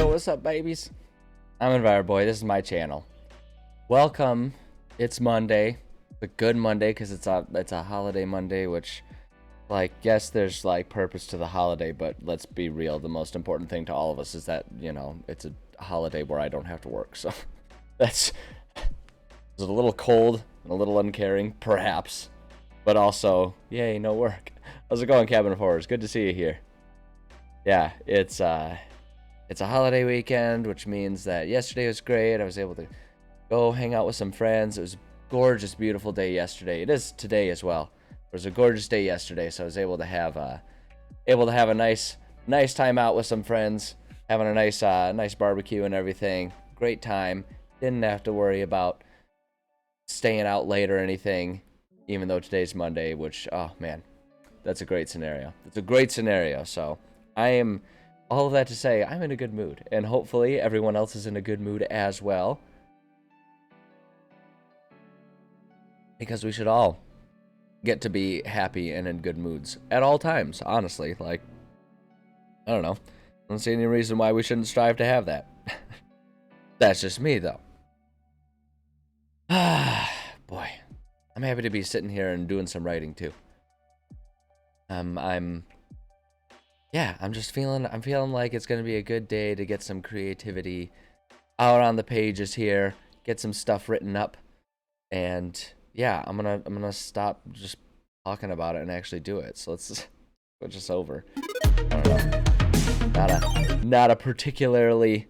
Yo, what's up, babies? I'm EnviroBoy. This is my channel. Welcome. It's Monday. A good Monday because it's a holiday Monday, which, like, yes, there's like purpose to the holiday, but let's be real. The most important thing to all of us is that, you know, it's a holiday where I don't have to work. So that's it's a little cold and a little uncaring, perhaps, but also, yay, no work. How's it going, Cabin of Horrors? Good to see you here. Yeah, it's a holiday weekend, which means that yesterday was great. I was able to go hang out with some friends. It was a gorgeous, beautiful day yesterday. It is today as well. It was a gorgeous day yesterday, so I was able to have a nice time out with some friends, having a nice barbecue and everything. Great time. Didn't have to worry about staying out late or anything, even though today's Monday, which, oh man, that's a great scenario. It's a great scenario. So I am, all of that to say, I'm in a good mood, and hopefully everyone else is in a good mood as well, because we should all get to be happy and in good moods at all times, honestly. Like, I don't know. I don't see any reason why we shouldn't strive to have that. That's just me, though. Ah, boy. I'm happy to be sitting here and doing some writing, too. I'm just feeling like it's gonna be a good day to get some creativity out on the pages here, get some stuff written up, and yeah, I'm gonna stop just talking about it and actually do it. So let's switch this over. I don't know. Not a particularly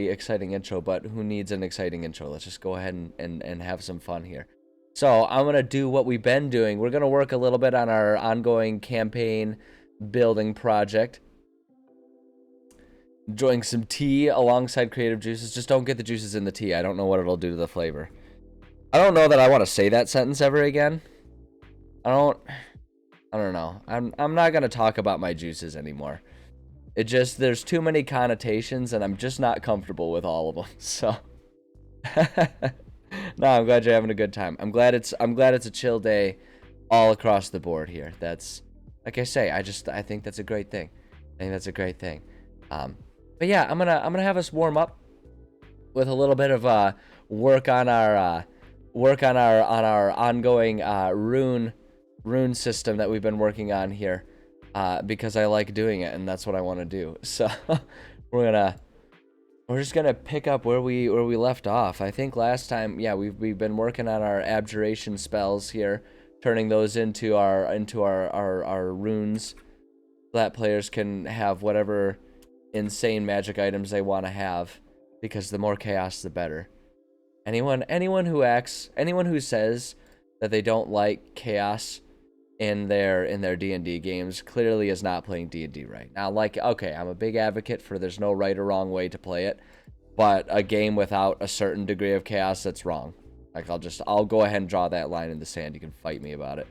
exciting intro, but who needs an exciting intro? Let's just go ahead and have some fun here. So I'm gonna do what we've been doing. We're gonna work a little bit on our ongoing campaign building project. Enjoying some tea alongside creative juices. Just don't get the juices in the tea. I don't know what it'll do to the flavor. I don't know that I want to say that sentence ever again. I don't know. I'm not gonna talk about my juices anymore. It just, there's too many connotations, and I'm just not comfortable with all of them. So no, I'm glad you're having a good time. I'm glad it's a chill day all across the board here. That's, like I say, I think that's a great thing. But yeah, I'm gonna have us warm up with a little bit of work on our ongoing rune system that we've been working on here, because I like doing it, and that's what I want to do. So we're just gonna pick up where we left off. I think last time, yeah, we've been working on our abjuration spells here, turning those into our runes, so that players can have whatever insane magic items they want to have, because the more chaos the better. Anyone who says that they don't like chaos in their D&D games clearly is not playing D&D right. Now, like, okay, I'm a big advocate for there's no right or wrong way to play it, but a game without a certain degree of chaos, that's wrong. Like, I'll go ahead and draw that line in the sand. You can fight me about it.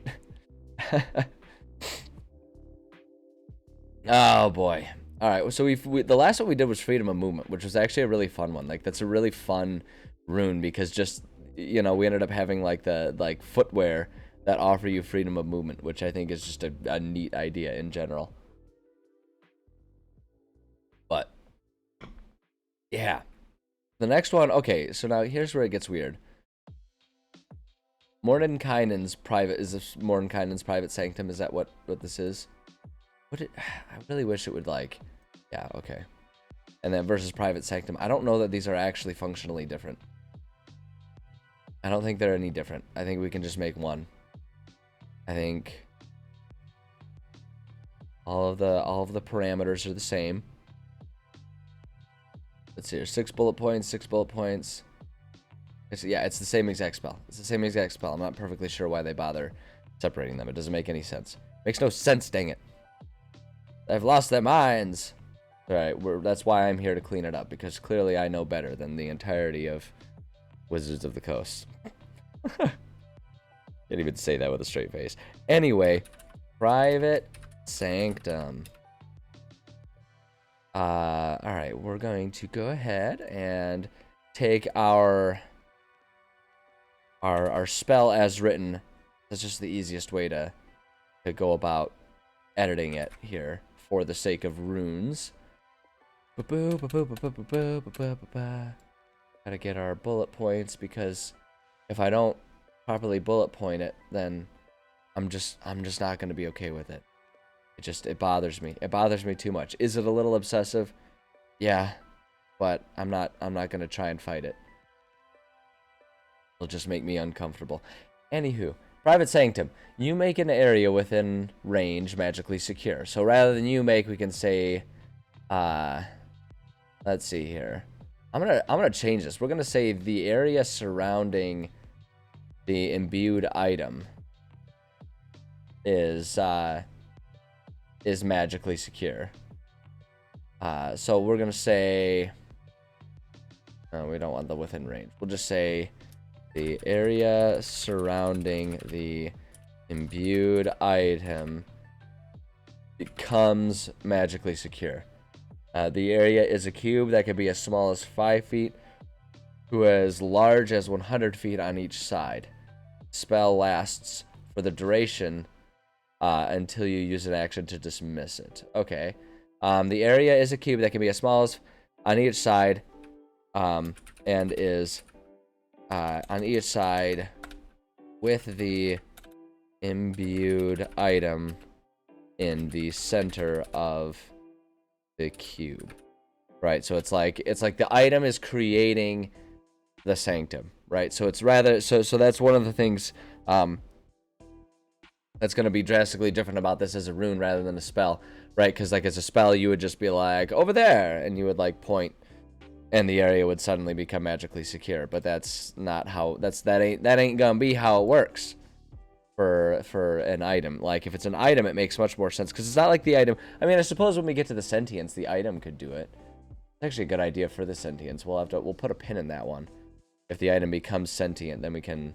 Oh boy. All right, so the last one we did was freedom of movement, which was actually a really fun one. Like, that's a really fun rune, because just, you know, we ended up having like the footwear that offer you freedom of movement, which I think is just a neat idea in general. But yeah, the next one. Okay, so now here's where it gets weird. Mordenkainen's private sanctum. Is that what this is? I really wish it would, like, yeah, okay. And then versus private sanctum. I don't know that these are actually functionally different. I don't think they're any different. I think we can just make one. I think all of the parameters are the same. Let's see here. 6 bullet points. It's the same exact spell. I'm not perfectly sure why they bother separating them. It doesn't make any sense. Makes no sense, dang it. They've lost their minds. Alright, that's why I'm here to clean it up, because clearly I know better than the entirety of Wizards of the Coast. Can't even say that with a straight face. Anyway, private sanctum. Alright, we're going to go ahead and take our spell as written. That's just the easiest way to go about editing it here for the sake of runes. Gotta get our bullet points, because if I don't properly bullet point it, then I'm just not gonna be okay with it. It bothers me. It bothers me too much. Is it a little obsessive? Yeah, but I'm not gonna try and fight it. It'll just make me uncomfortable. Anywho, private sanctum. You make an area within range magically secure. So rather than you make, we can say, let's see here. I'm gonna change this. We're gonna say the area surrounding the imbued item is magically secure. So we're gonna say, we don't want the within range. We'll just say the area surrounding the imbued item becomes magically secure. The area is a cube that can be as small as 5 feet to as large as 100 feet on each side. Spell lasts for the duration until you use an action to dismiss it. Okay. The area is a cube that can be as small as on each side, and is on each side with the imbued item in the center of the cube. Right, so it's like the item is creating the sanctum, right? So it's rather so that's one of the things that's going to be drastically different about this as a rune rather than a spell, right? Because like as a spell, you would just be like over there, and you would like point, and the area would suddenly become magically secure. But that's not how that ain't gonna be how it works for an item. Like if it's an item, it makes much more sense, because it's not like the item. I mean, I suppose when we get to the sentience, the item could do it. It's actually a good idea for the sentience. We'll put a pin in that one. If the item becomes sentient, then we can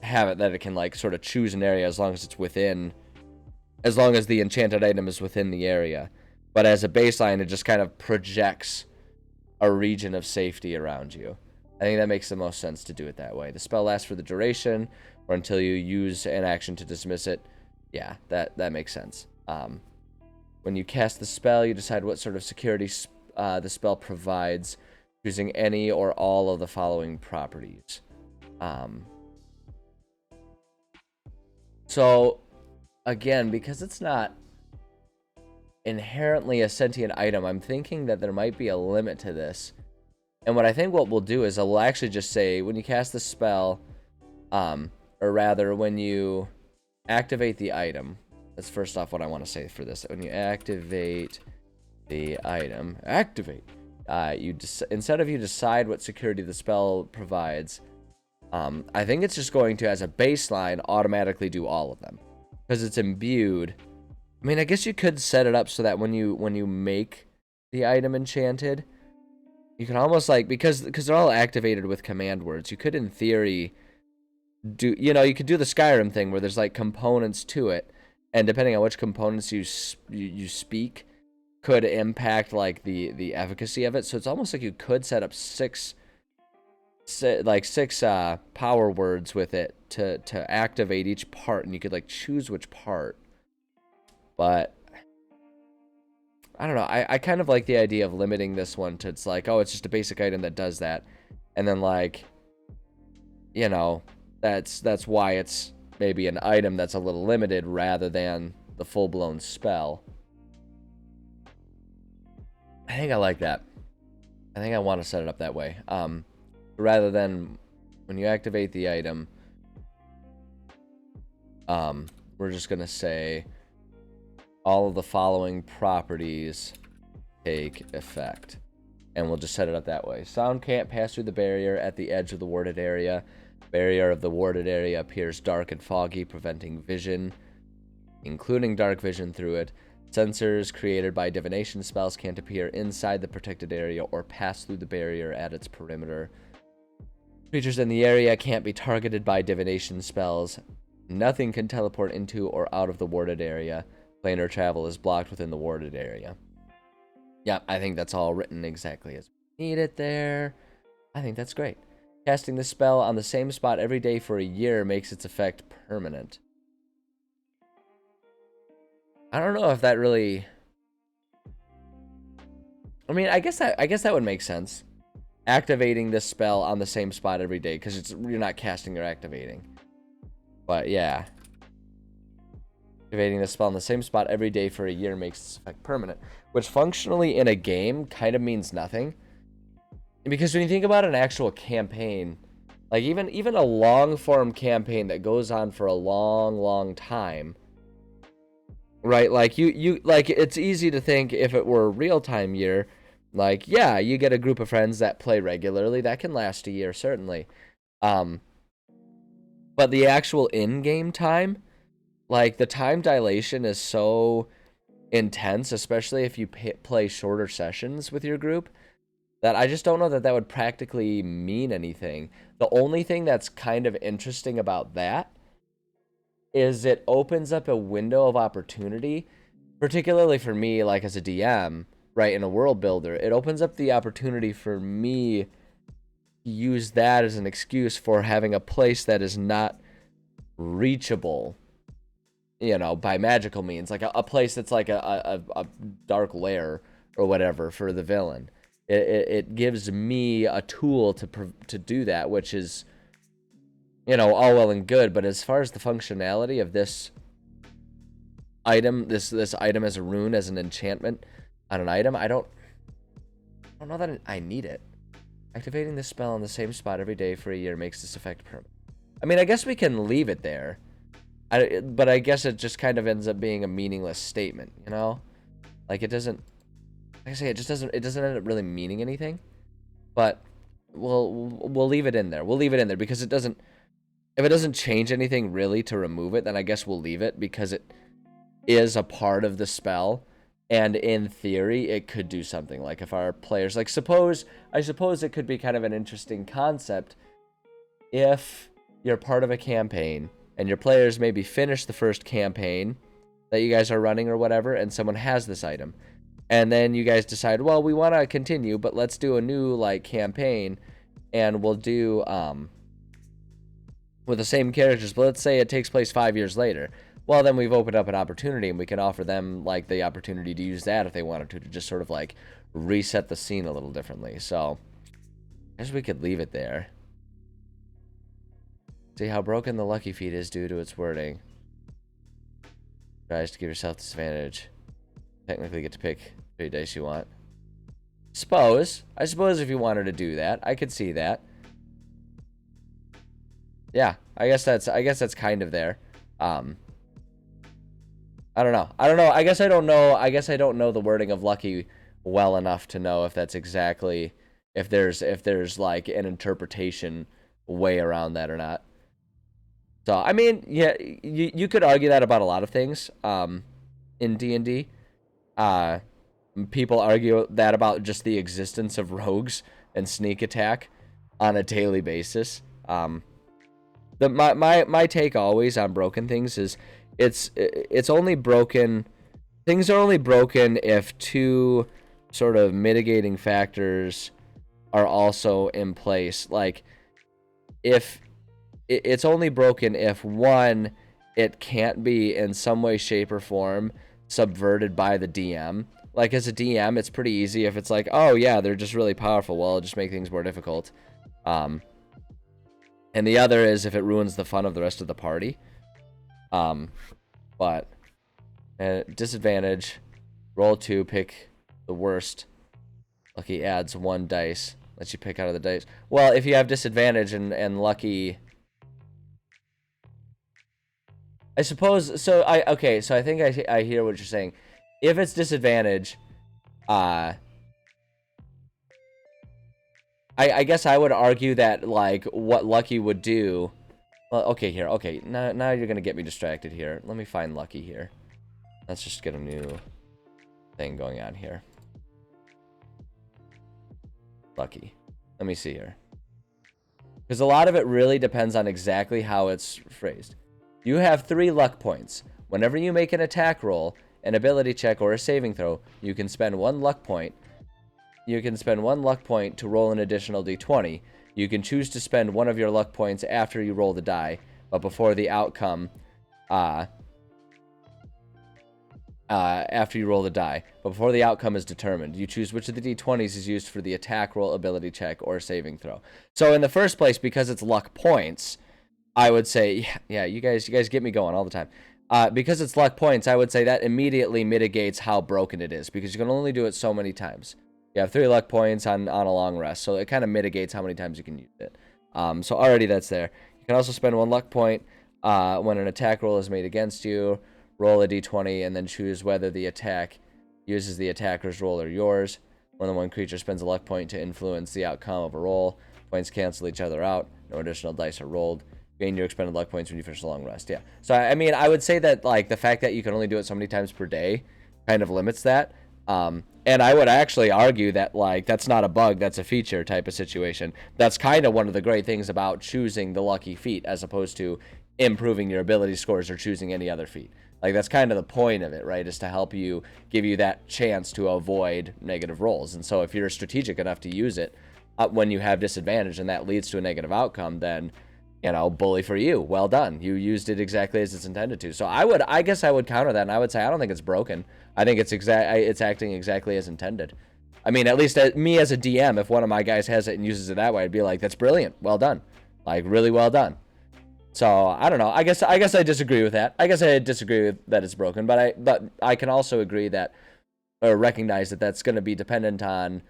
have it that it can like sort of choose an area as long as it's within, as long as the enchanted item is within the area. But as a baseline, it just kind of projects a region of safety around you. I think that makes the most sense to do it that way. The spell lasts for the duration or until you use an action to dismiss it. Yeah, that makes sense. When you cast the spell, you decide what sort of security the spell provides, using any or all of the following properties. So, again, because it's not inherently a sentient item, I'm thinking that there might be a limit to this. And what I think what we'll do is we'll actually just say, when you cast the spell, or rather, when you activate the item, that's first off what I want to say for this. When you activate the item, instead of you decide what security the spell provides, I think it's just going to, as a baseline, automatically do all of them, because it's imbued. I mean, I guess you could set it up so that when you make the item enchanted, you can almost like, because they're all activated with command words, you could in theory do, you could do the Skyrim thing where there's like components to it, and depending on which components you speak could impact like the efficacy of it. So it's almost like you could set up six power words with it to activate each part, and you could like choose which part. But I don't know, I kind of like the idea of limiting this one to, it's like, oh, it's just a basic item that does that, and then like, that's why it's maybe an item that's a little limited rather than the full-blown spell. I think I like that. I think I want to set it up that way. Rather than when you activate the item, we're just gonna say all of the following properties take effect, and we'll just set it up that way. Sound can't pass through the barrier at the edge of the warded area. Barrier of the warded area appears dark and foggy, preventing vision, including dark vision through it. Sensors created by divination spells can't appear inside the protected area or pass through the barrier at its perimeter. Creatures in the area can't be targeted by divination spells. Nothing can teleport into or out of the warded area. Planar travel is blocked within the warded area. Yeah, I think that's all written exactly as we need it there. I think that's great. Casting the spell on the same spot every day for a year makes its effect permanent. I don't know if that really I mean, I guess that would make sense. Activating this spell on the same spot every day, because you're not casting or activating. But yeah. Activating the spell on the same spot every day for a year makes this effect permanent, which functionally in a game kind of means nothing. Because when you think about an actual campaign, like even a long form campaign that goes on for a long time, right? Like you like, it's easy to think if it were a real-time year, like, yeah, you get a group of friends that play regularly, that can last a year, certainly. But the actual in-game time, like, the time dilation is so intense, especially if you play shorter sessions with your group, that I just don't know that would practically mean anything. The only thing that's kind of interesting about that is it opens up a window of opportunity, particularly for me, like as a DM, right, in a world builder. It opens up the opportunity for me to use that as an excuse for having a place that is not reachable, you know, by magical means, like a place that's like a dark lair or whatever for the villain. It gives me a tool to do that, which is, you know, all well and good. But as far as the functionality of this item, this item as a rune, as an enchantment on an item, I don't know that I need it. Activating this spell on the same spot every day for a year makes this effect permanent. I mean, I guess we can leave it there. But I guess it just kind of ends up being a meaningless statement, you know? Like, it doesn't, like I say, it doesn't end up really meaning anything. But we'll leave it in there. We'll leave it in there because it doesn't, if it doesn't change anything really to remove it, then I guess we'll leave it because it is a part of the spell. And in theory, it could do something. Like if our players, like I suppose it could be kind of an interesting concept if you're part of a campaign and your players maybe finish the first campaign that you guys are running or whatever, and someone has this item. And then you guys decide, well, we want to continue, but let's do a new, like, campaign, and we'll do, with the same characters, but let's say it takes place 5 years later. Well, then we've opened up an opportunity, and we can offer them, like, the opportunity to use that if they wanted to just sort of, like, reset the scene a little differently. So, I guess we could leave it there. See how broken the lucky feat is due to its wording. Tries to give yourself disadvantage. Technically get to pick any dice you want. I suppose if you wanted to do that, I could see that. Yeah, I guess that's kind of there. I don't know. I guess I don't know the wording of lucky well enough to know if that's exactly, if there's like an interpretation way around that or not. So, I mean, yeah, you could argue that about a lot of things in D&D. People argue that about just the existence of rogues and sneak attack on a daily basis. My take always on broken things is it's only broken, things are only broken if two sort of mitigating factors are also in place. Like, if it's only broken if, one, it can't be in some way, shape, or form subverted by the DM. Like, as a DM, it's pretty easy if it's like, oh yeah, they're just really powerful, well, it'll just make things more difficult. And the other is if it ruins the fun of the rest of the party. But disadvantage, roll 2, pick the worst. Lucky adds 1 dice, lets you pick out of the dice. Well, if you have disadvantage and lucky, I suppose, so I think I hear what you're saying. If it's disadvantage, I guess I would argue that, like, what Lucky would do. Well, okay, now you're gonna get me distracted here. Let me find Lucky here. Let's just get a new thing going on here. Lucky. Let me see here. Because a lot of it really depends on exactly how it's phrased. You have 3 luck points. Whenever you make an attack roll, an ability check, or a saving throw, you can spend 1 luck point. You can spend 1 luck point to roll an additional d20. You can choose to spend 1 of your luck points after you roll the die, but before the outcome, after you roll the die, but before the outcome is determined. You choose which of the d20s is used for the attack roll, ability check, or saving throw. So in the first place, because it's luck points, I would say, yeah, you guys get me going all the time. Because it's luck points, I would say that immediately mitigates how broken it is, because you can only do it so many times. You have 3 luck points on a long rest, so it kind of mitigates how many times you can use it. So already that's there. You can also spend 1 luck point when an attack roll is made against you. Roll a d20 and then choose whether the attack uses the attacker's roll or yours. More than one creature spends a luck point to influence the outcome of a roll. Points cancel each other out. No additional dice are rolled. Gain your expended luck points when you finish a long rest. Yeah. So, I mean, I would say that, like, the fact that you can only do it so many times per day kind of limits that. And I would actually argue that, like, that's not a bug, that's a feature type of situation. That's kind of one of the great things about choosing the lucky feat as opposed to improving your ability scores or choosing any other feat. Like, that's kind of the point of it, right, is to help you, give you that chance to avoid negative rolls. And so if you're strategic enough to use it when you have disadvantage and that leads to a negative outcome, then, you know, bully for you. Well done. You used it exactly as it's intended to. So I guess I would counter that, and I would say I don't think it's broken. I think it's acting exactly as intended. I mean, at least me as a DM, if one of my guys has it and uses it that way, I'd be like, that's brilliant. Well done. Like, really well done. So I don't know. I guess I disagree with that. I guess I disagree with that it's broken, but I can also agree that, or recognize that that's going to be dependent on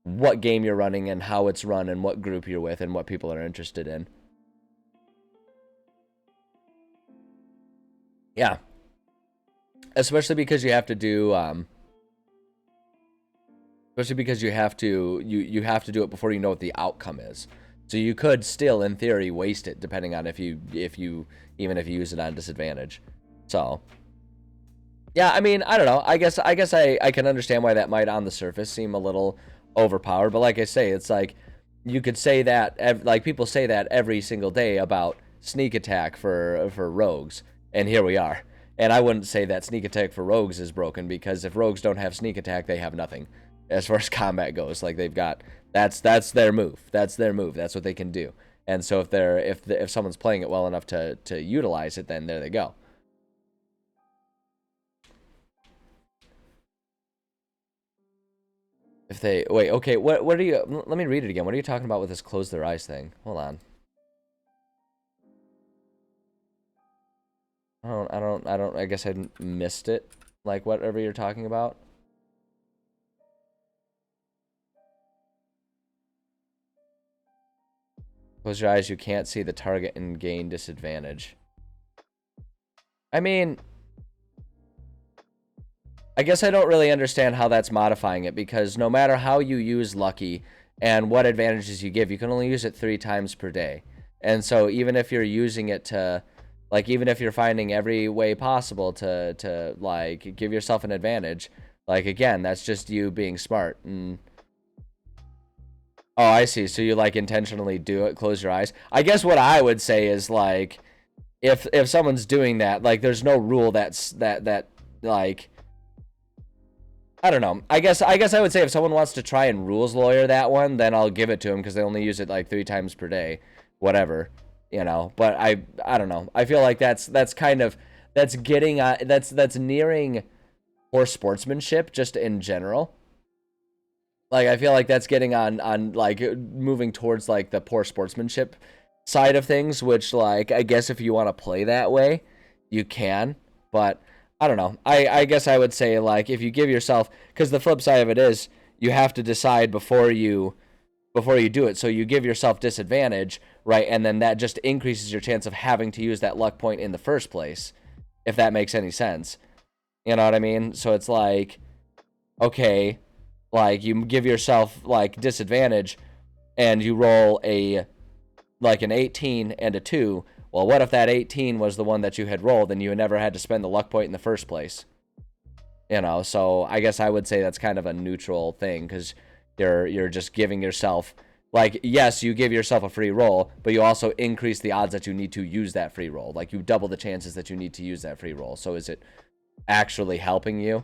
what game you're running and how it's run and what group you're with and what people are interested in. Yeah, especially because you have to do especially because you have to do it before you know what the outcome is. So you could still, in theory, waste it, depending on if you even if you use it on disadvantage. So, yeah, I mean, I don't know. I guess I can understand why that might, on the surface, seem a little overpowered. But like I say, it's like you could say that, like people say that every single day about sneak attack for rogues, and here we are. And I wouldn't say that sneak attack for rogues is broken, because if rogues don't have sneak attack, they have nothing as far as combat goes. Like, they've got, that's their move. That's their move. That's what they can do. And so if someone's playing it well enough to utilize it, then there they go. If they wait, okay, what are you? Let me read it again. What are you talking about with this close their eyes thing? Hold on. I don't. I guess I missed it. Like, whatever you're talking about. Close your eyes, you can't see the target and gain disadvantage. I mean, I guess I don't really understand how that's modifying it, because no matter how you use Lucky and what advantages you give, you can only use it 3 times per day. And so even if you're using it to, like, even if you're finding every way possible to like, give yourself an advantage, like, again, that's just you being smart. And oh, I see. So you, like, intentionally do it, close your eyes. I guess what I would say is, like, if someone's doing that, like, there's no rule that's that like, I don't know. I guess I would say if someone wants to try and rules lawyer that one, then I'll give it to them, because they only use it like 3 times per day, whatever, you know. But I don't know. I feel like that's kind of, that's getting that's nearing poor sportsmanship just in general. Like, I feel like that's getting on like moving towards like the poor sportsmanship side of things, which, like, I guess if you want to play that way, you can, but I don't know. I guess I would say, like, if you give yourself, because the flip side of it is you have to decide before you do it. So you give yourself disadvantage, right? And then that just increases your chance of having to use that luck point in the first place, if that makes any sense. You know what I mean? So it's like, okay, like, you give yourself, like, disadvantage and you roll like an 18 and a 2. Well, what if that 18 was the one that you had rolled and you had never had to spend the luck point in the first place? You know, so I guess I would say that's kind of a neutral thing, because you're just giving yourself, like, yes, you give yourself a free roll, but you also increase the odds that you need to use that free roll. Like, you double the chances that you need to use that free roll. So is it actually helping you?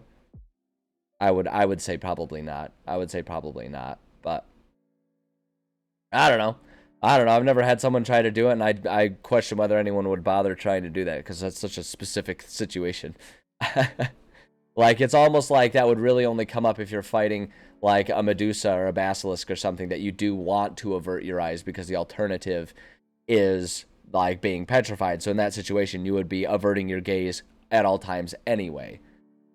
I would say probably not. I would say probably not. But I don't know. I've never had someone try to do it, and I question whether anyone would bother trying to do that, because that's such a specific situation. Like, it's almost like that would really only come up if you're fighting like a Medusa or a Basilisk or something, that you do want to avert your eyes, because the alternative is like being petrified. So in that situation, you would be averting your gaze at all times anyway.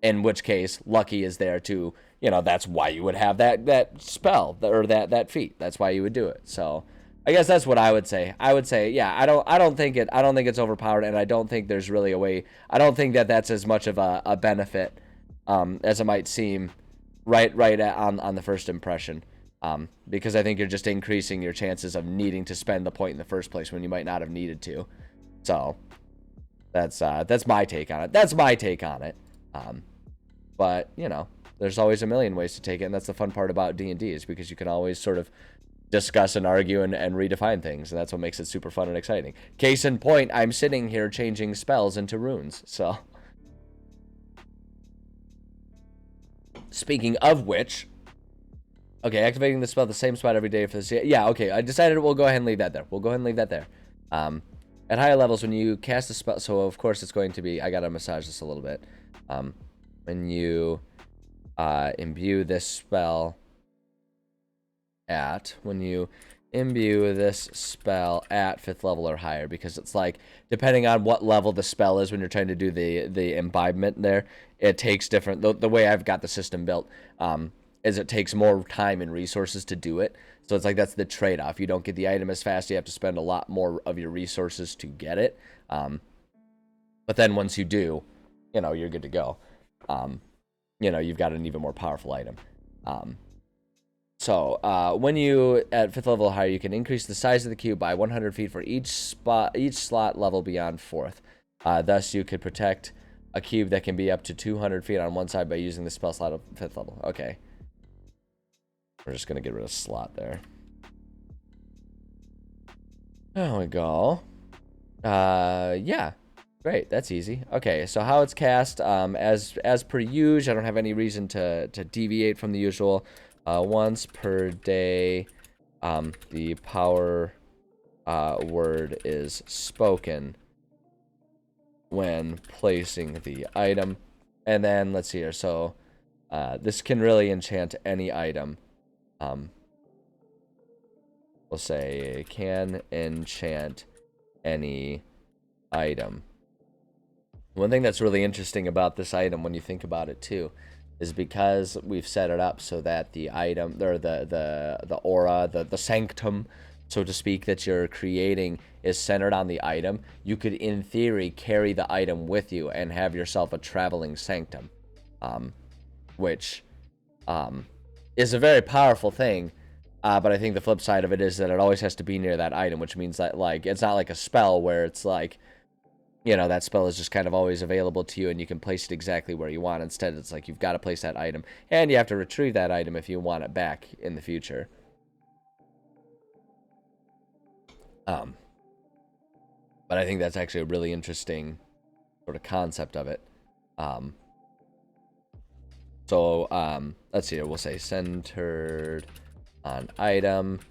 In which case, Lucky is there to, that's why you would have that spell, or that feat. That's why you would do it. So I guess that's what I would say. I would say, yeah, I don't think it's overpowered, and I don't think there's really a way. I don't think that that's as much of a benefit as it might seem on the first impression. Because I think you're just increasing your chances of needing to spend the point in the first place when you might not have needed to. So that's my take on it. But there's always a million ways to take it, and that's the fun part about D&D, is because you can always sort of discuss and argue and redefine things, and that's what makes it super fun and exciting. Case in point, I'm sitting here changing spells into runes. So speaking of which, okay, activating the spell at the same spot every day for this. Yeah, okay, I decided we'll go ahead and leave that there. At higher levels, when you cast a spell, so of course it's going to be, I gotta massage this a little bit. When you imbue this spell at 5th level or higher, because it's like, depending on what level the spell is when you're trying to do the imbibement there, it takes different, the way I've got the system built, is it takes more time and resources to do it. So it's like, that's the trade-off. You don't get the item as fast. You have to spend a lot more of your resources to get it. But then once you do, you're good to go. You've got an even more powerful item. So when you at 5th level or higher, you can increase the size of the cube by 100 feet for each slot level beyond 4th. Thus, you could protect a cube that can be up to 200 feet on one side by using the spell slot of 5th level. Okay. We're just going to get rid of slot there. There we go. Yeah. Great. That's easy. Okay, so how it's cast, as per usual, I don't have any reason to deviate from the usual. Once per day, the power word is spoken when placing the item. And then, let's see here. So, this can really enchant any item. We'll say can enchant any item. One thing that's really interesting about this item, when you think about it too, is because we've set it up so that the item, or the aura, the sanctum, so to speak, that you're creating is centered on the item. You could, in theory, carry the item with you and have yourself a traveling sanctum, which is a very powerful thing. But I think the flip side of it is that it always has to be near that item, which means that, like, it's not like a spell where it's like, that spell is just kind of always available to you and you can place it exactly where you want. Instead, it's like you've got to place that item, and you have to retrieve that item if you want it back in the future. But I think that's actually a really interesting sort of concept of it. Let's see here. We'll say centered on item,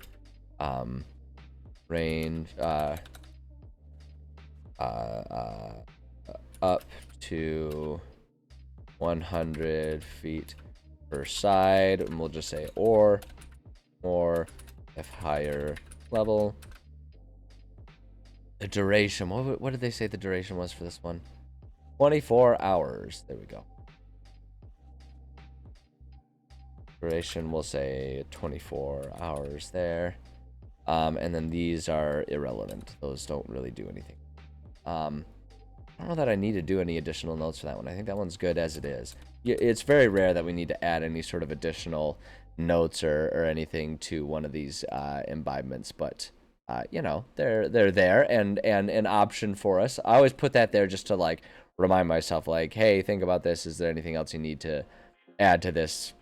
range, up to 100 feet per side, and we'll just say or if higher level. The duration, what did they say the duration was for this one? 24 hours. There we go. Duration, we'll say 24 hours there. And then these are irrelevant. Those don't really do anything. I don't know that I need to do any additional notes for that one. I think that one's good as it is. It's very rare that we need to add any sort of additional notes or anything to one of these imbibements, but they're there and an option for us. I always put that there just to like remind myself, like, hey, think about this. Is there anything else you need to add to this?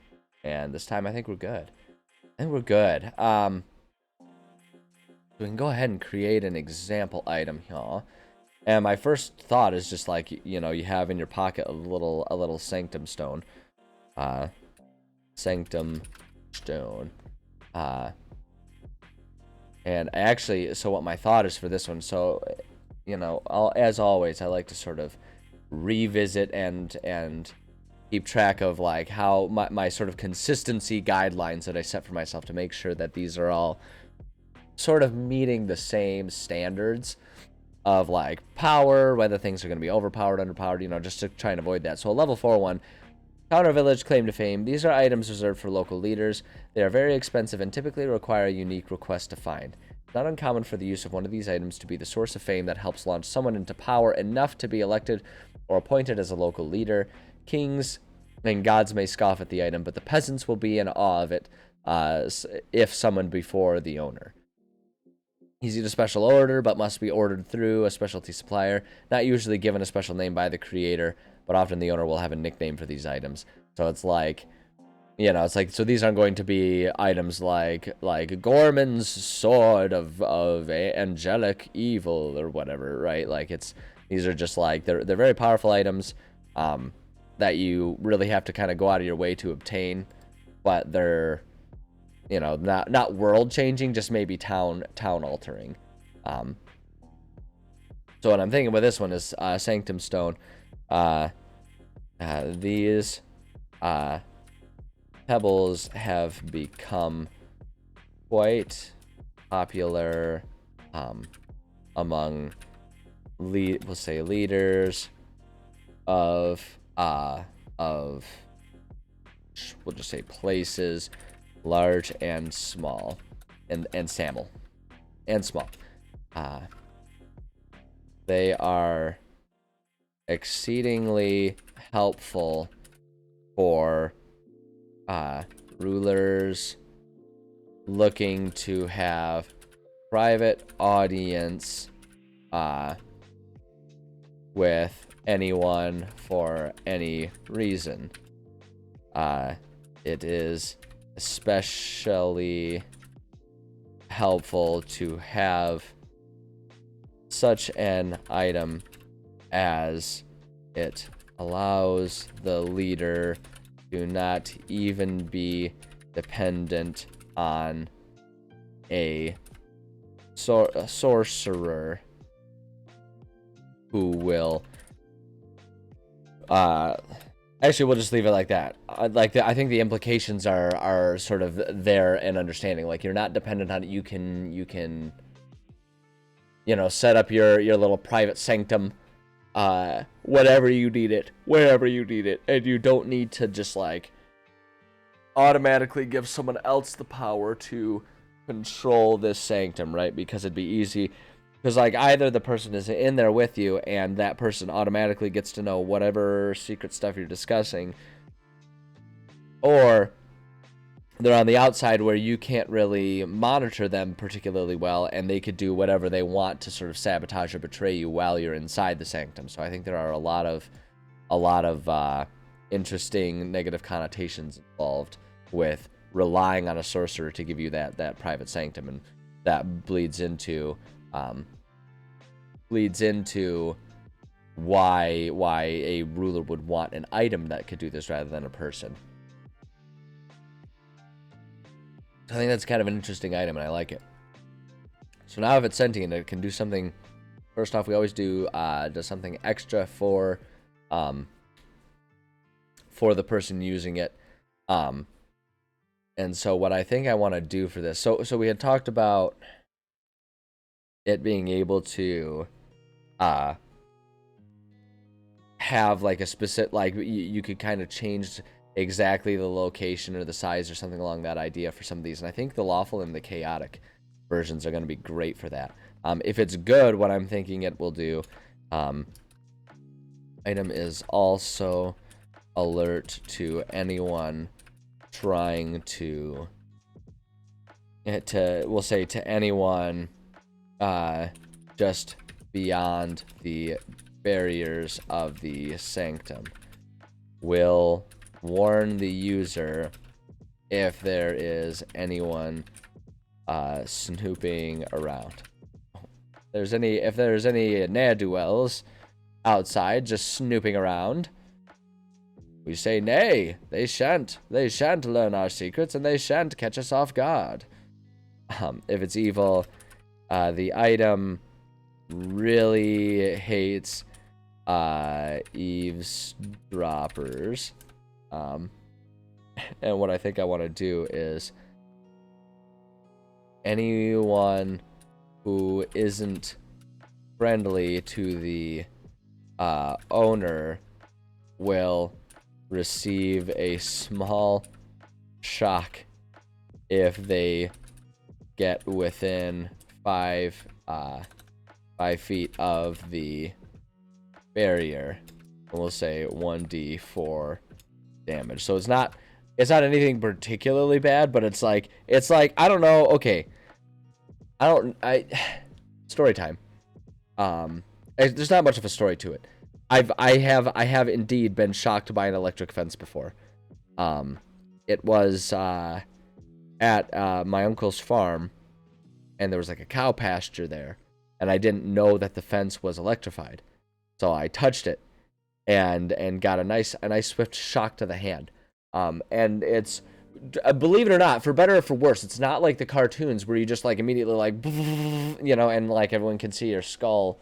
And this time I think we're good. We can go ahead and create an example item here. And my first thought is just like, you have in your pocket a little sanctum stone. Sanctum stone. And actually, so what my thought is for this one, so, as always, I like to sort of revisit and keep track of like how my sort of consistency guidelines that I set for myself to make sure that these are all sort of meeting the same standards of like power, whether things are going to be overpowered, underpowered, you know, just to try and avoid that. So a level 4 one, Counter Village Claim to Fame. These are items reserved for local leaders. They are very expensive and typically require a unique request to find. It's not uncommon for the use of one of these items to be the source of fame that helps launch someone into power enough to be elected or appointed as a local leader. Kings and gods may scoff at the item, but the peasants will be in awe of it if summoned before the owner. Easy to special order, but must be ordered through a specialty supplier. Not usually given a special name by the creator, but often the owner will have a nickname for these items. So it's like, you know, it's like, so these aren't going to be items like Gorman's sword of angelic evil or whatever, right? Like these are just like, they're very powerful items that you really have to kind of go out of your way to obtain, but they're, you know, not world changing, just maybe town altering. So what I'm thinking with this one is Sanctum Stone. These pebbles have become quite popular among we'll say leaders of we'll just say places large and small, and small. They are exceedingly helpful for rulers looking to have private audience with anyone for any reason. It is especially helpful to have such an item as it allows the leader to not even be dependent on a sorcerer who will actually, we'll just leave it like that. I think the implications are sort of there and understanding. Like, you're not dependent on it. You can, you know, set up your little private sanctum, whatever you need it, wherever you need it, and you don't need to just like automatically give someone else the power to control this sanctum, right? Because it'd be easy. Because, like, either the person is in there with you and that person automatically gets to know whatever secret stuff you're discussing, or they're on the outside where you can't really monitor them particularly well, and they could do whatever they want to sort of sabotage or betray you while you're inside the sanctum. So I think there are a lot of interesting negative connotations involved with relying on a sorcerer to give you that private sanctum, and that bleeds into why a ruler would want an item that could do this rather than a person. I think that's kind of an interesting item, and I like it. So now if it's sentient, it can do something. First off, we always do something extra for the person using it. And so what I think I want to do for this, so we had talked about it being able to have like a specific, like you could kind of change exactly the location or the size or something along that idea for some of these. And I think the lawful and the chaotic versions are going to be great for that. If it's good, what I'm thinking it will do, item is also alert to anyone trying to we'll say to anyone just beyond the barriers of the sanctum. Will warn the user if there is anyone snooping around. If there's any ne'er-do-wells outside just snooping around, we say, nay, they shan't learn our secrets, and they shan't catch us off guard. If it's evil, the item really hates eavesdroppers. Um, and what I think I want to do is anyone who isn't friendly to the owner will receive a small shock if they get within 5 feet of the barrier. And we'll say 1d4 damage. So it's not anything particularly bad, but it's like I don't know. Okay, story time. There's not much of a story to it. I have indeed been shocked by an electric fence before. It was at my uncle's farm, and there was like a cow pasture there, and I didn't know that the fence was electrified, so I touched it, and got a nice swift shock to the hand. And it's, believe it or not, for better or for worse, it's not like the cartoons where you just like immediately like, you know, and like everyone can see your skull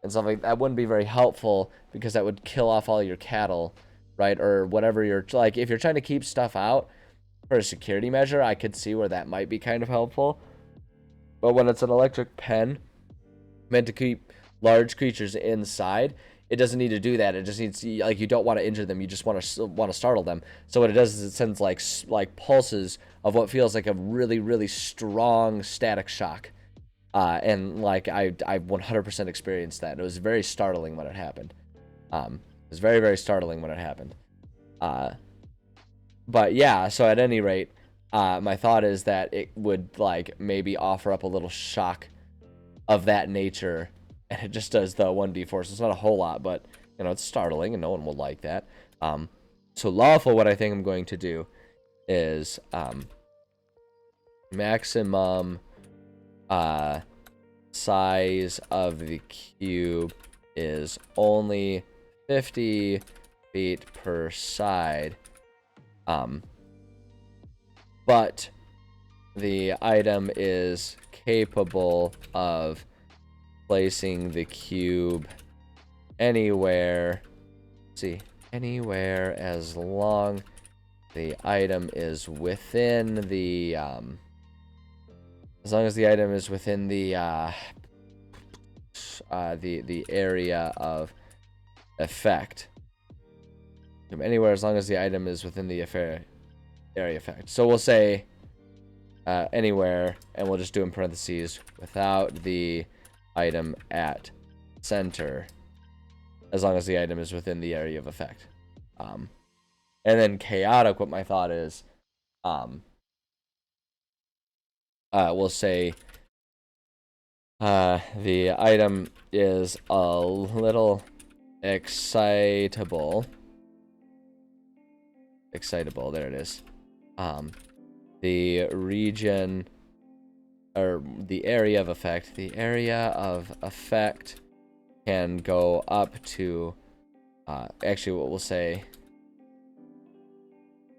and stuff like that. Wouldn't be very helpful because that would kill off all your cattle, right? Or whatever you're like, if you're trying to keep stuff out for a security measure, I could see where that might be kind of helpful. But when it's an electric pen meant to keep large creatures inside, it doesn't need to do that. It just needs to, like, you don't want to injure them. You just want to startle them. So what it does is it sends like pulses of what feels like a really, really strong static shock. And like I 100% experienced that. It was very startling when it happened. It was very, very startling when it happened. But yeah, so at any rate, my thought is that it would like maybe offer up a little shock of that nature, and it just does the 1d4, so it's not a whole lot, but you know, it's startling and no one will like that. So lawful, what I think I'm going to do is maximum size of the cube is only 50 feet per side, but the item is capable of placing the cube anywhere. Let's see, anywhere as long the item is within the as long as the item is within the area of effect. Anywhere as long as the item is within the area effect. So we'll say anywhere, and we'll just do in parentheses without the item at center, as long as the item is within the area of effect. And then chaotic, what my thought is, we'll say the item is a little excitable. There it is. The region, or the area of effect. The area of effect can go up to, actually what we'll say,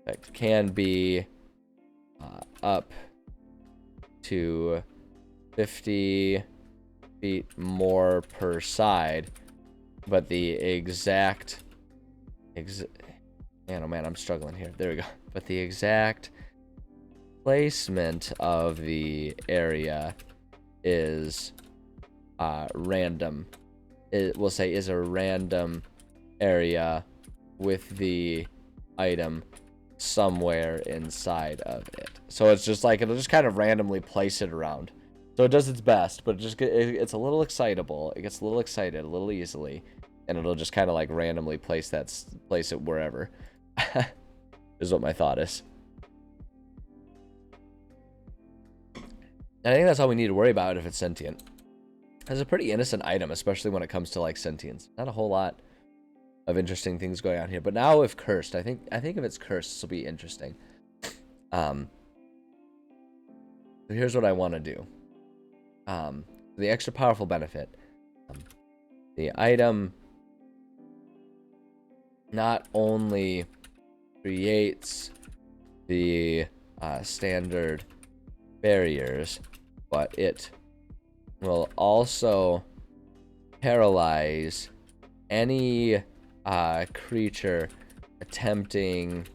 effect can be up to 50 feet more per side, but the exact, man, oh man, I'm struggling here. There we go. But the exact placement of the area is random. We'll say is a random area with the item somewhere inside of it. So it's just like, it'll just kind of randomly place it around. So it does its best, but it's a little excitable. It gets a little excited a little easily, and it'll just kind of like randomly place it wherever. Is what my thought is. And I think that's all we need to worry about if it's sentient. It's a pretty innocent item, especially when it comes to like sentience. Not a whole lot of interesting things going on here. But now if cursed, I think if it's cursed, this will be interesting. So here's what I want to do. The extra powerful benefit. The item not only creates the standard barriers, but it will also paralyze any creature attempting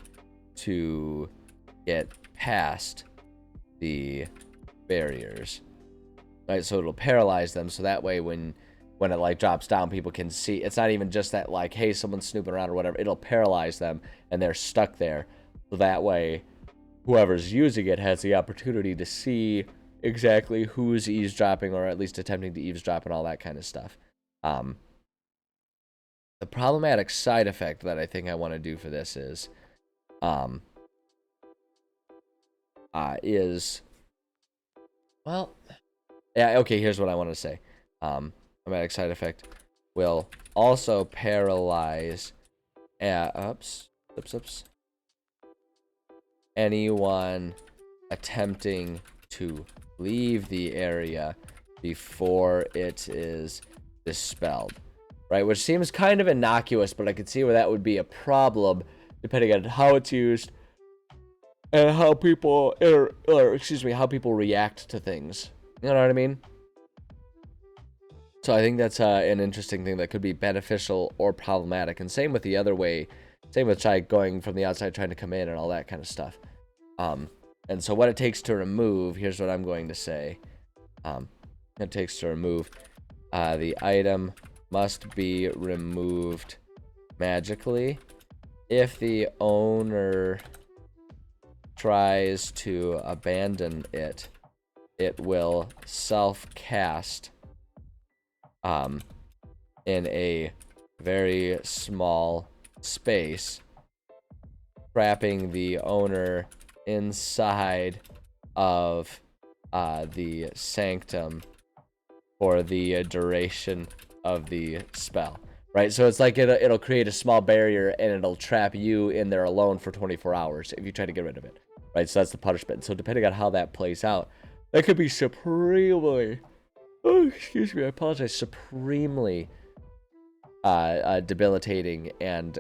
to get past the barriers, right? So it'll paralyze them, so that way when it like drops down, people can see. It's not even just that like, hey, someone's snooping around or whatever. It'll paralyze them and they're stuck there, so that way whoever's using it has the opportunity to see exactly who's eavesdropping, or at least attempting to eavesdrop, and all that kind of stuff. The problematic side effect that I think I want to do for this is well, yeah, okay, here's what I want to say. Problematic side effect will also paralyze anyone attempting to leave the area before it is dispelled, right? Which seems kind of innocuous, but I could see where that would be a problem depending on how it's used and how people how people react to things. You know what I mean? So I think that's an interesting thing that could be beneficial or problematic. And same with the other way. Same with going from the outside trying to come in and all that kind of stuff. And so what it takes to remove, here's what I'm going to say. It takes to remove, the item must be removed magically. If the owner tries to abandon it, it will self-cast in a very small space, trapping the owner inside of the sanctum for the duration of the spell, right? So it's like it'll create a small barrier and it'll trap you in there alone for 24 hours if you try to get rid of it, right? So that's the punishment. So depending on how that plays out, that could be supremely, oh, excuse me, I apologize, supremely debilitating and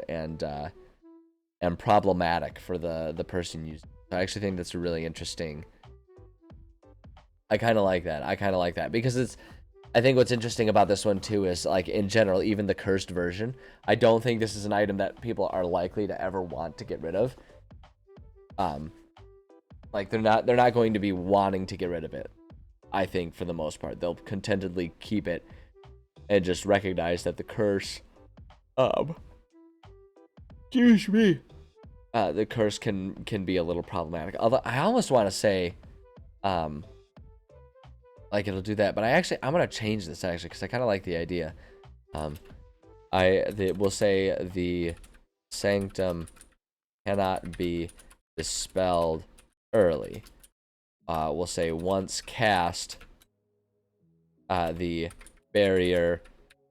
problematic for the person using it. I actually think that's a really interesting. I kind of like that because I think what's interesting about this one too is, like, in general, even the cursed version, I don't think this is an item that people are likely to ever want to get rid of. Like they're not going to be wanting to get rid of it. I think for the most part, they'll contentedly keep it and just recognize that the curse, excuse me, the curse can be a little problematic. Although I almost want to say, like it'll do that, but I'm gonna change this actually because I kind of like the idea. We'll say the sanctum cannot be dispelled early. We'll say once cast, the barrier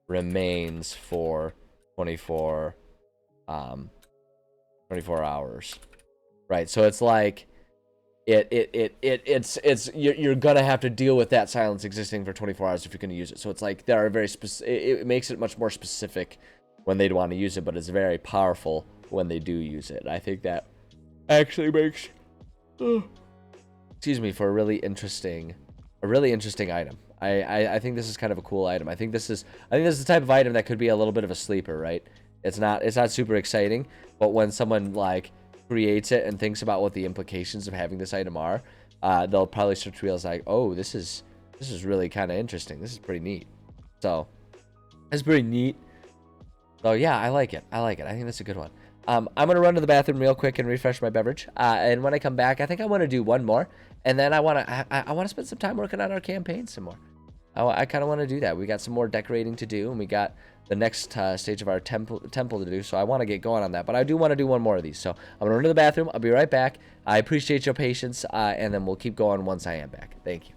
remains for 24 hours, right? So it's like you're gonna have to deal with that silence existing for 24 hours if you're gonna use it. So it's like there are very it makes it much more specific when they'd want to use it, but it's very powerful when they do use it. I think that actually makes excuse me, for a really interesting item. I think this is kind of a cool item. I think this is the type of item that could be a little bit of a sleeper, right? It's not super exciting, but when someone like creates it and thinks about what the implications of having this item are, they'll probably start to realize like, oh, this is really kind of interesting. This is pretty neat. So it's pretty neat. So yeah, I like it. I think that's a good one. I'm gonna run to the bathroom real quick and refresh my beverage. And when I come back, I think I want to do one more, and then I want to spend some time working on our campaign some more. I kind of want to do that. We got some more decorating to do, and we got the next stage of our temple to do. So I want to get going on that. But I do want to do one more of these. So I'm gonna run to the bathroom. I'll be right back. I appreciate your patience, and then we'll keep going once I am back. Thank you.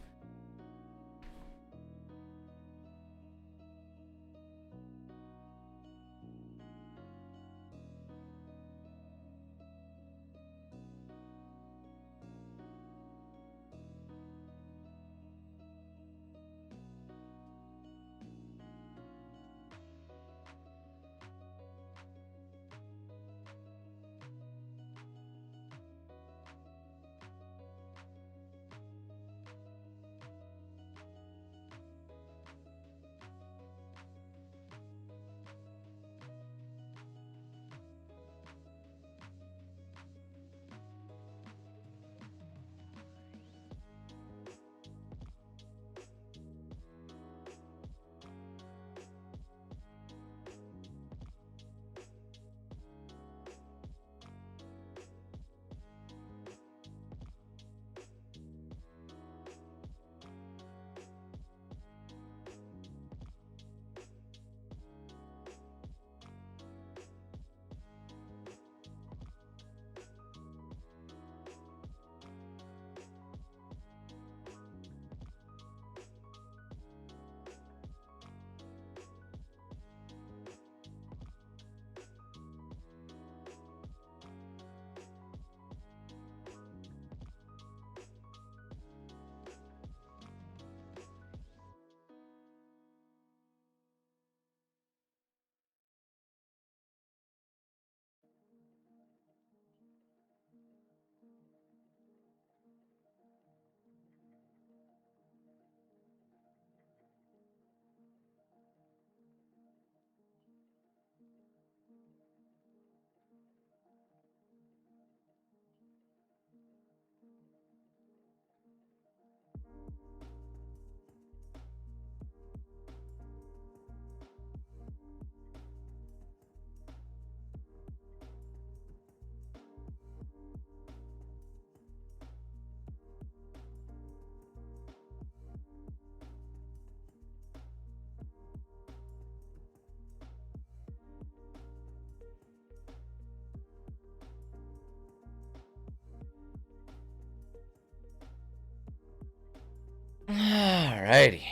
Alrighty.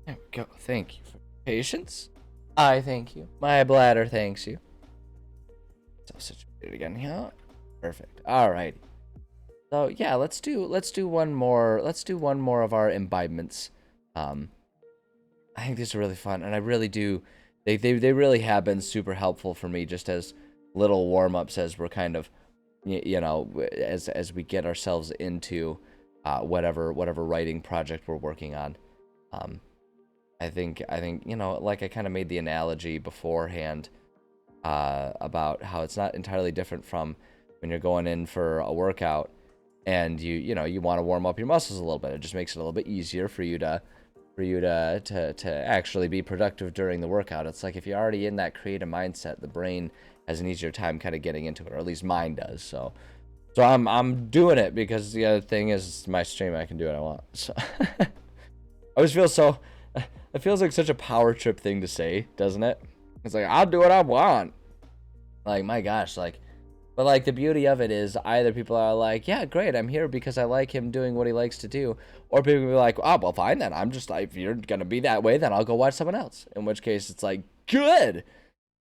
There we go. Thank you for your patience. I thank you. My bladder thanks you. So situated again here. Perfect. Alrighty. So yeah, let's do one more. Let's do one more of our imbibements. I think these are really fun, and I really do. They really have been super helpful for me, just as little warm ups as we're kind of, you know, as we get ourselves into whatever writing project we're working on. I think you know, like I kind of made the analogy beforehand about how it's not entirely different from when you're going in for a workout and you know you want to warm up your muscles a little bit. It just makes it a little bit easier for you to actually be productive during the workout. It's like if you're already in that creative mindset, the brain has an easier time kind of getting into it, or at least mine does. So I'm doing it because the other thing is my stream. I can do what I want. So I always feel so. It feels like such a power trip thing to say, doesn't it? It's like I'll do what I want. Like my gosh, like. But, like, the beauty of it is either people are like, yeah, great, I'm here because I like him doing what he likes to do. Or people will be like, oh, well, fine then. I'm just like, if you're going to be that way, then I'll go watch someone else. In which case, it's like, good.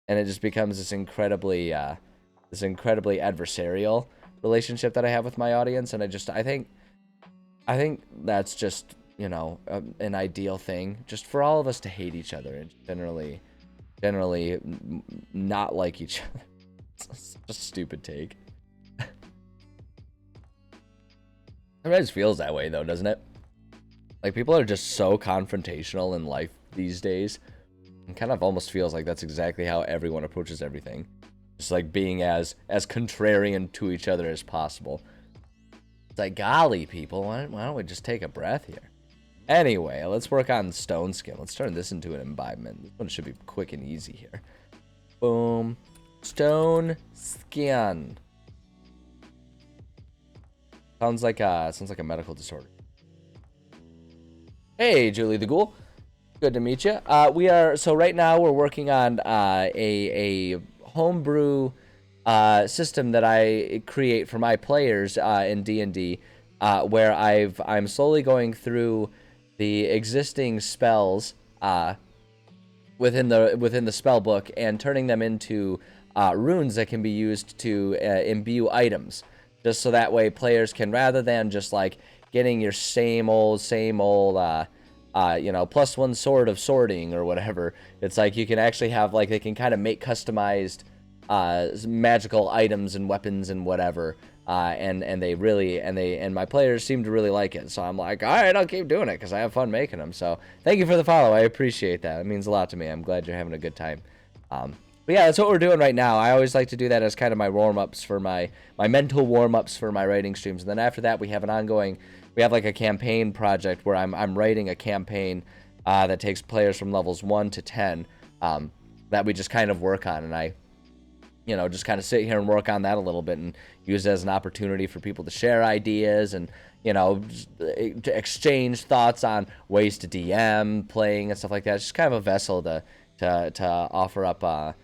And it just becomes this incredibly adversarial relationship that I have with my audience. And I think that's just, you know, an ideal thing. Just for all of us to hate each other and generally not like each other. It's just a stupid take. It always feels that way though, doesn't it? Like people are just so confrontational in life these days. It kind of almost feels like that's exactly how everyone approaches everything. Just like being as contrarian to each other as possible. It's like, golly, people, why don't we just take a breath here? Anyway, let's work on Stone Skin. Let's turn this into an imbibement. This one should be quick and easy here. Boom. Stone Skin. Sounds like a medical disorder. Hey, Julie the Ghoul. Good to meet you. So right now we're working on a homebrew system that I create for my players in D&D, where I'm slowly going through the existing spells within the spell book and turning them into runes that can be used to imbue items, just so that way players can, rather than just like getting your same old you know, +1 sword of sorting or whatever, it's like you can actually have, like, they can kind of make customized magical items and weapons and whatever, and my players seem to really like it. So I'm like, all right, I'll keep doing it because I have fun making them. So thank you for the follow. I appreciate that. It means a lot to me. I'm glad you're having a good time. But yeah, that's what we're doing right now. I always like to do that as kind of my warm-ups for my mental warm-ups for my writing streams. And then after that, we have like a campaign project where I'm writing a campaign that takes players from levels 1 to 10 that we just kind of work on. And I, you know, just kind of sit here and work on that a little bit and use it as an opportunity for people to share ideas and, you know, to exchange thoughts on ways to DM, playing and stuff like that. It's just kind of a vessel to offer up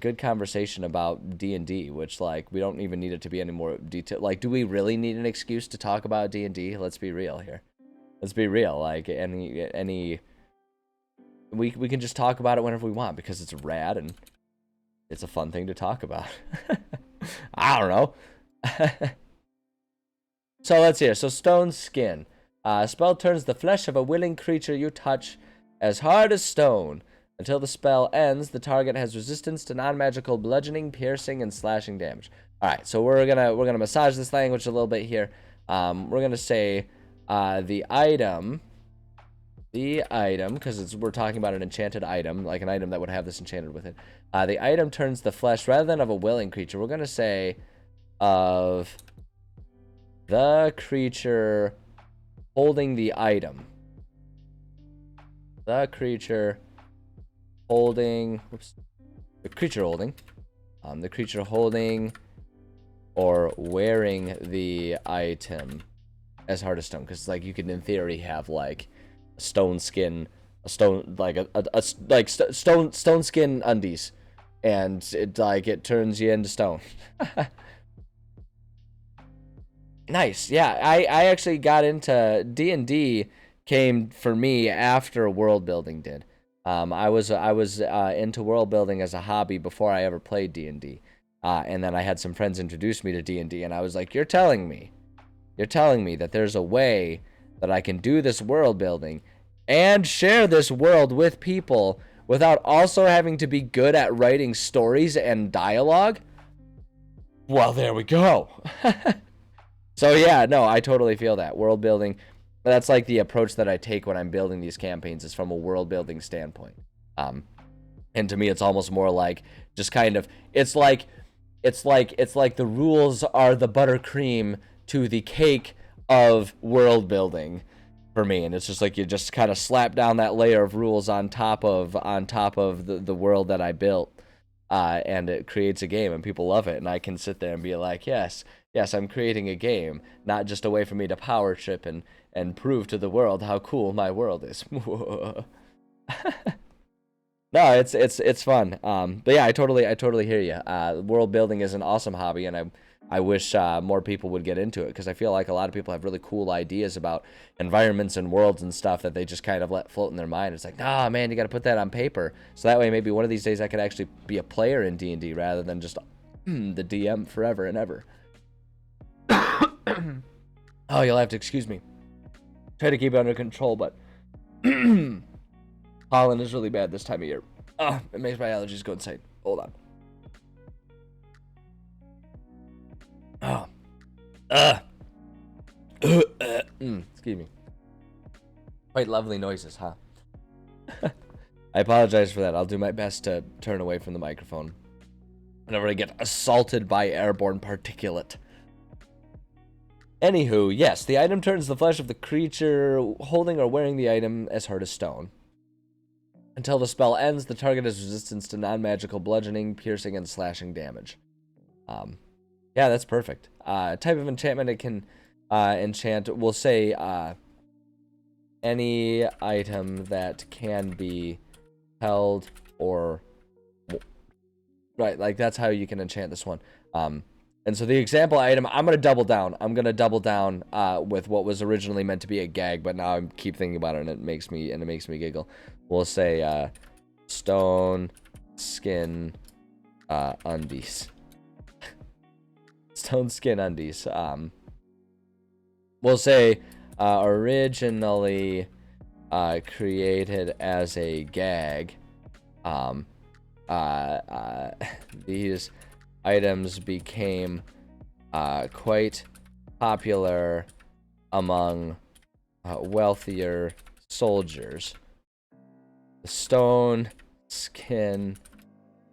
good conversation about D&D, which, like, we don't even need it to be any more detailed. Like, do we really need an excuse to talk about D&D? Let's be real here. Let's be real. Like, we can just talk about it whenever we want because it's rad and it's a fun thing to talk about. I don't know. So let's hear. So Stone Skin. Spell turns the flesh of a willing creature you touch as hard as stone. Until the spell ends, the target has resistance to non-magical bludgeoning, piercing, and slashing damage. All right, so we're gonna massage this language a little bit here. We're gonna say the item, because we're talking about an enchanted item, like an item that would have this enchanted with it. The item turns the flesh, rather than of a willing creature, we're gonna say of the creature holding the item. The creature holding, the creature holding or wearing the item as hard as stone, because, like, you could in theory have like a stone skin, stone skin undies, and it turns you into stone. Nice. Yeah, I actually got into D&D came for me after world building did. I was into world building as a hobby before I ever played D&D. And then I had some friends introduce me to D&D, and I was like, you're telling me that there's a way that I can do this world building and share this world with people without also having to be good at writing stories and dialogue? Well, there we go. So yeah, no, I totally feel that. World building, that's like the approach that I take when I'm building these campaigns, is from a world building standpoint. And to me, it's almost more like just kind of, it's like the rules are the buttercream to the cake of world building for me, and it's just like you just kind of slap down that layer of rules on top of the world that I built, and it creates a game, and people love it, and I can sit there and be like, yes, I'm creating a game, not just a way for me to power trip and prove to the world how cool my world is. No, it's fun. But yeah, I totally hear you. World building is an awesome hobby, and I wish more people would get into it, because I feel like a lot of people have really cool ideas about environments and worlds and stuff that they just kind of let float in their mind. It's like, nah, man, you got to put that on paper, so that way maybe one of these days I could actually be a player in D&D rather than just the DM forever and ever. Oh, you'll have to excuse me. Try to keep it under control, but pollen is really bad this time of year. Oh, it makes my allergies go insane. Hold on. Oh. Excuse me. Quite lovely noises, huh? I apologize for that. I'll do my best to turn away from the microphone whenever I get assaulted by airborne particulate. Anywho, yes, the item turns the flesh of the creature holding or wearing the item as hard as stone. Until the spell ends, the target has resistance to non-magical bludgeoning, piercing, and slashing damage. Yeah, that's perfect. Type of enchantment it can enchant, we'll say any item that can be held or... Right, like that's how you can enchant this one. And so the example item, I'm going to double down. I'm going to double down with what was originally meant to be a gag, but now I keep thinking about it, and it makes me giggle. We'll say stone skin undies. Stone skin undies. We'll say originally created as a gag. These items became quite popular among wealthier soldiers. The stone skin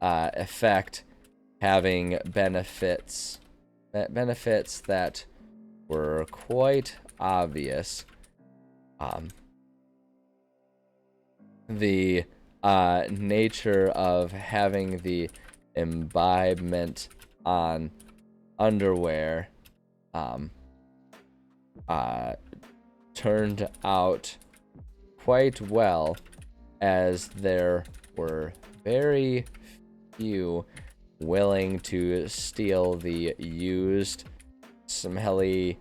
effect having benefits that were quite obvious. The nature of having the imbibement on underwear turned out quite well, as there were very few willing to steal the used smelly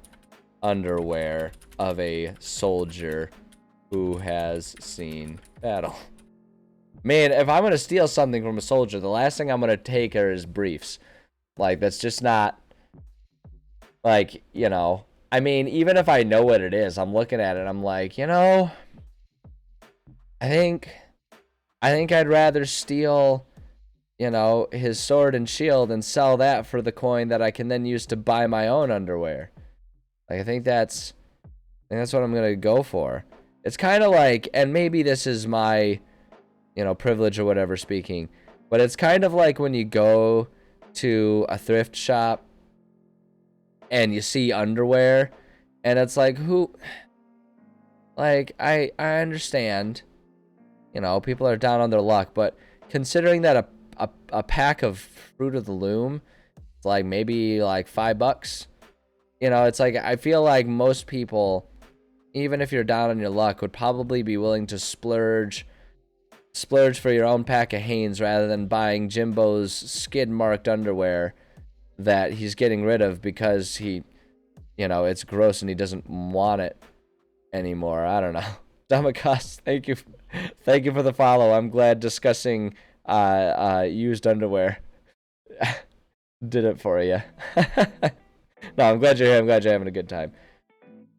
underwear of a soldier who has seen battle. Man, if I'm gonna steal something from a soldier, the last thing I'm gonna take are his briefs. Like, that's just not, like, you know, I mean, even if I know what it is, I'm looking at it, I'm like, you know, I think I'd rather steal, you know, his sword and shield and sell that for the coin that I can then use to buy my own underwear. Like, I think that's what I'm gonna go for. It's kind of like, and maybe this is my, you know, privilege or whatever speaking, but it's kind of like when you go to a thrift shop and you see underwear, and it's like, I understand, you know, people are down on their luck, but considering that a pack of Fruit of the Loom is like maybe like $5, you know, it's like, I feel like most people, even if you're down on your luck, would probably be willing to splurge for your own pack of Hanes rather than buying Jimbo's skid-marked underwear that he's getting rid of because he, you know, it's gross and he doesn't want it anymore. I don't know. Damakas, thank you for the follow. I'm glad discussing used underwear did it for you. No, I'm glad you're here. I'm glad you're having a good time.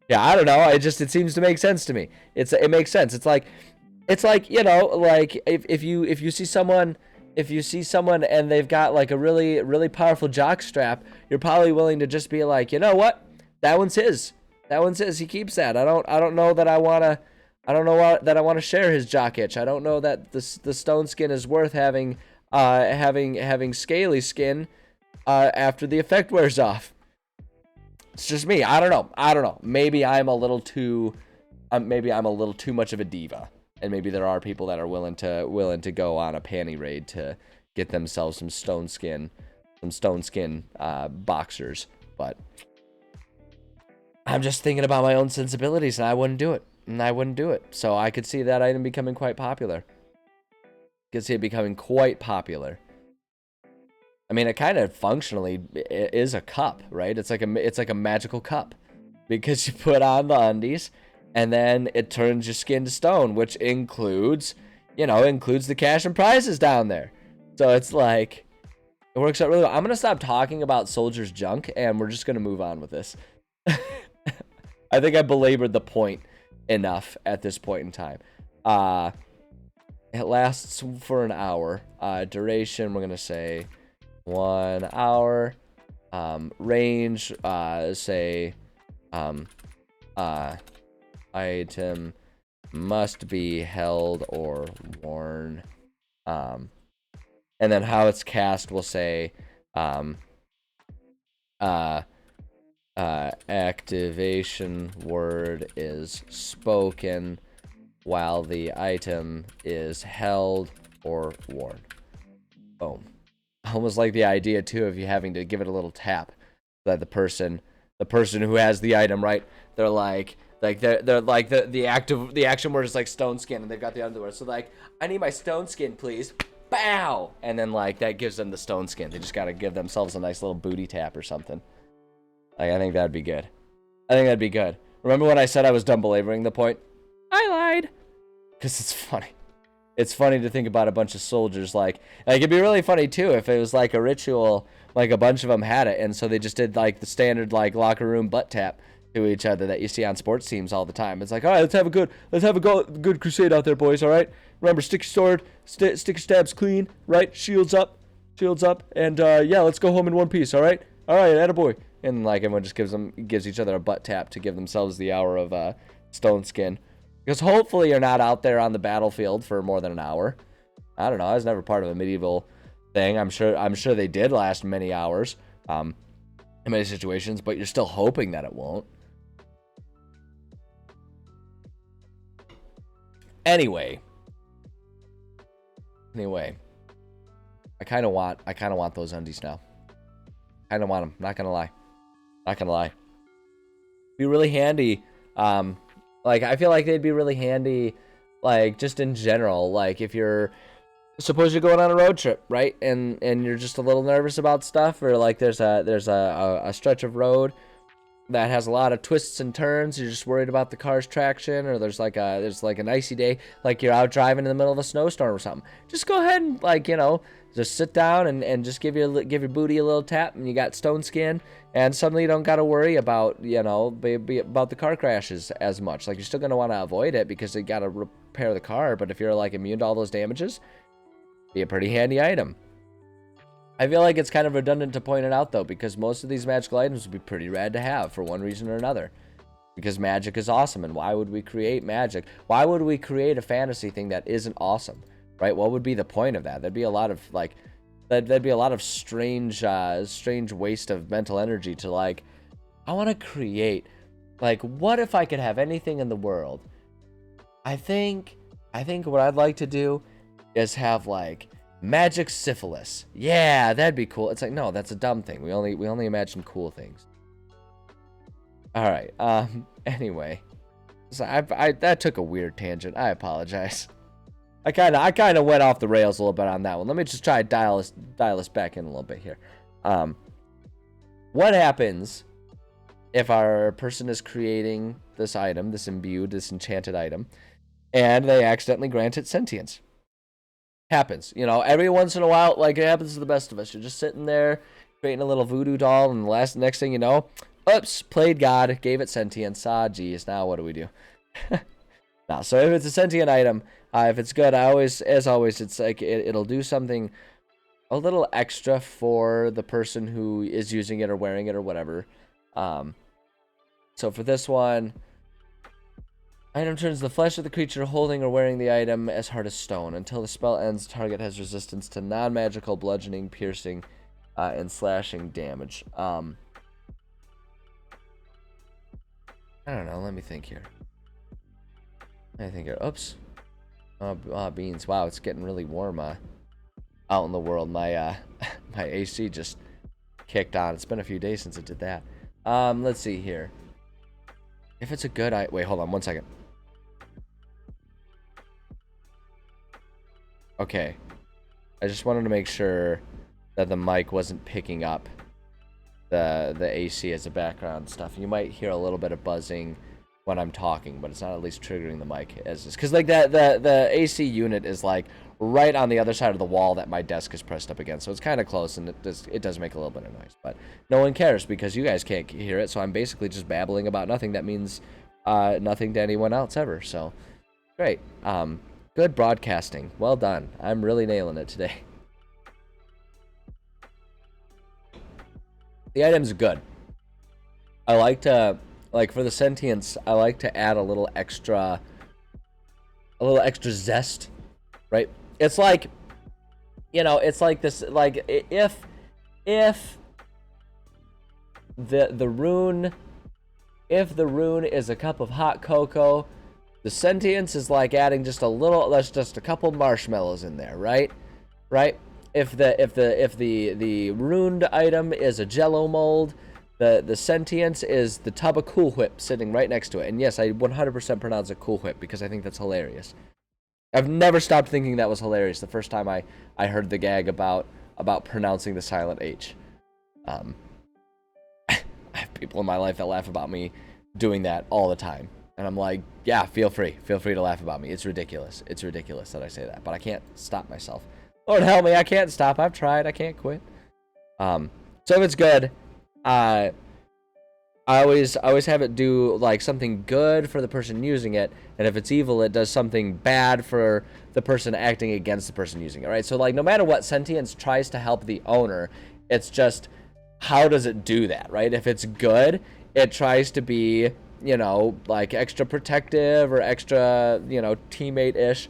Yeah, I don't know. It seems to make sense to me. It makes sense. It's like like if you see someone and they've got like a really really powerful jock strap, you're probably willing to just be like, you know what, that one's his. That one says he keeps that. I don't know that I wanna. I don't know that I want to share his jock itch. I don't know that the stone skin is worth having having scaly skin after the effect wears off. It's just me. I don't know. Maybe I'm a little too much of a diva, and maybe there are people that are willing to go on a panty raid to get themselves some stone skin boxers. But I'm just thinking about my own sensibilities, and I wouldn't do it. So I could see that item becoming quite popular. Could see it becoming quite popular. I mean, it kind of functionally is a cup, right? It's like a magical cup, because you put on the undies, and then it turns your skin to stone, which includes the cash and prizes down there. So it's like, it works out really well. I'm gonna stop talking about Soldier's junk, and we're just gonna move on with this. I think I belabored the point enough at this point in time. It lasts for an hour. Duration, we're gonna say 1 hour. Range, say item must be held or worn. And then how it's cast, we'll say activation word is spoken while the item is held or worn. Boom. I almost like the idea too of you having to give it a little tap, that the person who has the item, right, they're like the action word is like stone skin, and they've got the underwear, so like, I need my stone skin, please. Bow. And then like that gives them the stone skin. They just gotta give themselves a nice little booty tap or something. Like, I think that'd be good. Remember when I said I was done belaboring the point? I lied. Because it's funny. It's funny to think about a bunch of soldiers like it'd be really funny too if it was like a ritual, like a bunch of them had it, and so they just did like the standard like locker room butt tap to each other that you see on sports teams all the time. It's like, all right, let's have a good crusade out there, boys. All right, remember, stick your sword, stick your stabs clean, right? Shields up, and yeah, let's go home in one piece. All right, attaboy. And like everyone just gives each other a butt tap to give themselves the hour of stone skin. Because hopefully you're not out there on the battlefield for more than an hour. I don't know. I was never part of a medieval thing. I'm sure they did last many hours, in many situations, but you're still hoping that it won't. Anyway, I kind of want those undies now. Kind of want them. Not gonna lie. Be really handy. Like, I feel like they'd be really handy, like, just in general. Like, if suppose you're going on a road trip, right? And you're just a little nervous about stuff, or like there's a stretch of road that has a lot of twists and turns. You're just worried about the car's traction, or there's like an icy day, like you're out driving in the middle of a snowstorm or something. Just go ahead and, like, just sit down and just give your booty a little tap, and you got stone skin, and suddenly you don't got to worry about about the car crashes as much. Like, you're still gonna want to avoid it because you got to repair the car, but if you're like immune to all those damages, be a pretty handy item. I feel like it's kind of redundant to point it out though, because most of these magical items would be pretty rad to have for one reason or another. Because magic is awesome, and why would we create magic? Why would we create a fantasy thing that isn't awesome? Right? What would be the point of that? There'd be a lot of strange waste of mental energy to, like, I want to create, like, what if I could have anything in the world? I think what I'd like to do is have, like, magic syphilis. Yeah, that'd be cool. It's like, no, that's a dumb thing. We only imagine cool things. All right. Anyway, so I that took a weird tangent. I apologize. I kind of went off the rails a little bit on that one. Let me just try to dial us back in a little bit here. What happens if our person is creating this item, this enchanted item, and they accidentally grant it sentience. Happens, you know, every once in a while. Like, it happens to the best of us. You're just sitting there creating a little voodoo doll, and the next thing you know, oops, played God, gave it sentience. Ah, geez, now what do we do? Now, so if it's a sentient item, if it's good, as always, it's like it'll do something a little extra for the person who is using it or wearing it or whatever. So for this one, item turns the flesh of the creature holding or wearing the item as hard as stone. Until the spell ends, the target has resistance to non-magical bludgeoning, piercing, and slashing damage. I don't know. Let me think here. Oops. Oh, beans. Wow, it's getting really warm out in the world. My my AC just kicked on. It's been a few days since it did that. Let's see here. If it's a good wait, hold on 1 second. Okay. I just wanted to make sure that the mic wasn't picking up the AC as a background stuff. You might hear a little bit of buzzing when I'm talking, but it's not at least triggering the mic as is. Because like the AC unit is like right on the other side of the wall that my desk is pressed up against. So it's kind of close, and it does make a little bit of noise. But no one cares because you guys can't hear it, so I'm basically just babbling about nothing. That means nothing to anyone else ever. So great. Good broadcasting. Well done. I'm really nailing it today. The item's good. I like to, like, for the sentience, I like to add a little extra zest, right? It's like, you know, it's like this, like, if the rune is a cup of hot cocoa, the sentience is like adding just a couple marshmallows in there, right? Right? If the runed item is a Jello mold, the sentience is the tub of Cool Whip sitting right next to it. And yes, I 100% pronounce it Cool Whip because I think that's hilarious. I've never stopped thinking that was hilarious the first time I heard the gag about pronouncing the silent H. I have people in my life that laugh about me doing that all the time. And I'm like, yeah, feel free to laugh about me. It's ridiculous that I say that, but I can't stop myself. Lord help me, I can't stop. I've tried, I can't quit. So if it's good, I always have it do like something good for the person using it, and if it's evil, it does something bad for the person acting against the person using it, right? So like no matter what, sentience tries to help the owner. It's just how does it do that, right? If it's good, it tries to be, you know, like extra protective or extra, you know, teammate-ish.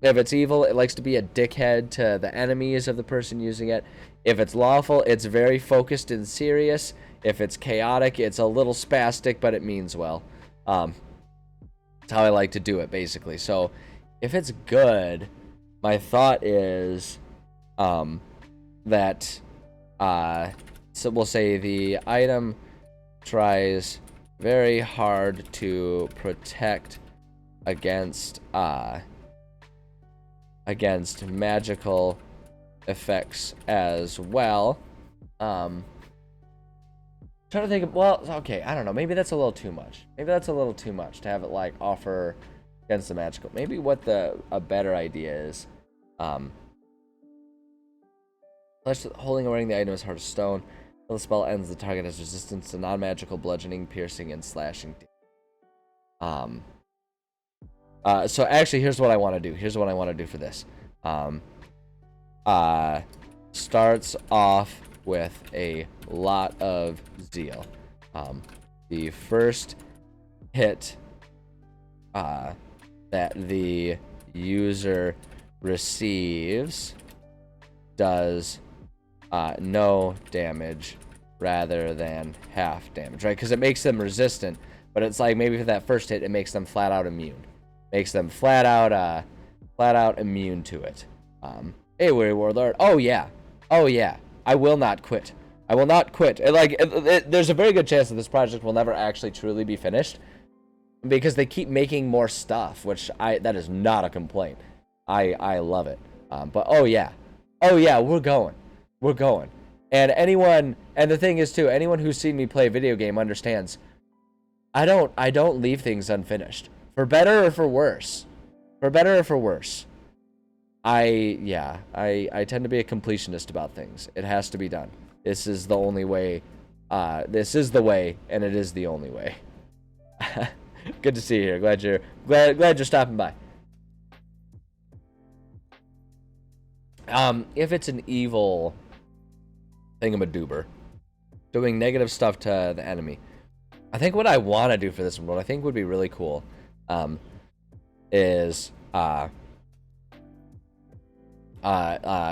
If it's evil, it likes to be a dickhead to the enemies of the person using it. If it's lawful, it's very focused and serious. If it's chaotic, it's a little spastic, but it means well. That's how I like to do it, basically. So if it's good, my thought is that, so we'll say the item tries very hard to protect against magical effects as well. Trying to think of, well, okay, I don't know, maybe that's a little too much. Maybe that's a little too much to have it like offer against the magical. Maybe what a better idea is, holding or wearing the item is hard as stone. Until the spell ends, the target has resistance to non-magical bludgeoning, piercing, and slashing. So actually, here's what I want to do. Here's what I want to do for this. Starts off with a lot of zeal. The first hit that the user receives does no damage rather than half damage, right? Because it makes them resistant, but it's like maybe for that first hit, it makes them flat out immune. Makes them flat out immune to it. Hey, Weary Warlord. Oh yeah. I will not quit. I will not quit. There's a very good chance that this project will never actually truly be finished because they keep making more stuff, which that is not a complaint. I love it. But oh yeah, we're going. And the thing is too, anyone who's seen me play a video game understands I don't leave things unfinished. For better or for worse. For better or for worse. I tend to be a completionist about things. It has to be done. This is the only way. This is the way, and it is the only way. Good to see you here. Glad you're stopping by. If it's an evil thingamadoober doing negative stuff to the enemy, I think what I want to do for this one, what I think would be really cool, is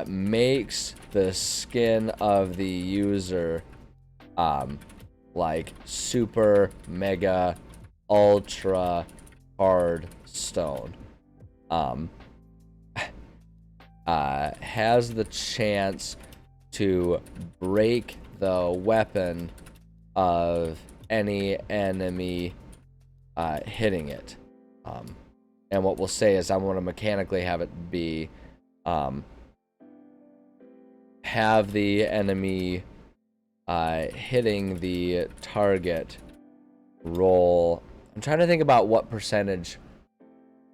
makes the skin of the user like super mega ultra hard stone. Has the chance to break the weapon of any enemy hitting it. And what we'll say is I want to mechanically have it be have the enemy hitting the target roll. I'm trying to think about what percentage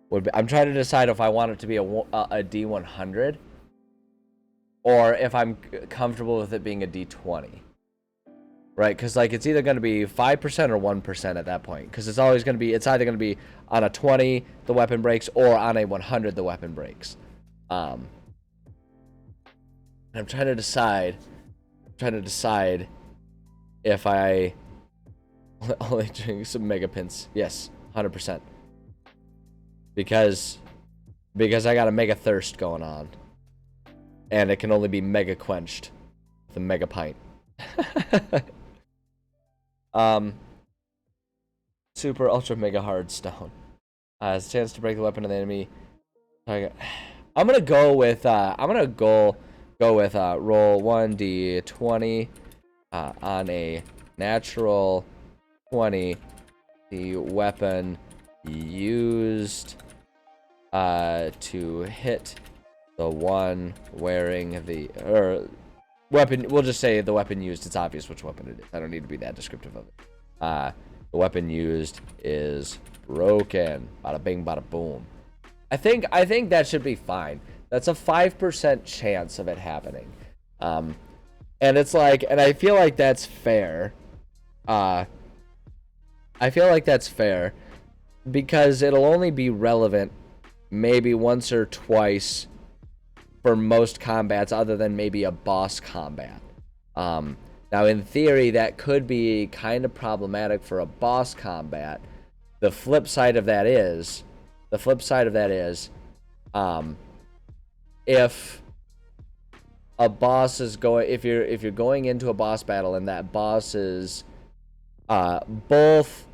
would be. I'm trying to decide if I want it to be a D100 or if I'm comfortable with it being a D20. Right, because like it's either going to be 5% or 1% at that point, because it's always going to be, it's either going to be on a 20 the weapon breaks or on a 100 the weapon breaks. I'm trying to decide if I only drink some mega pins. Yes, 100%. Because I got a mega thirst going on, and it can only be mega quenched with a mega pint. Super ultra mega hard stone. Has a chance to break the weapon of the enemy. I'm gonna go with roll 1d20 on a natural 20. The weapon used to hit the one wearing the weapon. We'll just say the weapon used. It's obvious which weapon it is. I don't need to be that descriptive of it. The weapon used is broken. Bada bing, bada boom. I think that should be fine. That's a 5% chance of it happening. And it's like, and I feel like that's fair. I feel like that's fair because it'll only be relevant maybe once or twice for most combats other than maybe a boss combat. Now in theory that could be kind of problematic for a boss combat. The flip side of that is if a boss is going, if you're going into a boss battle and that boss is both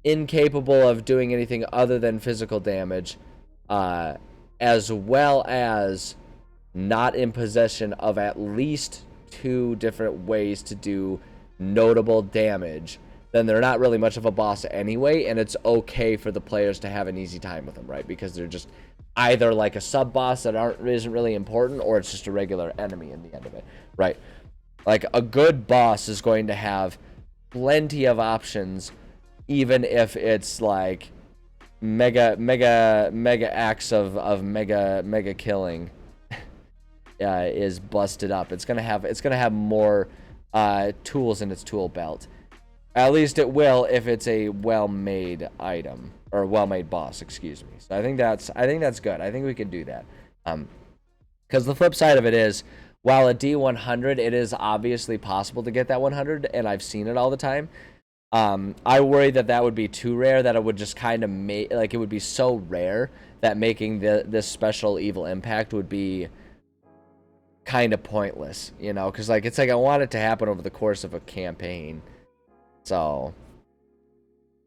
incapable of doing anything other than physical damage, as well as not in possession of at least 2 different ways to do notable damage, then they're not really much of a boss anyway, and it's okay for the players to have an easy time with them, right? Because they're just either like a sub-boss that isn't really important, or it's just a regular enemy in the end of it, right? Like, a good boss is going to have plenty of options, even if it's like mega acts of mega killing is busted up. It's gonna have more tools in its tool belt. At least it will if it's a well-made item or well-made boss, excuse me. So I think that's good. I think we can do that. Because the flip side of it is, while a D100, it is obviously possible to get that 100, and I've seen it all the time. I worry that would be too rare, that it would just kind of make, like, it would be so rare that making this special evil impact would be kind of pointless, you know, because like it's like I want it to happen over the course of a campaign. So,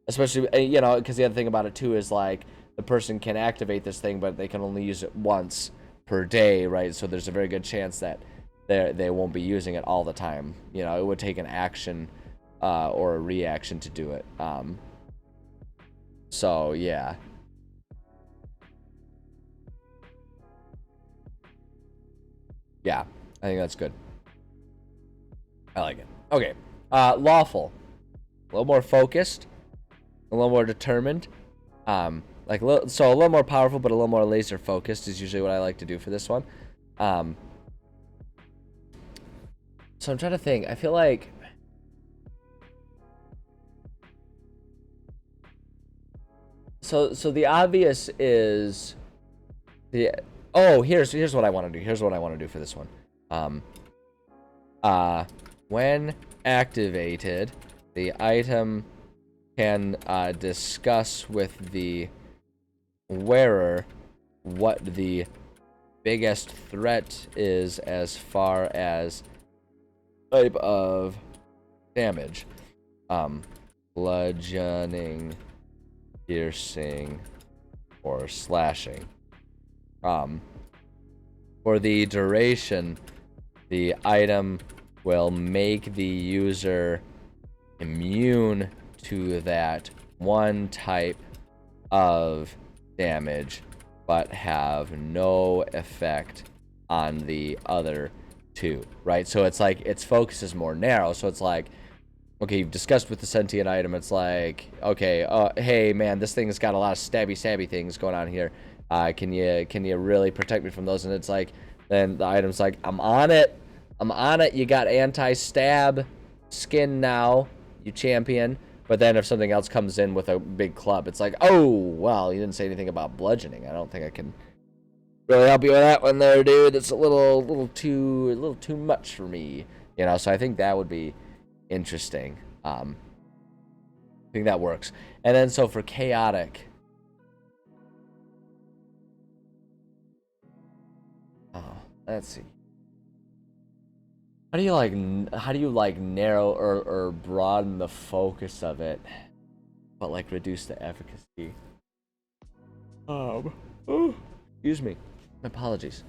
especially, you know, because the other thing about it too is like the person can activate this thing, but they can only use it once per day, right? So there's a very good chance that they won't be using it all the time. You know, it would take an action or a reaction to do it. So yeah. Yeah, I think that's good. I like it. Okay. Lawful. A little more focused. A little more determined. like so a little more powerful, but a little more laser focused is usually what I like to do for this one. So I'm trying to think. I feel like so the obvious is the here's what I want to do. Here's what I want to do for this one. When activated, the item can discuss with the wearer what the biggest threat is as far as type of damage. Bludgeoning, piercing, or slashing. For the duration, the item will make the user immune to that one type of damage, but have no effect on the other two, right? So it's like its focus is more narrow. So it's like, okay, you've discussed with the sentient item, it's like, okay, hey man, this thing's got a lot of stabby things going on here. Can you really protect me from those? And it's like, then the item's like, I'm on it. You got anti-stab skin now, you champion. But then if something else comes in with a big club, it's like, oh, well, you didn't say anything about bludgeoning. I don't think I can really help you with that one there, dude. It's a little too much for me, you know. So I think that would be interesting. I think that works. And then so for chaotic, let's see. How do you like narrow or broaden the focus of it, but like reduce the efficacy? Excuse me. Apologies.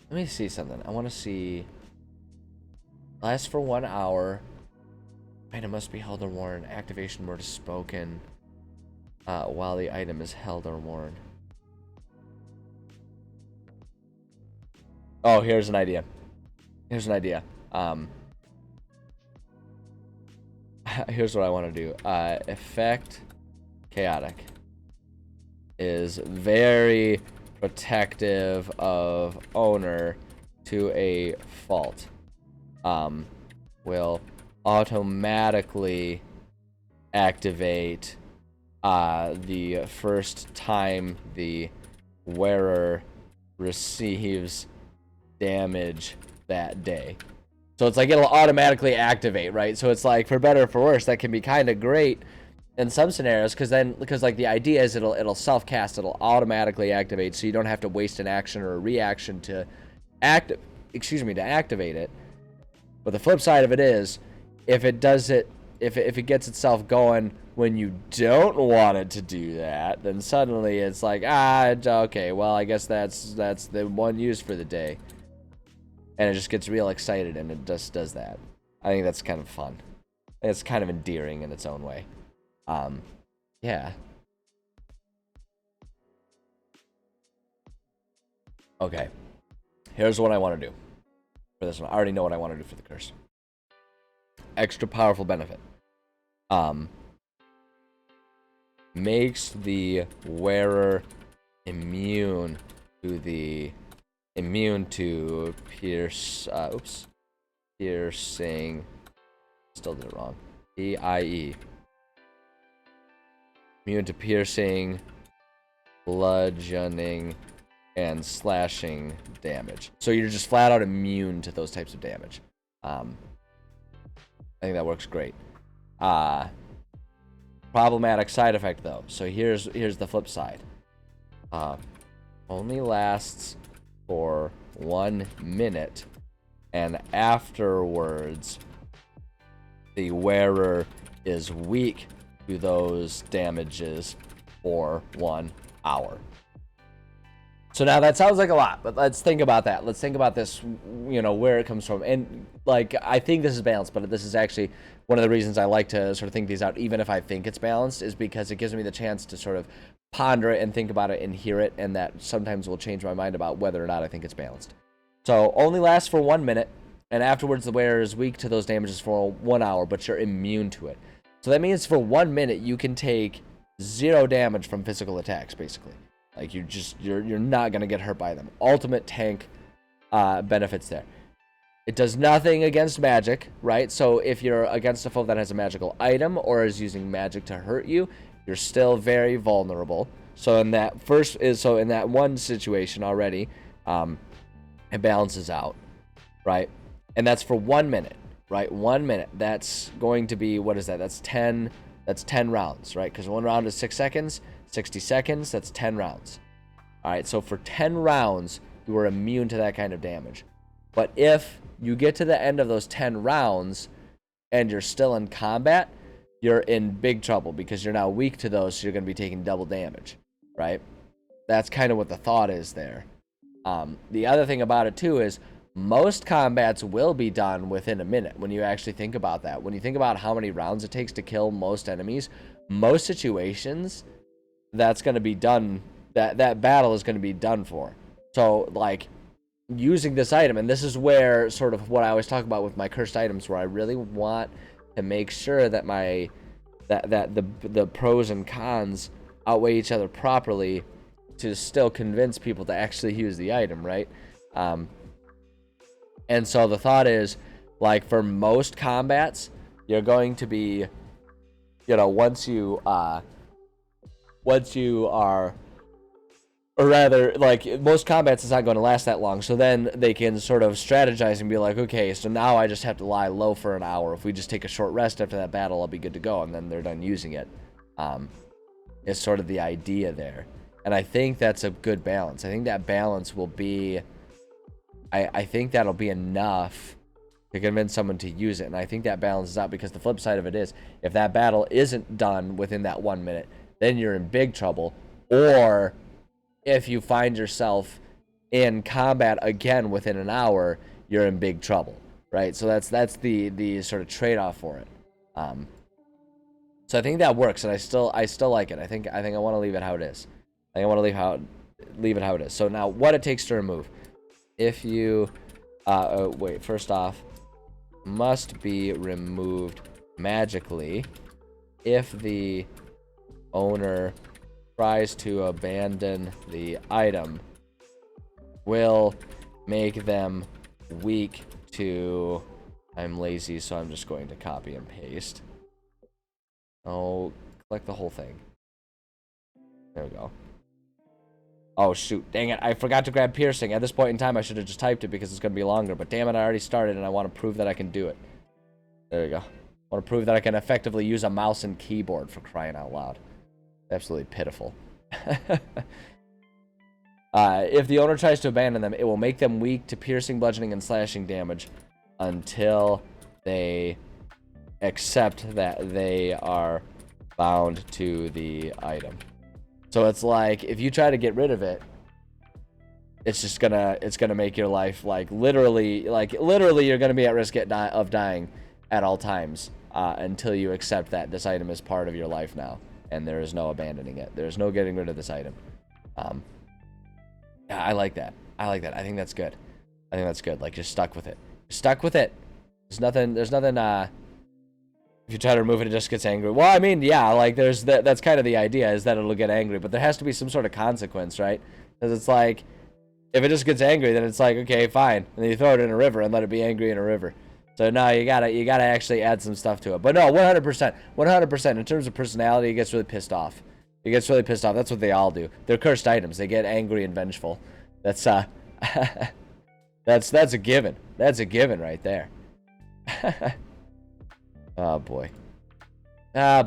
Let me see something. I want to see. Lasts for 1 hour. Item must be held or worn. Activation word is spoken while the item is held or worn. Oh, here's an idea. Here's what I want to do. Effect chaotic is very protective of owner to a fault. Will automatically activate the first time the wearer receives damage that day. So it's like it'll automatically activate, right? So it's like, for better or for worse, that can be kind of great in some scenarios, because like the idea is it'll self-cast, it'll automatically activate, so you don't have to waste an action or a reaction to activate it. But the flip side of it is, if it does it, if it gets itself going when you don't want it to do that, then suddenly it's like, okay, well, I guess that's the one use for the day. And it just gets real excited, and it just does that. I think that's kind of fun. It's kind of endearing in its own way. Yeah. Okay. Here's what I want to do for this one. I already know what I want to do for the curse. Extra powerful benefit. Makes the wearer immune to piercing. Still did it wrong. PIE. Immune to piercing, bludgeoning, and slashing damage. So you're just flat out immune to those types of damage. I think that works great. Problematic side effect though. So here's the flip side. Only lasts for 1 minute, and afterwards the wearer is weak to those damages for 1 hour. So now that sounds like a lot, but let's think about that. Let's think about this, where it comes from. And like, I think this is balanced, but this is actually one of the reasons I like to sort of think these out, even if I think it's balanced, is because it gives me the chance to sort of ponder it and think about it and hear it, and that sometimes will change my mind about whether or not I think it's balanced. So only lasts for 1 minute, And afterwards, the wearer is weak to those damages for 1 hour, but you're immune to it. So that means for 1 minute, you can take 0 damage from physical attacks, basically. Like, you're not going to get hurt by them. Ultimate tank benefits there. It does nothing against magic, right? So if you're against a foe that has a magical item or is using magic to hurt you, you're still very vulnerable. So in that one situation already, it balances out, right? And that's for 1 minute, right? 1 minute. That's going to be, what is that? That's 10 rounds, right? Because 1 round is 6 seconds, 60 seconds, that's 10 rounds. All right, so for 10 rounds, you are immune to that kind of damage. But if you get to the end of those 10 rounds and you're still in combat, you're in big trouble because you're now weak to those, so you're going to be taking double damage, right? That's kind of what the thought is there. The other thing about it, too, is most combats will be done within a minute when you actually think about that. When you think about how many rounds it takes to kill most enemies, most situations, that's going to be done, that battle is going to be done for. So, like, using this item, and this is where sort of what I always talk about with my cursed items, where I really want to make sure that the pros and cons outweigh each other properly to still convince people to actually use the item, right? And so the thought is, like, for most combats, you're going to be, you know, once you are, or rather, like, most combats, it's not going to last that long. So then they can sort of strategize and be like, okay, so now I just have to lie low for an hour. If we just take a short rest after that battle, I'll be good to go. And then they're done using it. Is sort of the idea there. And I think that's a good balance. I think that balance will be, I think that'll be enough to convince someone to use it. And I think that balances out, because the flip side of it is, if that battle isn't done within that 1 minute, then you're in big trouble. Or if you find yourself in combat again within an hour, you're in big trouble, right? So that's the sort of trade-off for it. So I think that works, and I still like it. I think I want to leave it how it is. I think I want to leave it how it is. So now, what it takes to remove. If you wait, first off, must be removed magically if the owner tries to abandon the item, will make them weak to, I'm lazy, so I'm just going to copy and paste. Oh, click the whole thing. There we go. Oh, shoot. Dang it. I forgot to grab piercing. At this point in time, I should have just typed it because it's going to be longer. But damn it, I already started, and I want to prove that I can do it. There we go. I want to prove that I can effectively use a mouse and keyboard, for crying out loud. Absolutely pitiful. If the owner tries to abandon them, it will make them weak to piercing, bludgeoning, and slashing damage until they accept that they are bound to the item. So it's like, if you try to get rid of it, it's gonna make your life literally you're gonna be at risk of dying at all times until you accept that this item is part of your life now, and there is no abandoning it. There's no getting rid of this item. Yeah, I like that. I think that's good. Like, you're stuck with it. There's nothing. If you try to remove it, it just gets angry. Well, I mean, yeah, like, that's kind of the idea, is that it'll get angry, but there has to be some sort of consequence, right? Because it's like, if it just gets angry, then it's like, okay, fine, and then you throw it in a river and let it be angry in a river. So no, you gotta actually add some stuff to it. But no, 100%. In terms of personality, it gets really pissed off. That's what they all do. They're cursed items. They get angry and vengeful. That's that's a given. That's a given right there. Oh boy. Yeah,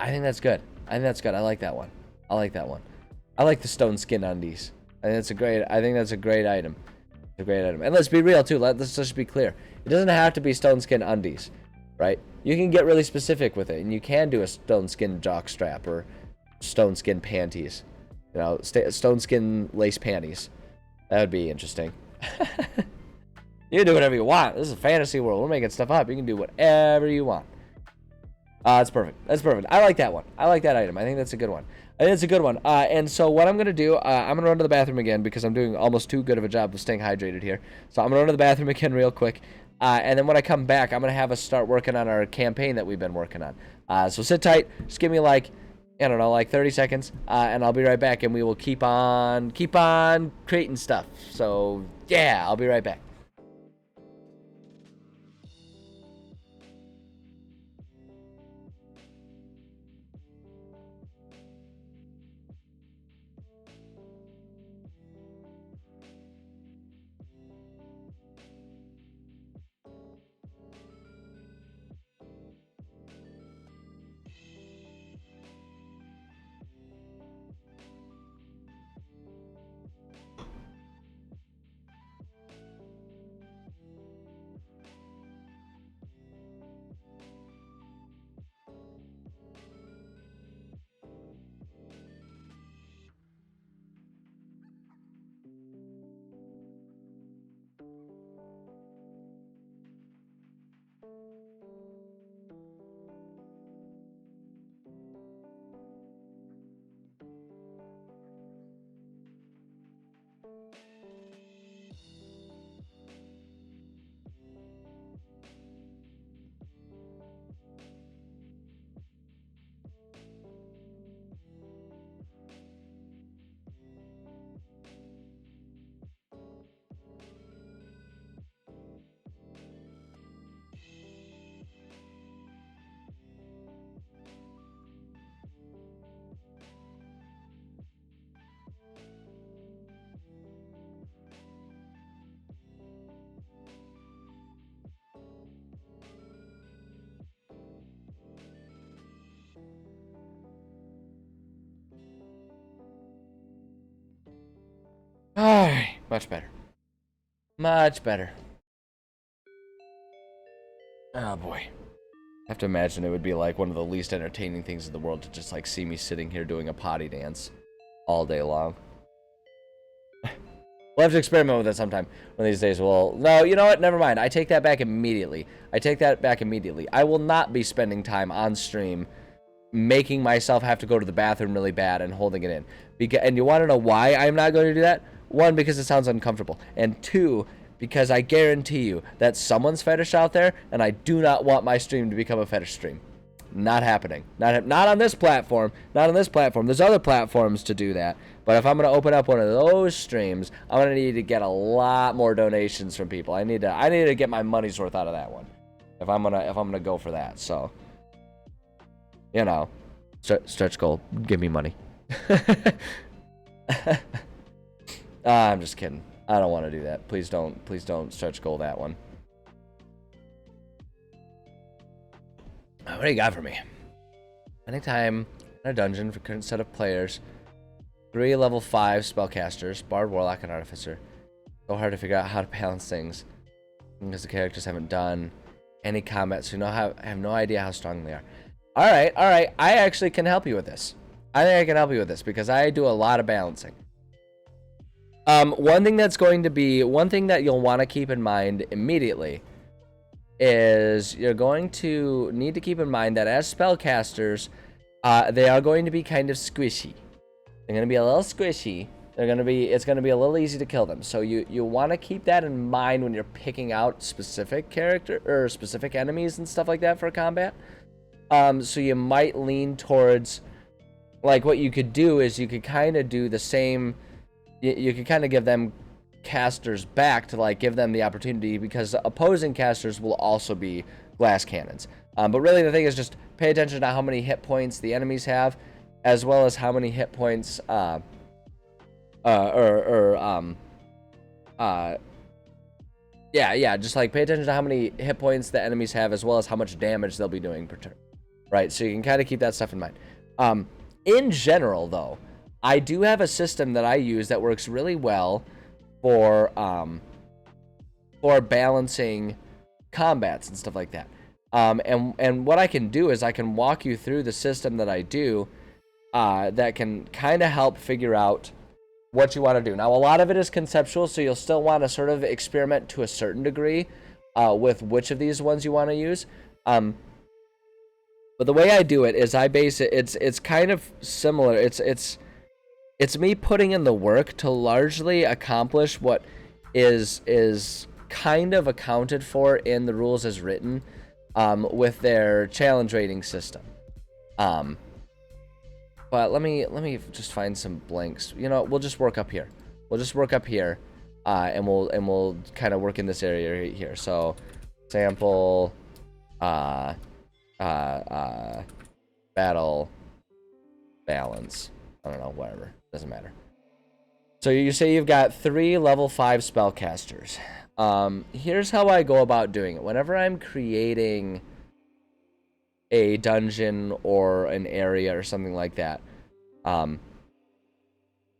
I think that's good. I like that one. I like the stone skin undies. I think that's a great item. It's a great item. And let's be real too. Let's just be clear. It doesn't have to be stone skin undies, right? You can get really specific with it, and you can do a stone skin jock strap or stone skin panties. You know, stone skin lace panties. That would be interesting. You can do whatever you want. This is a fantasy world. We're making stuff up. You can do whatever you want. That's perfect. I like that one. I like that item. I think that's a good one. I think it's a good one. And so what I'm going to do, I'm going to run to the bathroom again because I'm doing almost too good of a job of staying hydrated here. So I'm going to run to the bathroom again real quick. And then when I come back, I'm going to have us start working on our campaign that we've been working on. So sit tight. Just give me like, I don't know, like 30 seconds. And I'll be right back and we will keep on creating stuff. So yeah, I'll be right back. Alright, much better. Much better. Oh boy. I have to imagine it would be like one of the least entertaining things in the world to just like see me sitting here doing a potty dance all day long. We'll have to experiment with it sometime one of these days. Well, no, you know what? Never mind. I take that back immediately. I will not be spending time on stream making myself have to go to the bathroom really bad and holding it in. And you want to know why I'm not going to do that? One, because it sounds uncomfortable. And two, because I guarantee you that someone's fetish out there, and I do not want my stream to become a fetish stream. Not happening. Not on this platform. Not on this platform. There's other platforms to do that. But if I'm going to open up one of those streams, I'm going to need to get a lot more donations from people. I need to get my money's worth out of that one. If I'm going to go for that. So, you know, stretch goal, give me money. I'm just kidding. I don't want to do that. Please don't stretch goal that one. What do you got for me? Spending time in a dungeon for current set of players. 3 level 5 spellcasters, Bard, Warlock, and Artificer. So hard to figure out how to balance things because the characters haven't done any combat, so I have no idea how strong they are. Alright. I actually can help you with this. I think I can help you with this because I do a lot of balancing. One thing that you'll want to keep in mind immediately is you're going to need to keep in mind that as spellcasters, they are going to be kind of squishy. They're going to be a little squishy. It's going to be a little easy to kill them. So you want to keep that in mind when you're picking out specific character or specific enemies and stuff like that for combat. So you might lean towards, like, what you could do is you could kind of do the same. You could kind of give them casters back to like give them the opportunity, because opposing casters will also be glass cannons. But really the thing is just pay attention to how many hit points the enemies have, as well as how many hit points just like pay attention to how many hit points the enemies have, as well as how much damage they'll be doing per turn. Right, so you can kind of keep that stuff in mind. In general though, I do have a system that I use that works really well for balancing combats and stuff like that. And what I can do is I can walk you through the system that I do that can kind of help figure out what you want to do. Now, a lot of it is conceptual, so you'll still want to sort of experiment to a certain degree with which of these ones you want to use. But the way I do it is I base it. It's kind of similar. It's me putting in the work to largely accomplish what is kind of accounted for in the rules as written, with their challenge rating system. But let me just find some blanks. You know, we'll just work up here. We'll just work up here, and we'll kind of work in this area here. So, sample, battle, balance. I don't know, whatever. Doesn't matter. So you say you've got 3 level 5 spellcasters. Here's how I go about doing it. Whenever I'm creating a dungeon or an area or something like that,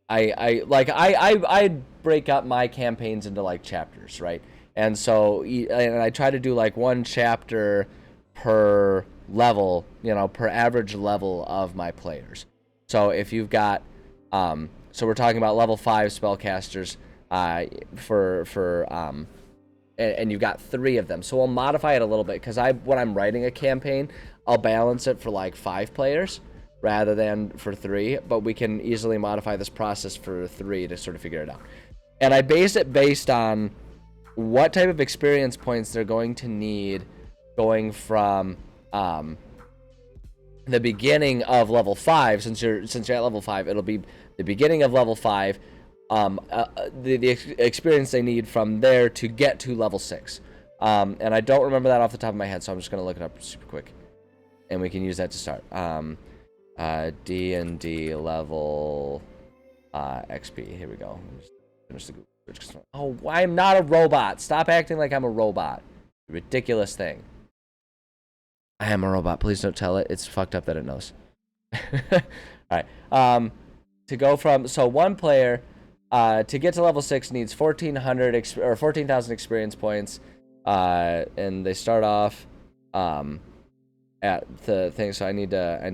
I break up my campaigns into like chapters, right? And so and I try to do like 1 chapter per level, you know, per average level of my players. So if you've got so we're talking about level 5 spellcasters, and you've got 3 of them. So we'll modify it a little bit, because when I'm writing a campaign, I'll balance it for like 5 players rather than for 3, but we can easily modify this process for 3 to sort of figure it out. And I base it based on what type of experience points they're going to need going from the beginning of level 5. Since you're at level 5, it'll be the beginning of level 5, the experience they need from there to get to level 6. And I don't remember that off the top of my head, so I'm just going to look it up super quick, and we can use that to start. D&D level XP. Here we go. Finish the Google search. Oh, I'm not a robot. Stop acting like I'm a robot. Ridiculous thing. I am a robot. Please don't tell it. It's fucked up that it knows. All right. To go from, so 1 player to get to level 6 needs 14,000 experience points, and they start off at the thing. So I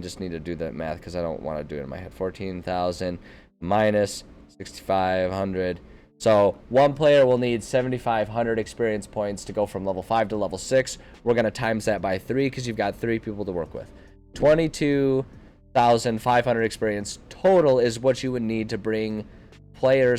just need to do the math because I don't want to do it in my head. 14,000 minus 6,500. So 1 player will need 7,500 experience points to go from level 5 to level 6. We're going to times that by 3 because you've got 3 people to work with. 22,500 experience total is what you would need to bring 3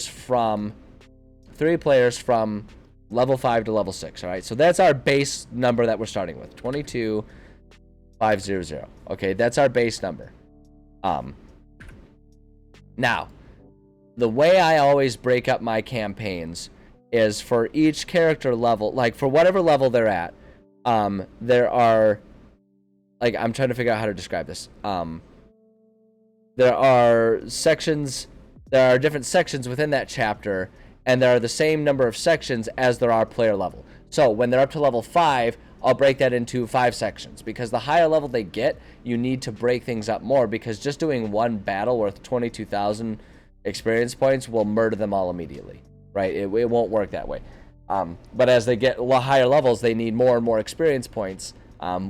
players from level 5 to level 6. All right, so that's our base number that we're starting with. 22,500. Okay, that's our base number. Now, the way I always break up my campaigns is for each character level, like for whatever level they're at, there are, like, I'm trying to figure out how to describe this. There are different sections within that chapter, and there are the same number of sections as there are player level. So when they're up to level 5, I'll break that into 5 sections, because the higher level they get, you need to break things up more, because just doing 1 battle worth 22,000 experience points will murder them all immediately, right? It won't work that way. But as they get higher levels, they need more and more experience points,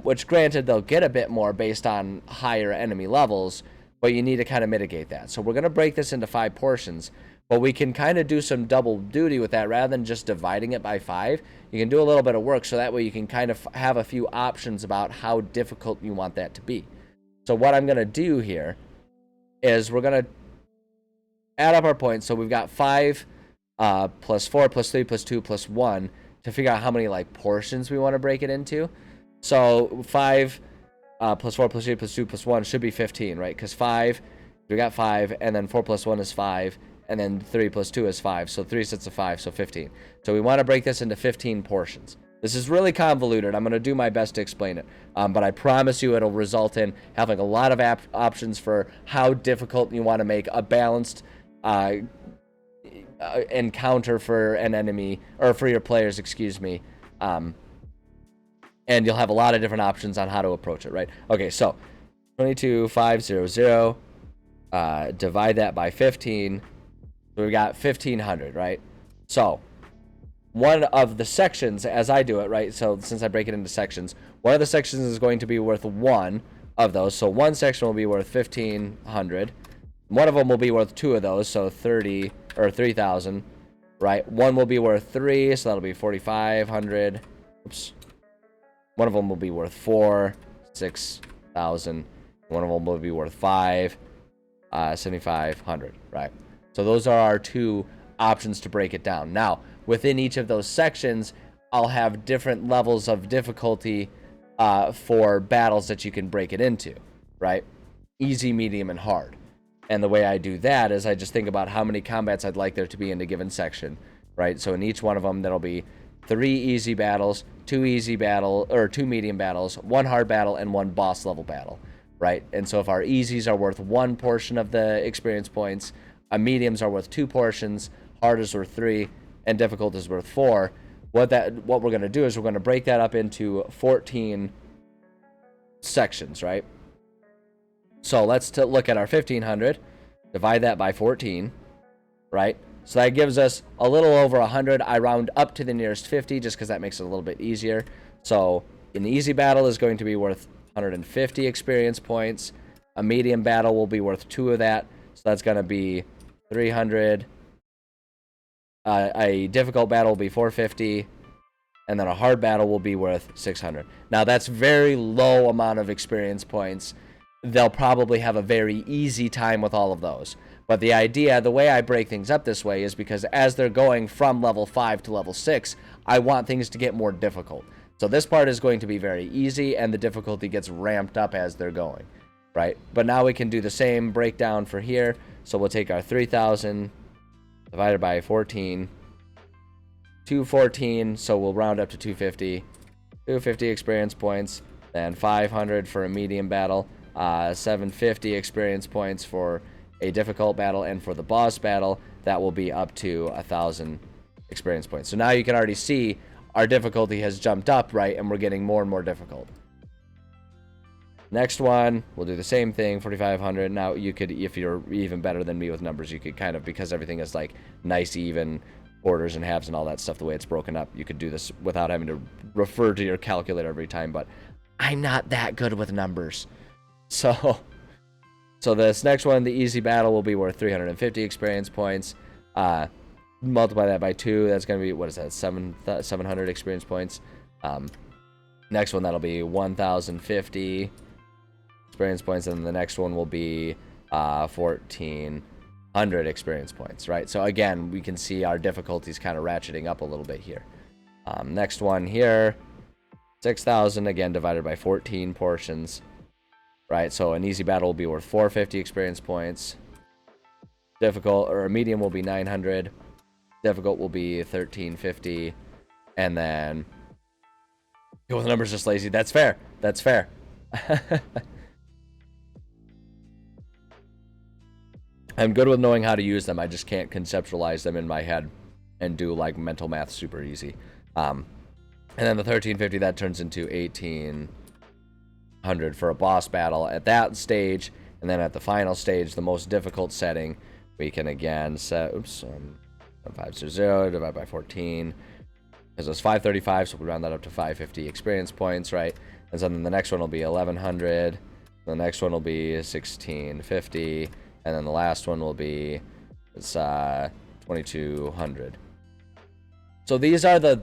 which granted they'll get a bit more based on higher enemy levels, but you need to kind of mitigate that. So we're going to break this into 5 portions, but we can kind of do some double duty with that. Rather than just dividing it by 5, you can do a little bit of work, so that way you can kind of have a few options about how difficult you want that to be. So what I'm going to do here is we're going to add up our points. So we've got 5 plus 4 plus 3 plus 2 plus 1 to figure out how many like portions we want to break it into. So 5 plus 4 plus 3 plus 2 plus 1 should be 15, right? Because 5, we got 5, and then 4 plus 1 is 5, and then 3 plus 2 is 5. So 3 sets of 5, so 15. So we want to break this into 15 portions. This is really convoluted. I'm going to do my best to explain it. But I promise you it'll result in having a lot of options for how difficult you want to make a balanced encounter for an enemy, or for your players, excuse me. And you'll have a lot of different options on how to approach it, right? Okay, so 22,500, divide that by 15. So we got 1,500, right? So one of the sections, as I do it, right? So since I break it into sections, one of the sections is going to be worth 1 of those. So one section will be worth 1,500. One of them will be worth 2 of those, so 30 or 3,000, right? One will be worth 3, so that'll be 4,500. Oops. One of them will be worth 4, 6,000. 1,000. One of them will be worth 5, 7,500, right? So those are our two options to break it down. Now, within each of those sections, I'll have different levels of difficulty for battles that you can break it into, right? Easy, medium, and hard. And the way I do that is I just think about how many combats I'd like there to be in a given section, right? So in each one of them, there'll be 3 easy battles, 2 medium battles, 1 hard battle, and 1 boss level battle, right? And so if our easies are worth 1 portion of the experience points, mediums are worth 2 portions, hard is worth 3, and difficult is worth 4. What we're going to do is we're going to break that up into 14 sections, right? So let's look at our 1,500, divide that by 14, right? So that gives us a little over 100. I round up to the nearest 50 just because that makes it a little bit easier. So an easy battle is going to be worth 150 experience points. A medium battle will be worth 2 of that. So that's going to be 300. A difficult battle will be 450. And then a hard battle will be worth 600. Now that's very low amount of experience points. They'll probably have a very easy time with all of those. But the idea, the way I break things up this way is because as they're going from level 5 to level 6, I want things to get more difficult. So this part is going to be very easy, and the difficulty gets ramped up as they're going, right? But now we can do the same breakdown for here. So we'll take our 3,000 divided by 14, 214, so we'll round up to 250, 250 experience points, then 500 for a medium battle, 750 experience points for a difficult battle, and for the boss battle, that will be up to 1,000 experience points. So now you can already see our difficulty has jumped up, right, and we're getting more and more difficult. Next one, we'll do the same thing, 4,500. Now you could, if you're even better than me with numbers, you could kind of, because everything is like nice, even quarters and halves and all that stuff, the way it's broken up, you could do this without having to refer to your calculator every time, but I'm not that good with numbers. So this next one, the easy battle, will be worth 350 experience points. Multiply that by 2, that's going to be, what is that, 700 experience points. Next one, that'll be 1,050 experience points, and the next one will be 1,400 experience points, right? So again, we can see our difficulties kind of ratcheting up a little bit here. Next one here, 6,000, again, divided by 14 portions. Right, so an easy battle will be worth 450 experience points. Difficult, or a medium, will be 900. Difficult will be 1,350. And then go with the numbers, just lazy. That's fair. That's fair. I'm good with knowing how to use them. I just can't conceptualize them in my head and do like mental math super easy. And then the 1,350, that turns into 1,800 for a boss battle at that stage. And then at the final stage, the most difficult setting, we can again set 500 divided by 14, because it was 535, so we round that up to 550 experience points, right? And so then the next one will be 1,100, the next one will be 1,650, and then the last one will be 2,200. So these are the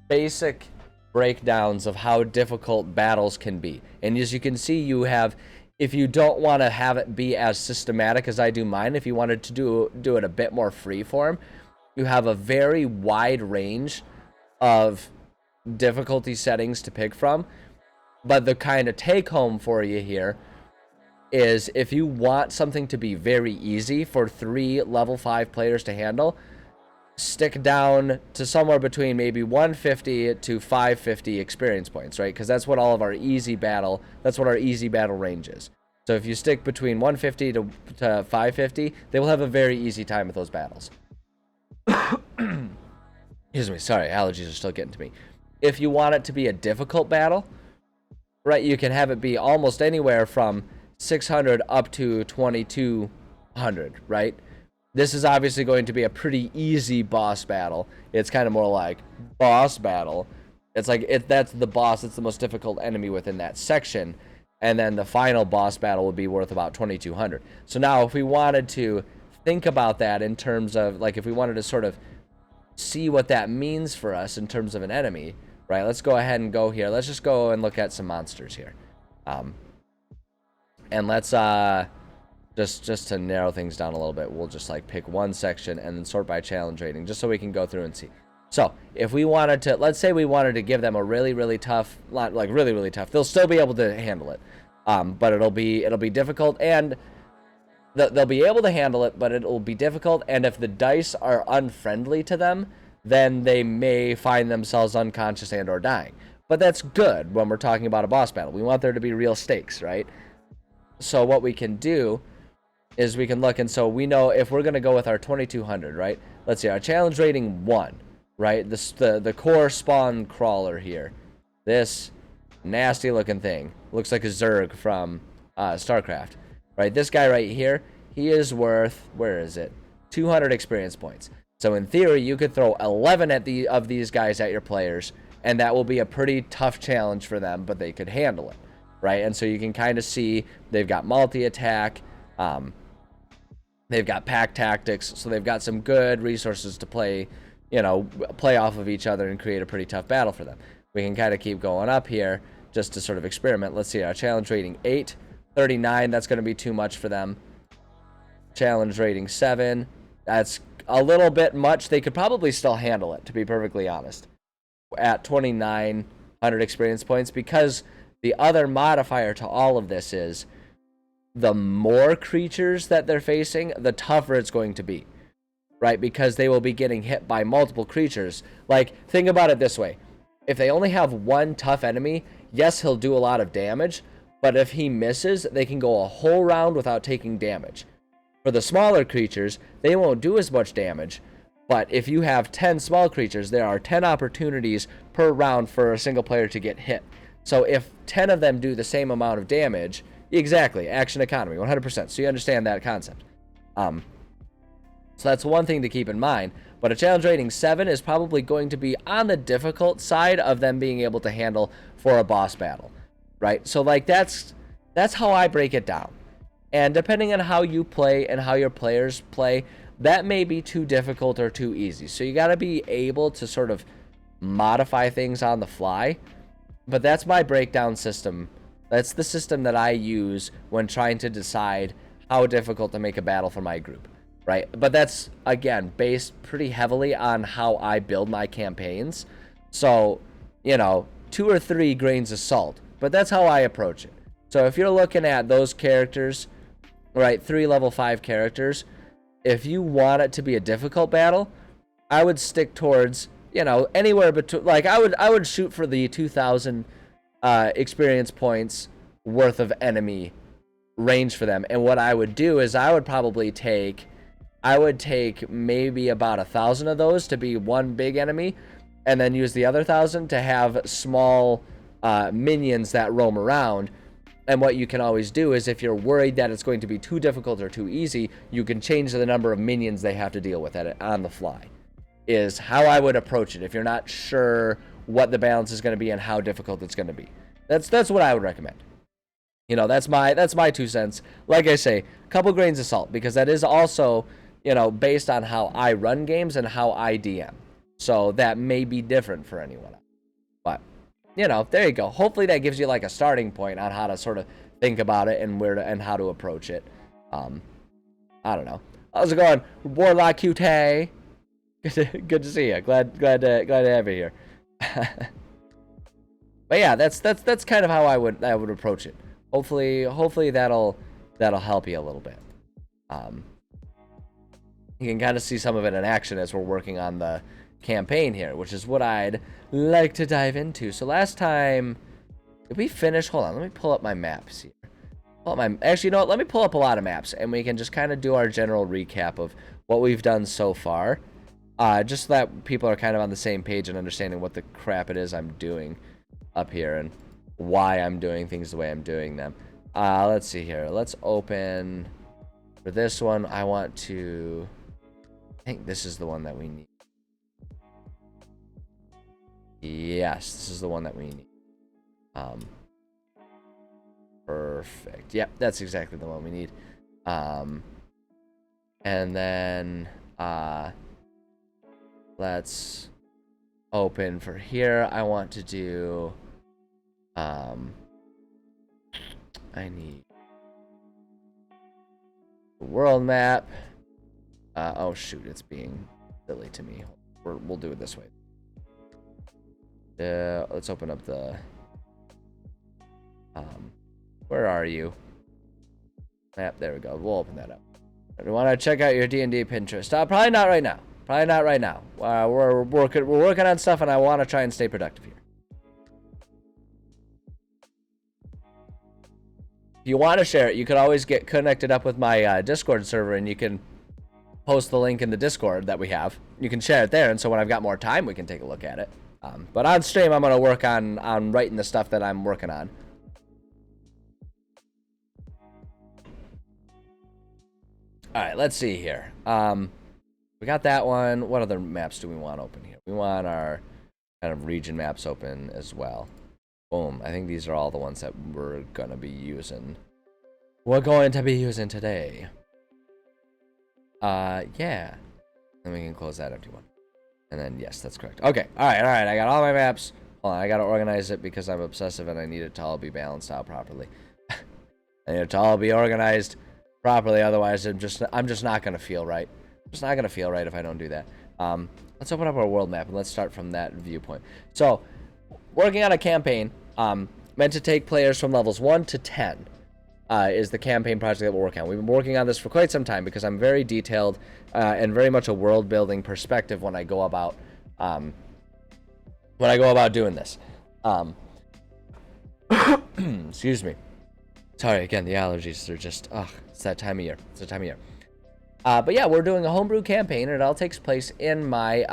basic breakdowns of how difficult battles can be. And as you can see, you have, if you don't want to have it be as systematic as I do mine, if you wanted to do it a bit more freeform, you have a very wide range of difficulty settings to pick from. But the kind of take home for you here is, if you want something to be very easy for 3 level 5 players to handle, stick down to somewhere between maybe 150 to 550 experience points, right? Because that's what all of our easy battle, that's what our easy battle range is. So if you stick between 150 to 550, they will have a very easy time with those battles. Excuse me, sorry, allergies are still getting to me. If you want it to be a difficult battle, right, you can have it be almost anywhere from 600 up to 2,200, right? This is obviously going to be a pretty easy boss battle. It's kind of more like boss battle. It's like, that's the boss, it's the most difficult enemy within that section. And then the final boss battle would be worth about 2,200. So now if we wanted to think about that in terms of, like, if we wanted to sort of see what that means for us in terms of an enemy, right? Let's go ahead and go here. Let's just go and look at some monsters here. And let's just to narrow things down a little bit, we'll just like pick one section and then sort by challenge rating, just so we can go through and see. So if we wanted to, let's say we wanted to give them a really tough, like really tough, they'll still be able to handle it, but it'll be difficult, and they'll be able to handle it, but it'll be difficult. And if the dice are unfriendly to them, then they may find themselves unconscious and or dying. But that's good when we're talking about a boss battle. We want there to be real stakes, right? So what we can do is we can look, and so we know if we're going to go with our 2200, right? Let's see, our challenge rating 1, right? The core spawn crawler here. This nasty looking thing. Looks like a Zerg from StarCraft, right? This guy right here, he is worth, where is it? 200 experience points. So in theory, you could throw 11 of these guys at your players, and that will be a pretty tough challenge for them, but they could handle it, right? And so you can kind of see they've got multi-attack, they've got pack tactics, so they've got some good resources to play off of each other and create a pretty tough battle for them. We can kind of keep going up here just to sort of experiment. Let's see, our challenge rating 8, 39, that's going to be too much for them. Challenge rating 7, that's a little bit much. They could probably still handle it, to be perfectly honest, at 2,900 experience points, because the other modifier to all of this is the more creatures that they're facing, the tougher it's going to be, right? Because they will be getting hit by multiple creatures. Like, think about it this way. If they only have one tough enemy, yes, he'll do a lot of damage, but if he misses, they can go a whole round without taking damage. For the smaller creatures, they won't do as much damage, but if you have 10 small creatures, there are 10 opportunities per round for a single player to get hit. So if 10 of them do the same amount of damage, exactly, action economy, 100%. So you understand that concept. So that's one thing to keep in mind. But a challenge rating 7 is probably going to be on the difficult side of them being able to handle for a boss battle, right? So like that's how I break it down. And depending on how you play and how your players play, that may be too difficult or too easy. So you got to be able to sort of modify things on the fly. But that's my breakdown system. That's the system that I use when trying to decide how difficult to make a battle for my group, right? But that's, again, based pretty heavily on how I build my campaigns. So, 2 or 3 grains of salt. But that's how I approach it. So if you're looking at those characters, right, 3 level 5 characters, if you want it to be a difficult battle, I would stick towards, anywhere between, like, I would shoot for the 2,000 experience points worth of enemy range for them. And what I would do is I would take maybe about 1,000 of those to be one big enemy, and then use the other 1,000 to have small minions that roam around. And what you can always do is, if you're worried that it's going to be too difficult or too easy, you can change the number of minions they have to deal with on the fly, is how I would approach it if you're not sure what the balance is going to be and how difficult it's going to be. That's what I would recommend. That's my 2 cents. Like I say, a couple grains of salt, because that is also, based on how I run games and how I DM. So that may be different for anyone else. But there you go. Hopefully that gives you like a starting point on how to sort of think about it and how to approach it. I don't know. How's it going, Warlock QT? Good to see you. Glad to have you here. But yeah, that's kind of how I would approach it. Hopefully that'll help you a little bit. You can kind of see some of it in action as we're working on the campaign here, which is what I'd like to dive into. So last time, did we finish? Hold on, let me pull up my maps here. Actually, let me pull up a lot of maps, and we can just kind of do our general recap of what we've done so far. Just so that people are kind of on the same page and understanding what the crap it is I'm doing up here and why I'm doing things the way I'm doing them. Let's see here. Let's open for this one. I think this is the one that we need. Yes, this is the one that we need. Perfect. Yep, that's exactly the one we need. And then let's open for here. I want to do world map. Oh shoot, it's being silly to me. We'll do it this way. Let's open up the where are you? Map, there we go. We'll open that up. You want to check out your D&D Pinterest? Probably not right now. Probably not right now. We're working on stuff, and I want to try and stay productive here. If you want to share it, you could always get connected up with my Discord server, and you can post the link in the Discord that we have. You can share it there, and so when I've got more time, we can take a look at it. But on stream, I'm going to work on writing the stuff that I'm working on. All right, let's see here. We got that one. What other maps do we want open here? We want our kind of region maps open as well. Boom. I think these are all the ones that we're going to be using. We're going to be using today. Yeah. Then we can close that empty one. And then, yes, that's correct. Okay. All right. I got all my maps. Hold on. I got to organize it because I'm obsessive and I need it to all be balanced out properly. I need it to all be organized properly. Otherwise, I'm just not going to feel right. It's not going to feel right if I don't do that. Let's open up our world map and let's start from that viewpoint. So, working on a campaign meant to take players from levels 1 to 10 is the campaign project that we're working on. We've been working on this for quite some time because I'm very detailed and very much a world-building perspective when I go about doing this. Excuse me. Sorry, again, the allergies are just, it's that time of year. But yeah, we're doing a homebrew campaign, and it all takes place in my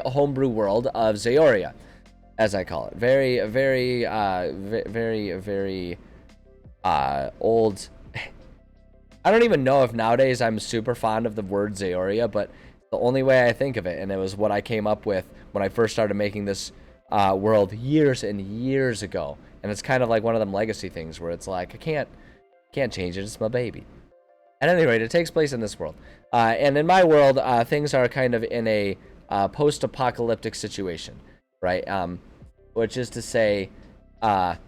homebrew world of Zaoria, as I call it. Very old. I don't even know if nowadays I'm super fond of the word Zaoria, but the only way I think of it, and it was what I came up with when I first started making this world years and years ago. And it's kind of like one of them legacy things where it's like, I can't change it, it's my baby. At any rate, it takes place in this world. And in my world, things are kind of in a post-apocalyptic situation, right? Which is to say, like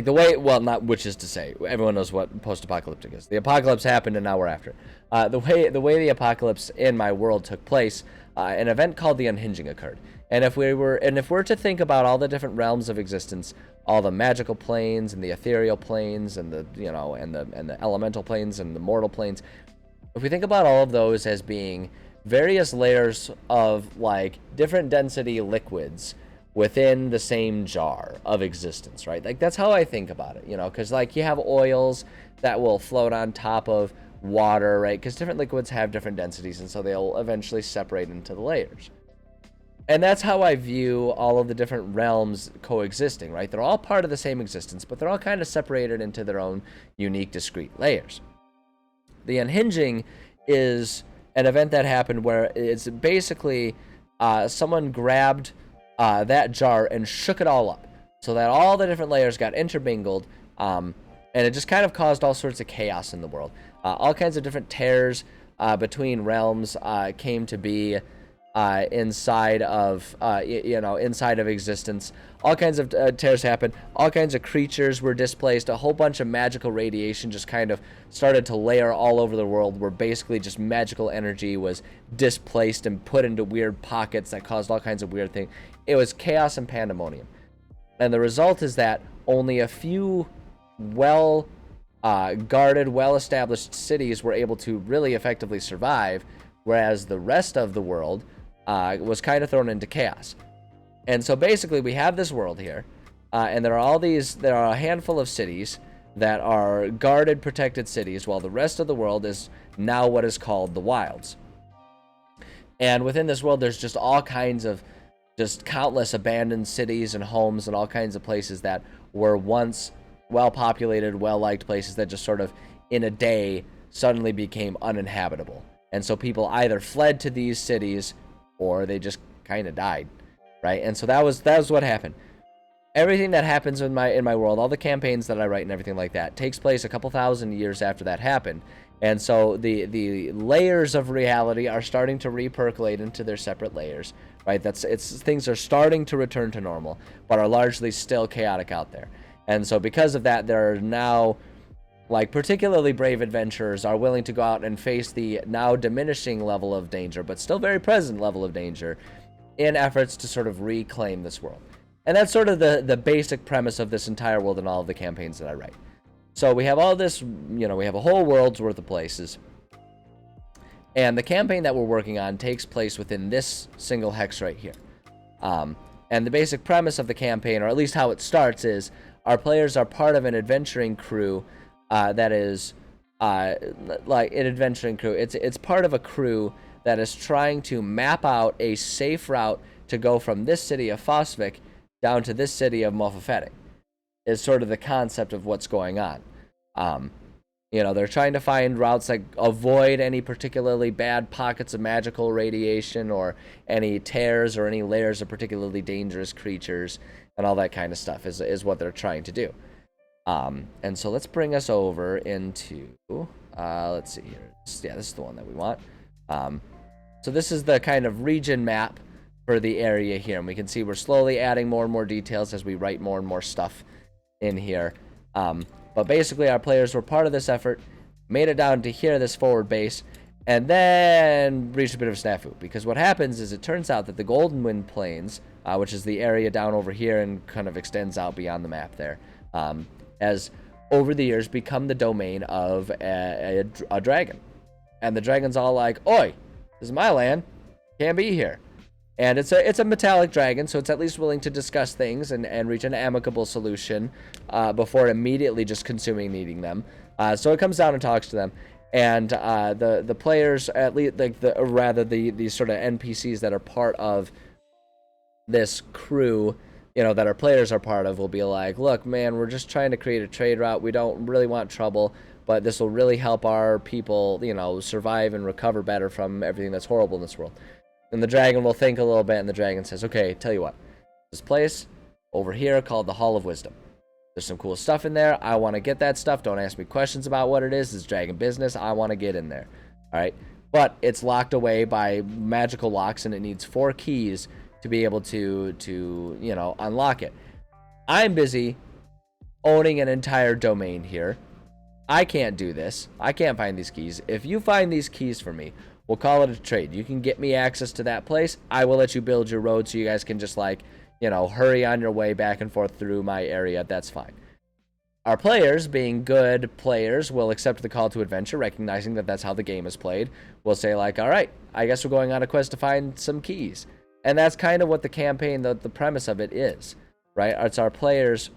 the way, well, not which is to say, everyone knows what post-apocalyptic is. The apocalypse happened and now we're after. The way the apocalypse in my world took place, an event called the Unhinging occurred. And if we're to think about all the different realms of existence, all the magical planes and the ethereal planes and the elemental planes and the mortal planes, if we think about all of those as being various layers of like different density liquids within the same jar of existence, right? Like that's how I think about it, because like you have oils that will float on top of water, right? Because different liquids have different densities, and so they'll eventually separate into the layers. And that's how I view all of the different realms coexisting, right? They're all part of the same existence, but they're all kind of separated into their own unique, discrete layers. The Unhinging is an event that happened where it's basically someone grabbed that jar and shook it all up so that all the different layers got intermingled, and it just kind of caused all sorts of chaos in the world. All kinds of different tears between realms came to be inside of existence. All kinds of tears happened. All kinds of creatures were displaced. A whole bunch of magical radiation just kind of started to layer all over the world, where basically just magical energy was displaced and put into weird pockets that caused all kinds of weird things. It was chaos and pandemonium. And the result is that only a few guarded, well-established cities were able to really effectively survive, whereas the rest of the world was kind of thrown into chaos. And so basically we have this world here, and there are a handful of cities that are guarded, protected cities, while the rest of the world is now what is called the wilds. And within this world, there's just all kinds of just countless abandoned cities and homes and all kinds of places that were once well-populated, well-liked places that just sort of in a day suddenly became uninhabitable. And so people either fled to these cities or they just kind of died, right? And so that was what happened. Everything that happens in my world, all the campaigns that I write and everything like that, takes place a couple thousand years after that happened. And so the layers of reality are starting to repercolate into their separate layers, right? Things are starting to return to normal, but are largely still chaotic out there. And so because of that, there are now, like, particularly brave adventurers are willing to go out and face the now diminishing level of danger, but still very present level of danger, in efforts to sort of reclaim this world. And that's sort of the basic premise of this entire world and all of the campaigns that I write. So we have all this, you know, we have a whole world's worth of places. And the campaign that we're working on takes place within this single hex right here. And the basic premise of the campaign, or at least how it starts, is our players are part of an adventuring crew that is like an adventuring crew. It's part of a crew that is trying to map out a safe route to go from this city of Fosvik down to this city of Mofafetti, is sort of the concept of what's going on. You know, they're trying to find routes that avoid any particularly bad pockets of magical radiation or any tears or any layers of particularly dangerous creatures and all that kind of stuff is what they're trying to do. And so let's bring us over into, let's see here. Yeah, this is the one that we want. So this is the kind of region map for the area here. And we can see we're slowly adding more and more details as we write more and more stuff in here. But basically our players were part of this effort, made it down to here, this forward base, and then reached a bit of a snafu. Because what happens is it turns out that the Golden Wind Plains, which is the area down over here and kind of extends out beyond the map there, has over the years become the domain of a dragon. And the dragon's all like, "Oi, this is my land, can't be here." And it's a metallic dragon, so it's at least willing to discuss things and reach an amicable solution before immediately just consuming and eating them. So it comes down and talks to them, and the players, at least like these sort of NPCs that are part of this crew, you know, that our players are part of, will be like, "Look, man, we're just trying to create a trade route. We don't really want trouble, but this will really help our people, you know, survive and recover better from everything that's horrible in this world." And the dragon will think a little bit, and the dragon says, "Okay, tell you what. This place over here called the Hall of Wisdom. There's some cool stuff in there. I want to get that stuff. Don't ask me questions about what it is. It's dragon business. I want to get in there. All right? But it's locked away by magical locks, and it needs 4 keys to be able to you know, unlock it. I'm busy owning an entire domain here. I can't do this. I can't find these keys. If you find these keys for me, we'll call it a trade. You can get me access to that place. I will let you build your road so you guys can just, like, you know, hurry on your way back and forth through my area. That's fine." Our players, being good players, will accept the call to adventure, recognizing that that's how the game is played. We'll say, like, "All right, I guess we're going on a quest to find some keys." And that's kind of what the campaign, the premise of it is, right? It's our players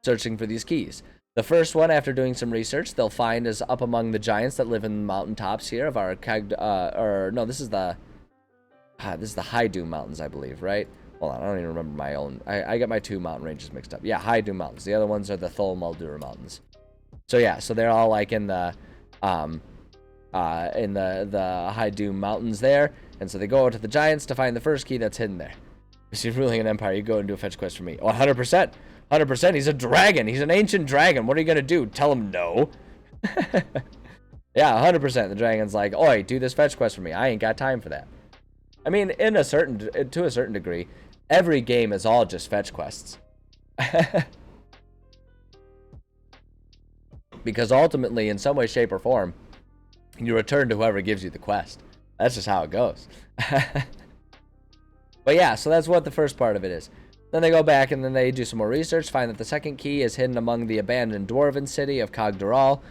searching for these keys. The first one, after doing some research, they'll find is up among the giants that live in the mountaintops here of our this is the High Doom Mountains, I believe, right? Hold on, I don't even remember my own. I got my 2 mountain ranges mixed up. Yeah, High Doom Mountains. The other ones are the Thol Muldur Mountains. So yeah, so they're all like in the High Doom Mountains there, and so they go out to the giants to find the first key that's hidden there. If you're ruling an empire, you go and do a fetch quest for me. Oh, 100%. 100%. He's a dragon. He's an ancient dragon. What are you going to do? Tell him no? Yeah, 100%. The dragon's like, "Oi, do this fetch quest for me. I ain't got time for that." I mean, to a certain degree, every game is all just fetch quests. Because ultimately, in some way, shape, or form, you return to whoever gives you the quest. That's just how it goes. But yeah, so that's what the first part of it is. Then they go back and then they do some more research, find that the second key is hidden among the abandoned dwarven city of Kog'Doral.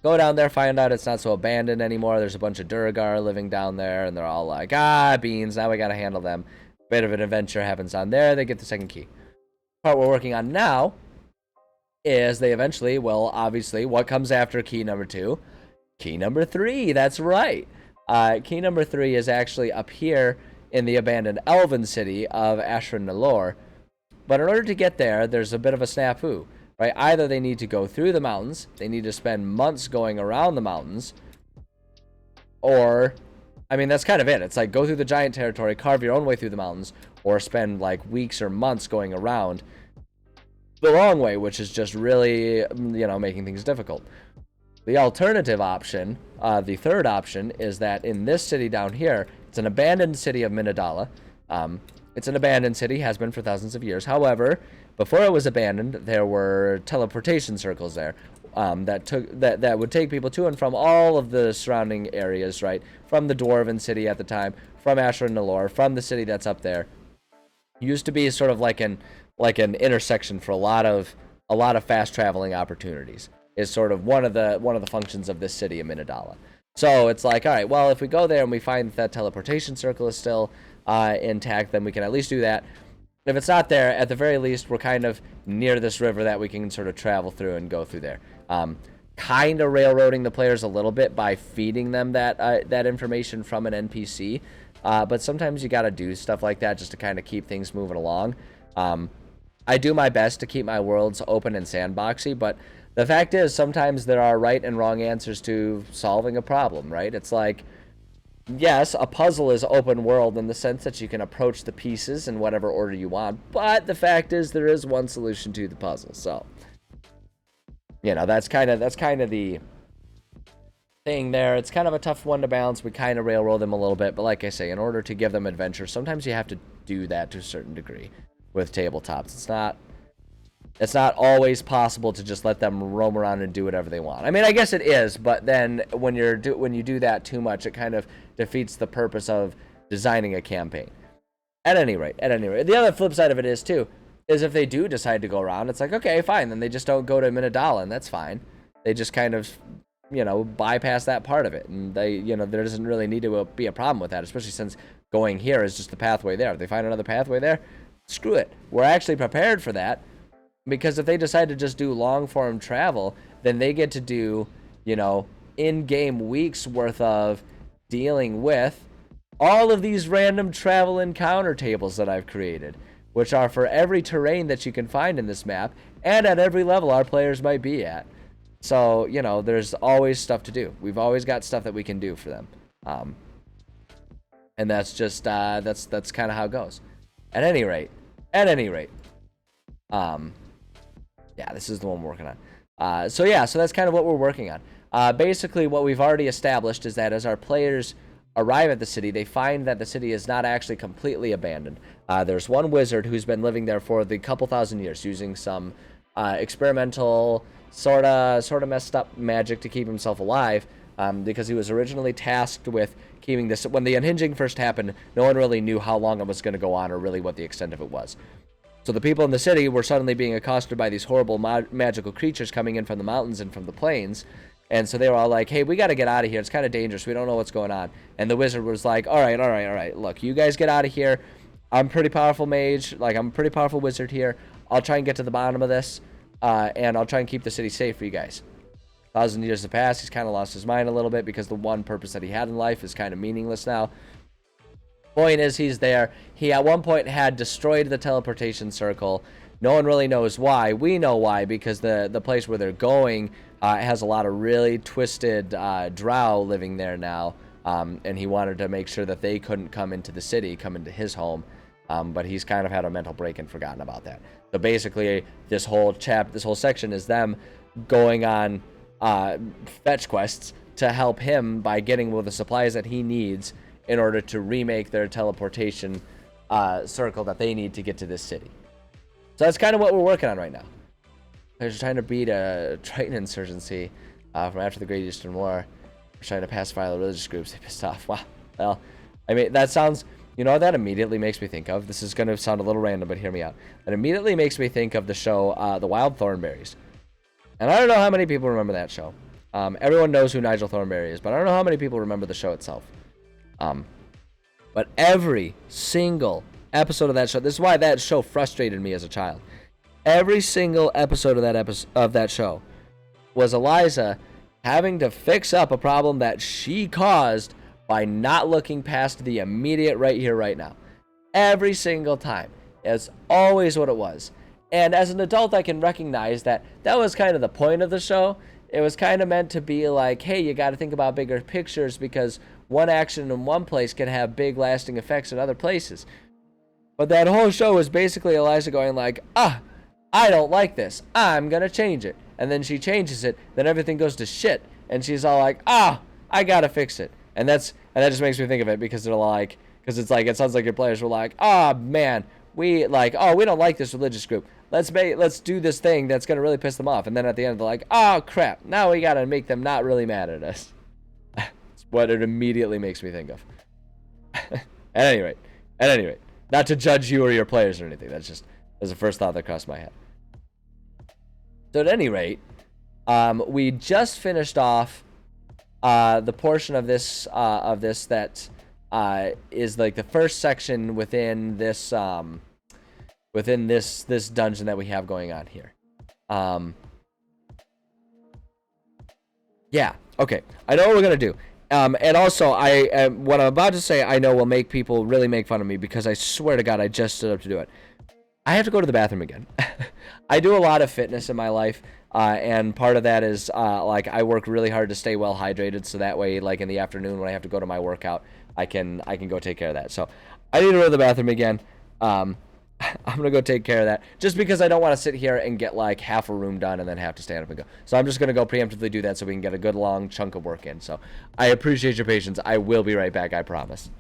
Go down there, find out it's not so abandoned anymore. There's a bunch of Duragar living down there, and they're all like, "Ah, beans, now we gotta handle them." Bit of an adventure happens on there. They get the second key. Part we're working on now is they eventually, well, obviously, what comes after key number 2? Key number 3, that's right. Key number 3 is actually up here in the abandoned elven city of Ashran Nalor. But in order to get there, there's a bit of a snafu, right? Either they need to go through the mountains, they need to spend months going around the mountains, or, I mean, that's kind of it. It's like, go through the giant territory, carve your own way through the mountains, or spend like weeks or months going around the long way, which is just really, you know, making things difficult. The alternative option, the third option, is that in this city down here, it's an abandoned city of Minadala. It's an abandoned city, has been for thousands of years. However, before it was abandoned, there were teleportation circles there that would take people to and from all of the surrounding areas, right? From the Dwarven city at the time, from Ashra Nalor, from the city that's up there. Used to be sort of like an intersection for a lot of fast traveling opportunities. Is sort of one of the functions of this city of Minadala. So it's like, all right, well, if we go there and we find that teleportation circle is still intact, then we can at least do that. If it's not there, at the very least, we're kind of near this river that we can sort of travel through and go through there. Kind of railroading the players a little bit by feeding them that information from an NPC. But sometimes you got to do stuff like that just to kind of keep things moving along. I do my best to keep my worlds open and sandboxy, but the fact is, sometimes there are right and wrong answers to solving a problem, right? It's like, yes, a puzzle is open world in the sense that you can approach the pieces in whatever order you want, but the fact is there is one solution to the puzzle. So, that's kind of the thing there. It's kind of a tough one to balance. We kind of railroad them a little bit, but like I say, in order to give them adventure, sometimes you have to do that to a certain degree with tabletops. It's not always possible to just let them roam around and do whatever they want. I mean, I guess it is, but then when you do that too much, it kind of defeats the purpose of designing a campaign. At any rate, the other flip side of it is if they do decide to go around, it's like, okay, fine, then they just don't go to Minadala, and that's fine. They just kind of, bypass that part of it, and they, there doesn't really need to be a problem with that, especially since going here is just the pathway there. If they find another pathway there, screw it. We're actually prepared for that. Because if they decide to just do long-form travel, then they get to do, in-game weeks worth of dealing with all of these random travel encounter tables that I've created, which are for every terrain that you can find in this map, and at every level our players might be at. So, there's always stuff to do. We've always got stuff that we can do for them. And that's just, that's kind of how it goes. At any rate, yeah, this is the one we're working on. So that's kind of what we're working on. Basically, what we've already established is that as our players arrive at the city, they find that the city is not actually completely abandoned. There's one wizard who's been living there for the couple thousand years, using some experimental, sort of messed up magic to keep himself alive, because he was originally tasked with keeping this. When the unhinging first happened, no one really knew how long it was going to go on or really what the extent of it was. So the people in the city were suddenly being accosted by these horrible magical creatures coming in from the mountains and from the plains. And so they were all like, hey, we got to get out of here. It's kind of dangerous. We don't know what's going on. And the wizard was like, all right. Look, you guys get out of here. I'm a pretty powerful mage. I'm a pretty powerful wizard here. I'll try and get to the bottom of this. And I'll try and keep the city safe for you guys. 1,000 years have passed. He's kind of lost his mind a little bit because the one purpose that he had in life is kind of meaningless now. Point is, he's there. He at one point had destroyed the teleportation circle. No one really knows why. We know why, because the place where they're going has a lot of really twisted drow living there now, and he wanted to make sure that they couldn't come into the city, come into his home, but he's kind of had a mental break and forgotten about that. So basically, this whole section is them going on fetch quests to help him by getting the supplies that he needs in order to remake their teleportation circle that they need to get to this city. So that's kind of what we're working on right now. They're trying to beat a Triton insurgency from after the Great Eastern War. We're trying to pacify the religious groups. They pissed off. Wow. Well, I mean, that sounds... what that immediately makes me think of? This is going to sound a little random, but hear me out. It immediately makes me think of the show The Wild Thornberrys. And I don't know how many people remember that show. Everyone knows who Nigel Thornberry is, but I don't know how many people remember the show itself. But every single episode of that show, this is why that show frustrated me as a child. Every single episode of that show was Eliza having to fix up a problem that she caused by not looking past the immediate right here, right now. Every single time. It's always what it was. And as an adult, I can recognize that was kind of the point of the show. It was kind of meant to be like, hey, you got to think about bigger pictures because one action in one place can have big lasting effects in other places. But that whole show was basically Eliza going like, I don't like this. I'm going to change it. And then she changes it. Then everything goes to shit. And she's all like, I got to fix it. And that just makes me think of it because they're like, because it's like, it sounds like your players were like, man, we like, oh, we don't like this religious group. Let's do this thing that's gonna really piss them off. And then at the end, they're like, oh crap, now we gotta make them not really mad at us. That's what it immediately makes me think of. At any rate, not to judge you or your players or anything. That's the first thought that crossed my head. So at any rate, we just finished off the portion of this that is like the first section within this this dungeon that we have going on here. Yeah, okay. I know what we're gonna do. And also, what I'm about to say, I know will make people really make fun of me because I swear to God, I just stood up to do it. I have to go to the bathroom again. I do a lot of fitness in my life, and part of that is like I work really hard to stay well hydrated, so that way, like in the afternoon when I have to go to my workout, I can go take care of that. So I need to go to the bathroom again. I'm gonna go take care of that, just because I don't want to sit here and get like half a room done and then have to stand up and go. So I'm just gonna go preemptively do that so we can get a good long chunk of work in. So I appreciate your patience. I will be right back, I promise.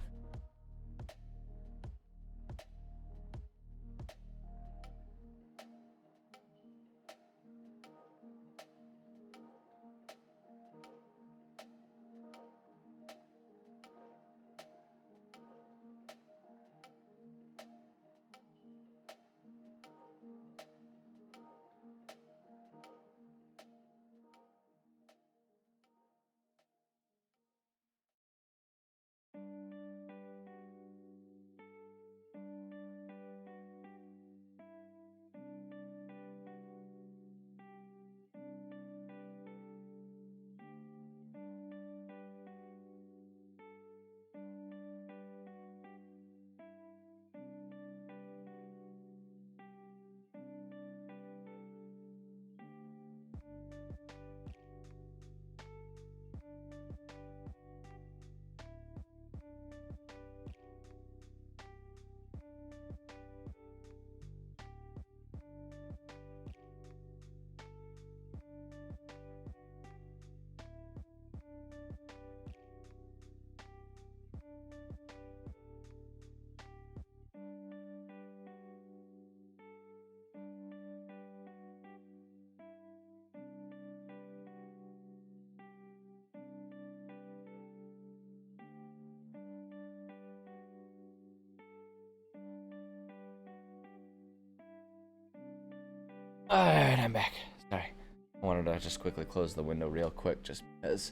Alright, I'm back. Sorry. I wanted to just quickly close the window real quick just because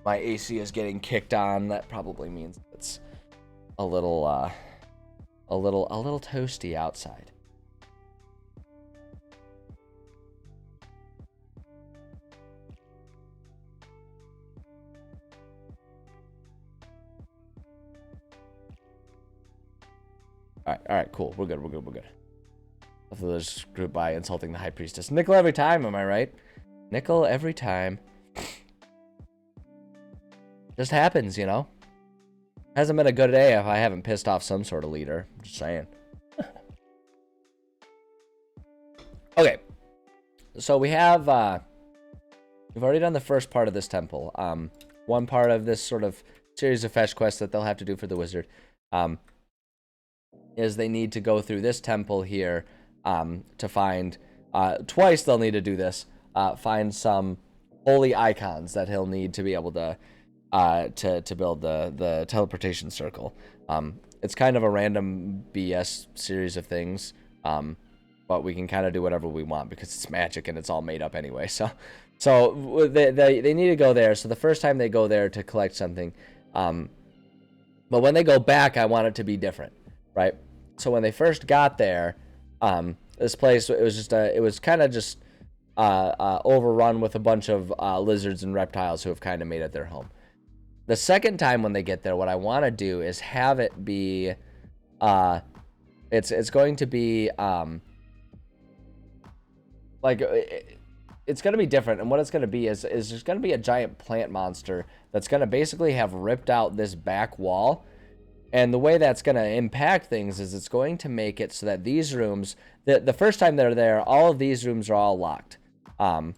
my AC is getting kicked on. That probably means it's a little toasty outside. Alright, cool. We're good. Hopefully they'll just group by insulting the High Priestess. Nickel every time, am I right? Nickel every time. Just happens, you know? Hasn't been a good day if I haven't pissed off some sort of leader. Just saying. Okay. So we have, we've already done the first part of this temple. One part of this sort of series of fetch quests that they'll have to do for the wizard, is they need to go through this temple here, to find, twice they'll need to do this, find some holy icons that he'll need to be able to build the teleportation circle. It's kind of a random BS series of things, but we can kind of do whatever we want because it's magic and it's all made up anyway. So they need to go there. So the first time they go there to collect something, but when they go back, I want it to be different, right? So when they first got there, this place, it was kind of just overrun with a bunch of lizards and reptiles who have kind of made it their home. The second time when they get there, what I want to do is have it be, it's going to be, like, it's going to be different. And what it's going to be is there's going to be a giant plant monster that's going to basically have ripped out this back wall. And the way that's going to impact things is it's going to make it so that these rooms, the first time they're there, all of these rooms are all locked. So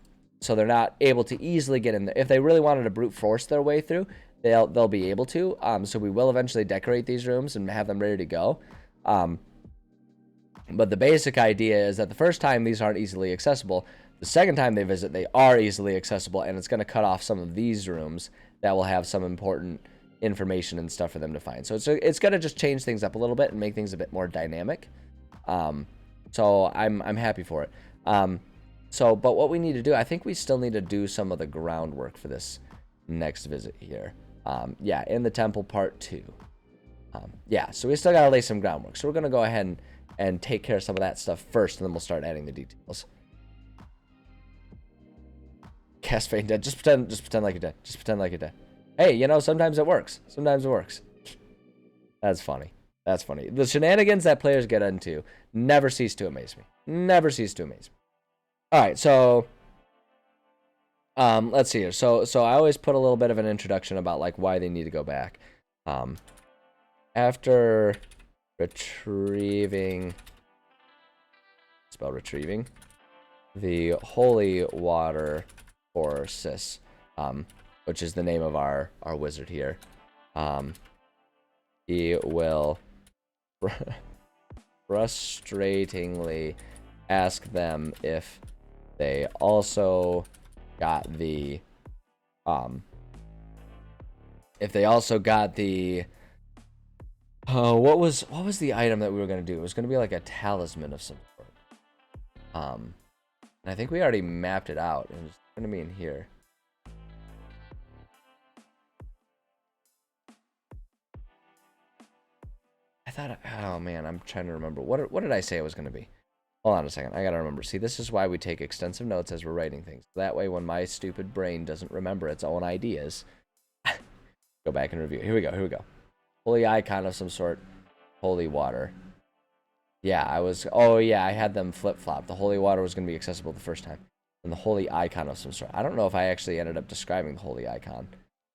they're not able to easily get in there. If they really wanted to brute force their way through, they'll be able to. So we will eventually decorate these rooms and have them ready to go. But the basic idea is that the first time these aren't easily accessible. The second time they visit, they are easily accessible, and it's going to cut off some of these rooms that will have some important information and stuff for them to find. So it's going to just change things up a little bit and make things a bit more dynamic. So I'm happy for it. But what we need to do, I think we still need to do some of the groundwork for this next visit here. Yeah, in the temple part 2. Yeah, so we still got to lay some groundwork. So we're going to go ahead and take care of some of that stuff first, and then we'll start adding the details. Cast Feign dead. Just pretend like you're dead. Just pretend like you're dead. Hey, you know, sometimes it works. Sometimes it works. That's funny. That's funny. The shenanigans that players get into never cease to amaze me. Never cease to amaze me. All right, so let's see here. So I always put a little bit of an introduction about like why they need to go back. After retrieving the holy water for Sis, which is the name of our wizard here. He will frustratingly ask them if they also got the what was the item that we were going to do? It was going to be like a talisman of some sort. And I think we already mapped it out. It's going to be in here. I thought, oh man, I'm trying to remember. What did I say it was going to be? Hold on a second. I got to remember. See, this is why we take extensive notes as we're writing things. That way, when my stupid brain doesn't remember its own ideas, go back and review. Here we go. Holy icon of some sort. Holy water. Yeah, I had them flip-flop. The holy water was going to be accessible the first time. And the holy icon of some sort. I don't know if I actually ended up describing the holy icon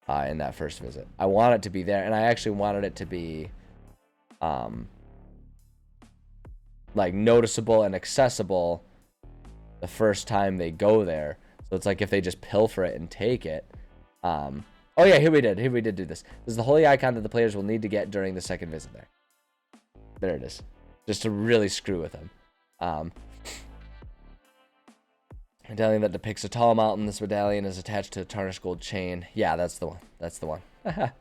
in that first visit. I want it to be there, and I actually wanted it to be like noticeable and accessible the first time they go there. So it's like if they just pilfer it and take it. Oh yeah, here we did do this. This is the holy icon that the players will need to get during the second visit there. There it is. Just to really screw with them. Medallion that depicts a tall mountain. This medallion is attached to a tarnished gold chain. Yeah, that's the one.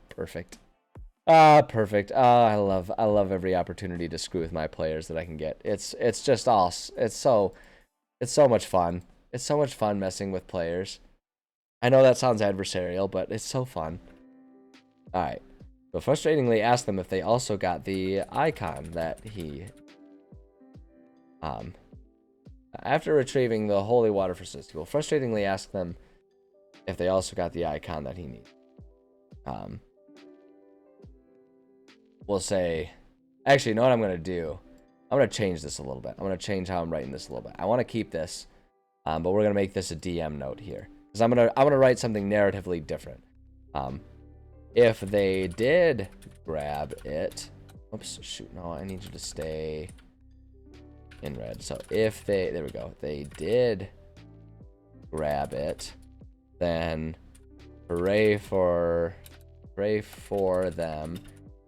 Perfect. Perfect. I love every opportunity to screw with my players that I can get. It's just awesome. It's so much fun. It's so much fun messing with players. I know that sounds adversarial, but it's so fun. All right. So frustratingly ask them if they also got the icon that he after retrieving the holy water for Sis, he will frustratingly ask them if they also got the icon that he needs. We'll say, actually, you know what I'm going to do? I'm going to change this a little bit. I'm going to change how I'm writing this a little bit. I want to keep this, but we're going to make this a DM note here. Because I'm going to write something narratively different. If they did grab it... Oops, shoot, no, I need you to stay in red. So if they... There we go. They did grab it, then pray for them.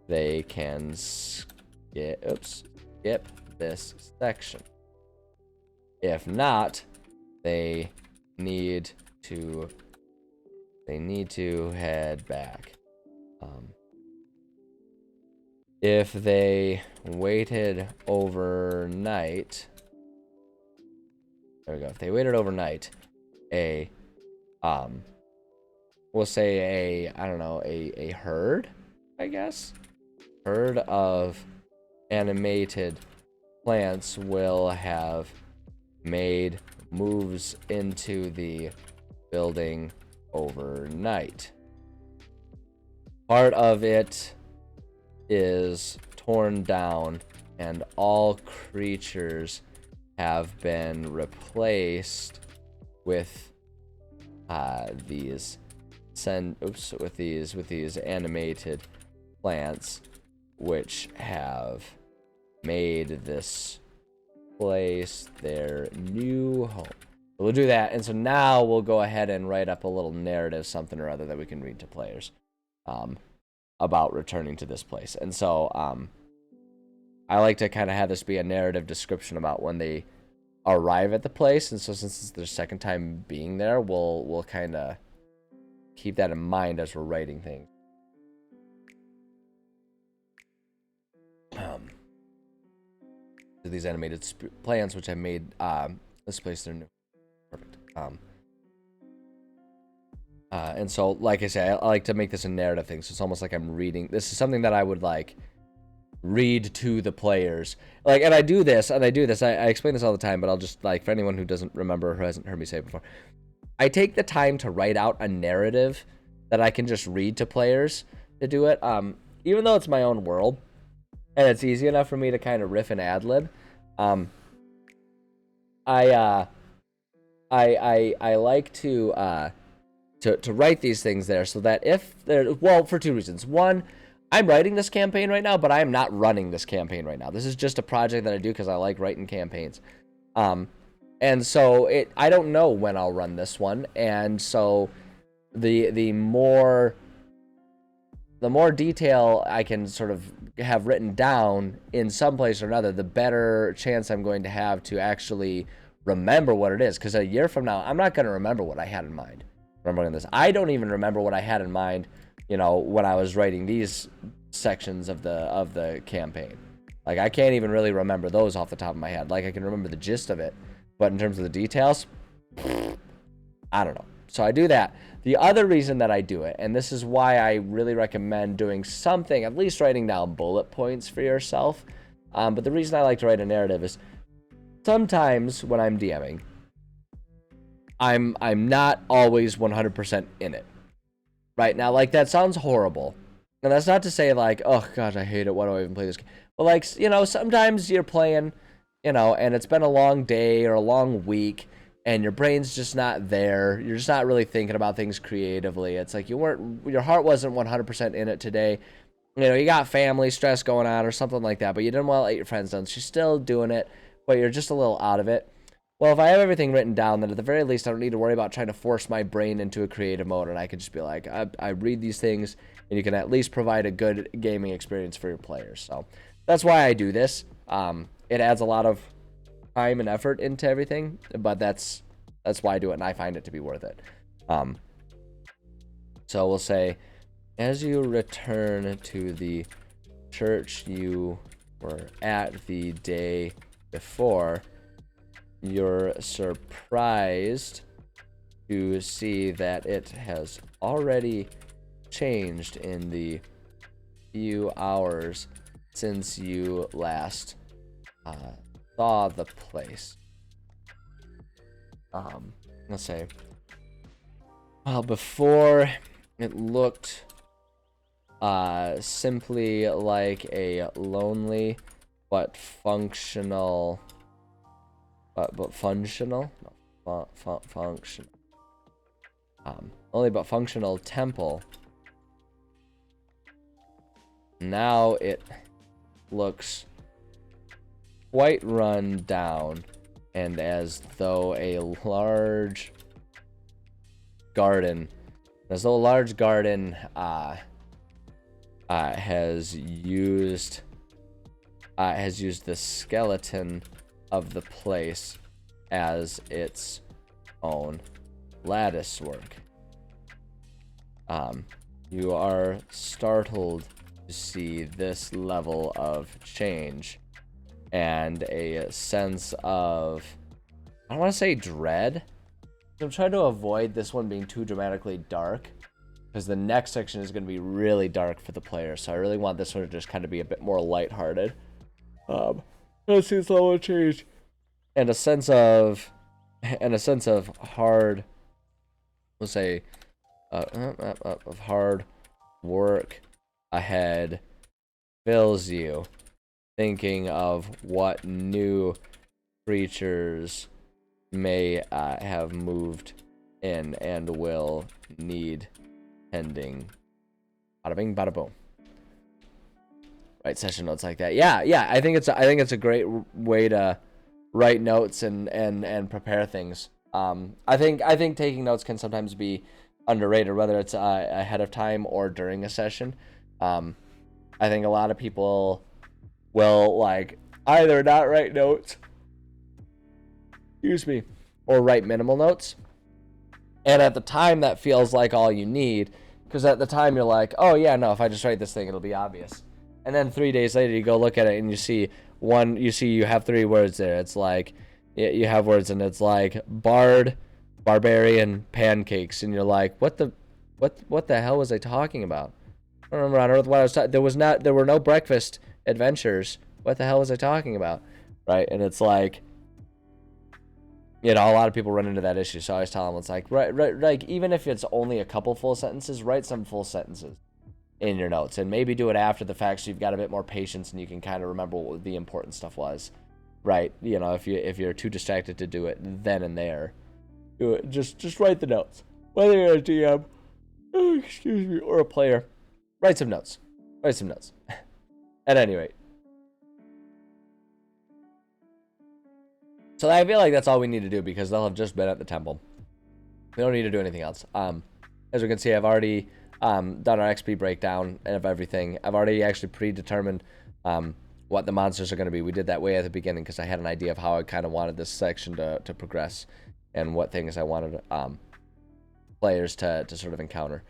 They can skip this section. If not, they need to head back. If they waited overnight, there we go. If they waited overnight, we'll say a herd, I guess. Herd of animated plants will have made moves into the building overnight. Part of it is torn down, and all creatures have been replaced with these animated plants, which have made this place their new home. So we'll do that, and so now we'll go ahead and write up a little narrative, something or other, that we can read to players about returning to this place. And so I like to kind of have this be a narrative description about when they arrive at the place, and so since it's their second time being there, we'll kind of keep that in mind as we're writing things. These animated plans, which I made this place, they're new. Perfect. And so, like I say, I like to make this a narrative thing, so it's almost like I'm reading. This is something that I would like read to the players, like, and I do this. I explain this all the time, but I'll just, like, for anyone who doesn't remember or who hasn't heard me say it before, I take the time to write out a narrative that I can just read to players to do it. Even though it's my own world, and it's easy enough for me to kind of riff and ad lib. I like to write these things there so that if there, well, for two reasons. One, I'm writing this campaign right now, but I am not running this campaign right now. This is just a project that I do because I like writing campaigns. And so I don't know when I'll run this one, and so the more detail I can sort of have written down in some place or another, the better chance I'm going to have to actually remember what it is. Because a year from now, I'm not going to remember what I had in mind. Remembering this, I don't even remember what I had in mind, when I was writing these sections of the campaign. Like, I can't even really remember those off the top of my head. Like, I can remember the gist of it, but in terms of the details, I don't know. So I do that. The other reason that I do it, and this is why I really recommend doing something, at least writing down bullet points for yourself. But the reason I like to write a narrative is sometimes when I'm DMing, I'm not always 100% in it. Right now, like, that sounds horrible. And that's not to say, like, oh gosh, I hate it. Why do I even play this game? But, like, sometimes you're playing, and it's been a long day or a long week, and your brain's just not there. You're just not really thinking about things creatively. It's like your heart wasn't 100% in it today. You got family stress going on or something like that, but you didn't want to let your friends down. So you're still doing it, but you're just a little out of it. Well, if I have everything written down, then at the very least, I don't need to worry about trying to force my brain into a creative mode, and I can just be like, I read these things, and you can at least provide a good gaming experience for your players. So that's why I do this. It adds a lot of time and effort into everything, but that's why I do it, and I find it to be worth it. So we'll say, as you return to the church you were at the day before, you're surprised to see that it has already changed in the few hours since you last saw the place. Let's say, well, before it looked simply like a lonely but functional functional temple. Now it looks quite run down, and as though a large garden has used the skeleton of the place as its own lattice work. You are startled to see this level of change and a sense of, I don't want to say dread. I'm trying to avoid this one being too dramatically dark, because the next section is going to be really dark for the player. So I really want this one to just kind of be a bit more lighthearted. Let's see this level of change, and a sense of hard, we'll say, of hard work ahead fills you, thinking of what new creatures may have moved in and will need tending. Bada bing, bada boom. Write session notes like that. Yeah. I think it's a great way to write notes and prepare things. I think taking notes can sometimes be underrated, whether it's ahead of time or during a session. I think a lot of people will like either not write notes, excuse me, or write minimal notes. And at the time, that feels like all you need, because at the time you're like, oh yeah, no, if I just write this thing, it'll be obvious. And then 3 days later, you go look at it and you have 3 words there. It's like you have words and it's like bard, barbarian, pancakes, and you're like, what the hell was I talking about? I don't remember on earth what I was talking. There were no breakfast adventures. What the hell was I talking about? Right? And it's like, a lot of people run into that issue. So I always tell them, it's like, right, like even if it's only a couple full sentences, write some full sentences in your notes, and maybe do it after the fact, so you've got a bit more patience and you can kind of remember what the important stuff was, right? If you're too distracted to do it then and there, do it. Just write the notes. Whether you're a DM, excuse me, or a player, write some notes. Write some notes. At any rate. So I feel like that's all we need to do, because they'll have just been at the temple. We don't need to do anything else. As we can see, I've already done our XP breakdown of everything. I've already actually predetermined what the monsters are going to be. We did that way at the beginning because I had an idea of how I kind of wanted this section to progress and what things I wanted players to sort of encounter.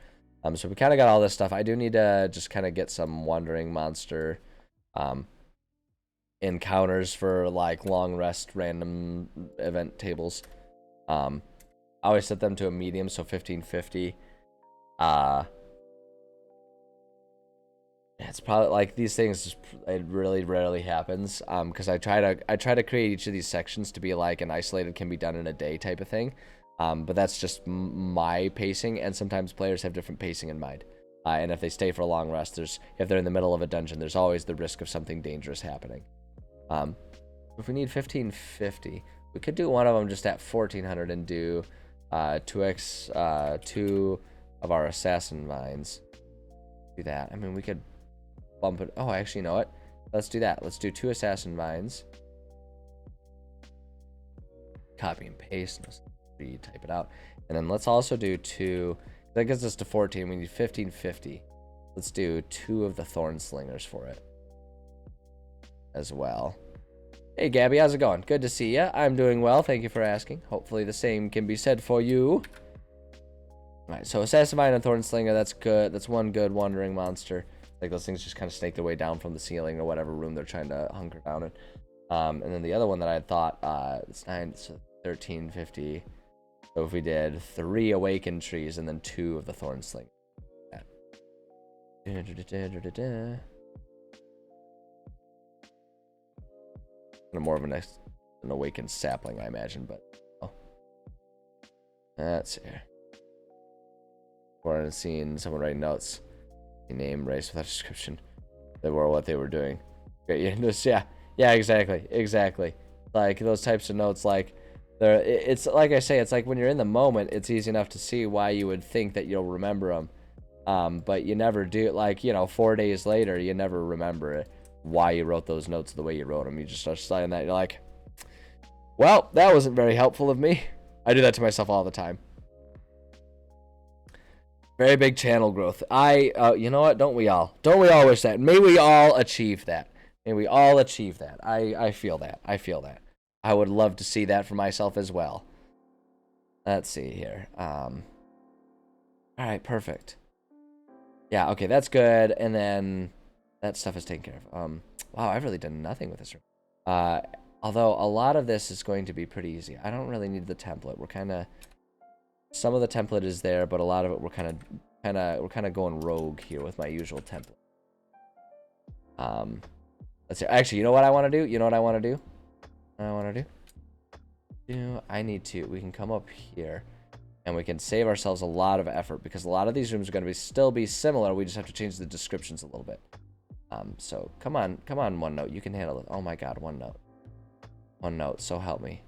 So we kind of got all this stuff. I do need to just kind of get some wandering monster encounters for like long rest random event tables. I always set them to a medium, so 1550. It's probably like these things, it really rarely happens, because I try to create each of these sections to be like an isolated, can be done in a day type of thing, but that's just my pacing, and sometimes players have different pacing in mind, and if they stay for a long rest, if they're in the middle of a dungeon, there's always the risk of something dangerous happening. If we need 1550, we could do one of them just at 1400 and do 2x 2 of our assassin vines. Do that. I mean, we could bump it. Oh, actually, you know what? Let's do that. Let's do 2 assassin vines. Copy and paste. Type it out. And then let's also do 2. That gets us to 14. We need 1550. Let's do 2 of the thorn slingers for it as well. Hey Gabby, how's it going? Good to see you. I'm doing well, thank you for asking. Hopefully the same can be said for you. Alright, so Assassin Vine and Thorn Slinger, that's good. That's one good wandering monster. Like those things just kind of snake their way down from the ceiling or whatever room they're trying to hunker down in. And then the other one that I had thought, it's 9, so 1350. So if we did 3 awakened trees and then 2 of the Thorn Slinger. More of an awakened sapling, I imagine, but oh, that's here. Or seeing someone writing notes, name, race without description. They were what they were doing. Great, yeah, exactly. Like those types of notes, like it's like I say, it's like when you're in the moment, it's easy enough to see why you would think that you'll remember them, but you never do. Like 4 days later, you never remember it. Why you wrote those notes the way you wrote them. You just start studying that. You're like, well, that wasn't very helpful of me. I do that to myself all the time. Very big channel growth. You know what? Don't we all wish that? May we all achieve that. I feel that. I would love to see that for myself as well. Let's see here. All right, perfect. Yeah, okay, that's good. And then that stuff is taken care of. Wow, I've really done nothing with this room. Although a lot of this is going to be pretty easy. I don't really need the template. Some of the template is there, but a lot of it we're kind of going rogue here with my usual template. Let's see. Actually, you know what I want to do? We can come up here and we can save ourselves a lot of effort, because a lot of these rooms are going to still be similar. We just have to change the descriptions a little bit. So come on, OneNote, you can handle it. Oh my god, OneNote, so help me.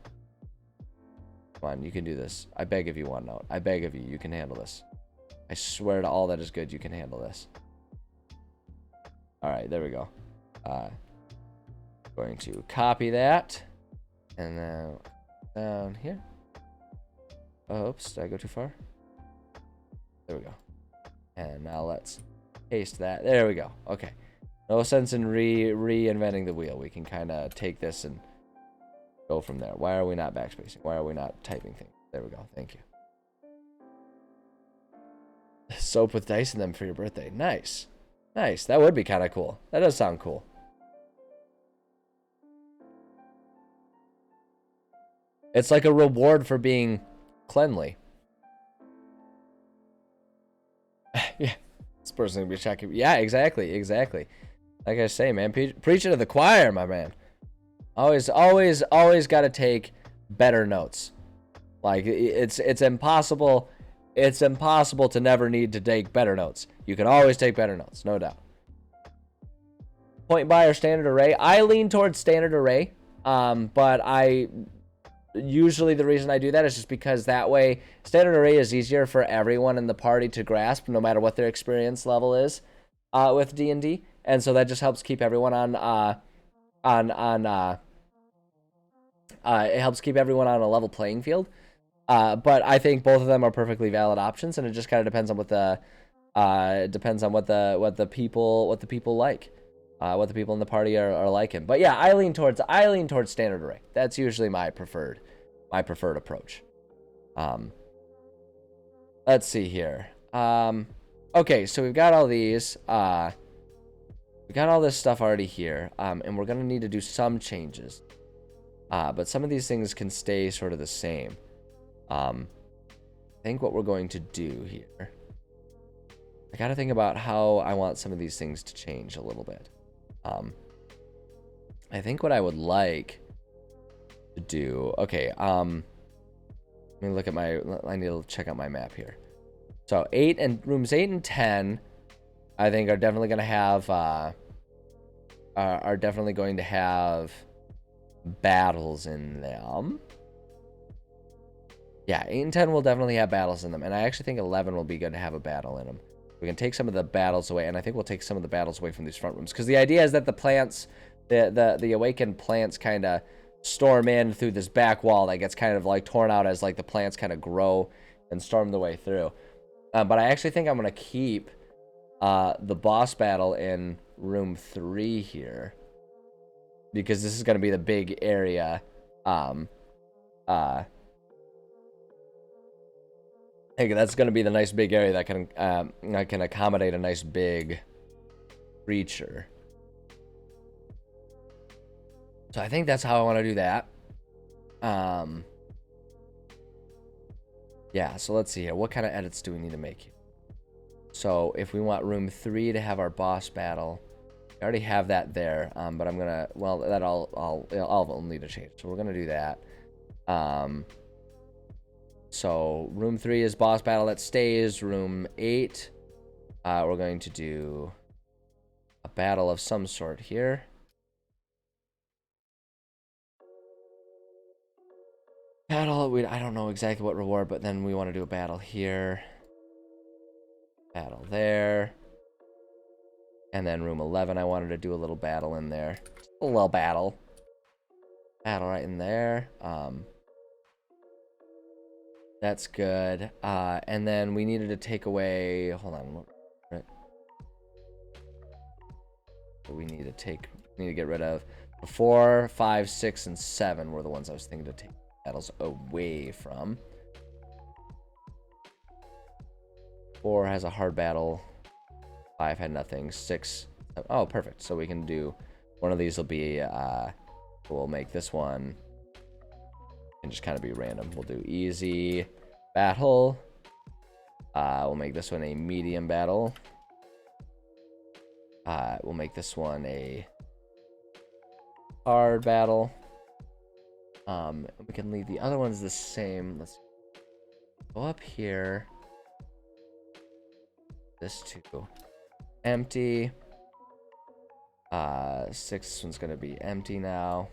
Come on, you can do this. I beg of you, OneNote. I beg of you, you can handle this. I swear to all that is good, you can handle this. Alright, there we go. Going to copy that. And then down here. Oops, did I go too far? There we go. And now let's paste that. There we go. Okay. No sense in reinventing the wheel. We can kind of take this and go from there. Why are we not backspacing? Why are we not typing things? There we go. Thank you. Soap with dice in them for your birthday. Nice. Nice. That would be kind of cool. That does sound cool. It's like a reward for being cleanly. Yeah. This person's going to be checking. Yeah, exactly. Exactly. Like I say, man. Preaching to the choir, my man. Always got to take better notes. Like, it's impossible. It's impossible to never need to take better notes. You can always take better notes, no doubt. Point buy or standard array. I lean towards standard array, but usually the reason I do that is just because that way standard array is easier for everyone in the party to grasp, no matter what their experience level is with D&D, and so that just helps keep everyone it helps keep everyone on a level playing field. But I think both of them are perfectly valid options, and it just kind of depends on what the people like, what the people in the party are liking. But yeah, I lean towards standard array. That's usually my preferred approach. Let's see here. Okay, so we've got all these. We got all this stuff already here, and we're gonna need to do some changes. But some of these things can stay sort of the same. I think what we're going to do here, I gotta think about how I want some of these things to change a little bit. I think what I would like to do, okay, let me look at I need to check out my map here. So rooms 8 and 10, I think are definitely going to have battles in them. Yeah, 8 and 10 will definitely have battles in them. And I actually think 11 will be good to have a battle in them. We can take some of the battles away, and I think we'll take some of the battles away from these front rooms. Because the idea is that the plants, the awakened plants kind of storm in through this back wall that gets kind of like torn out as like the plants kind of grow and storm the way through. But I actually think I'm going to keep the boss battle in room 3 here. Because this is going to be the big area. Hey, that's going to be the nice big area that can accommodate a nice big creature. So I think that's how I want to do that. Yeah, so let's see here. What kind of edits do we need to make here? So if we want room 3 to have our boss battle, I already have that there. But I'm gonna, well, that all will need to change. So we're gonna do that. So room 3 is boss battle, that stays. Room 8, we're going to do a battle of some sort here. Battle, I don't know exactly what reward, but then we want to do a battle here. Battle there. And then room 11, I wanted to do a little battle in there. A little battle. Battle right in there. That's good. And then we needed to take away, hold on. We need to get rid of 4, 5, 6, and 7 were the ones I was thinking to take battles away from. 4 has a hard battle. 5 had nothing. 6, oh, perfect. So we can do one of these will be we'll make this one and just kind of be random. We'll do easy battle. We'll make this one a medium battle. We'll make this one a hard battle. We can leave the other ones the same. Let's go up here. This 2 empty. 6 one's gonna be empty now.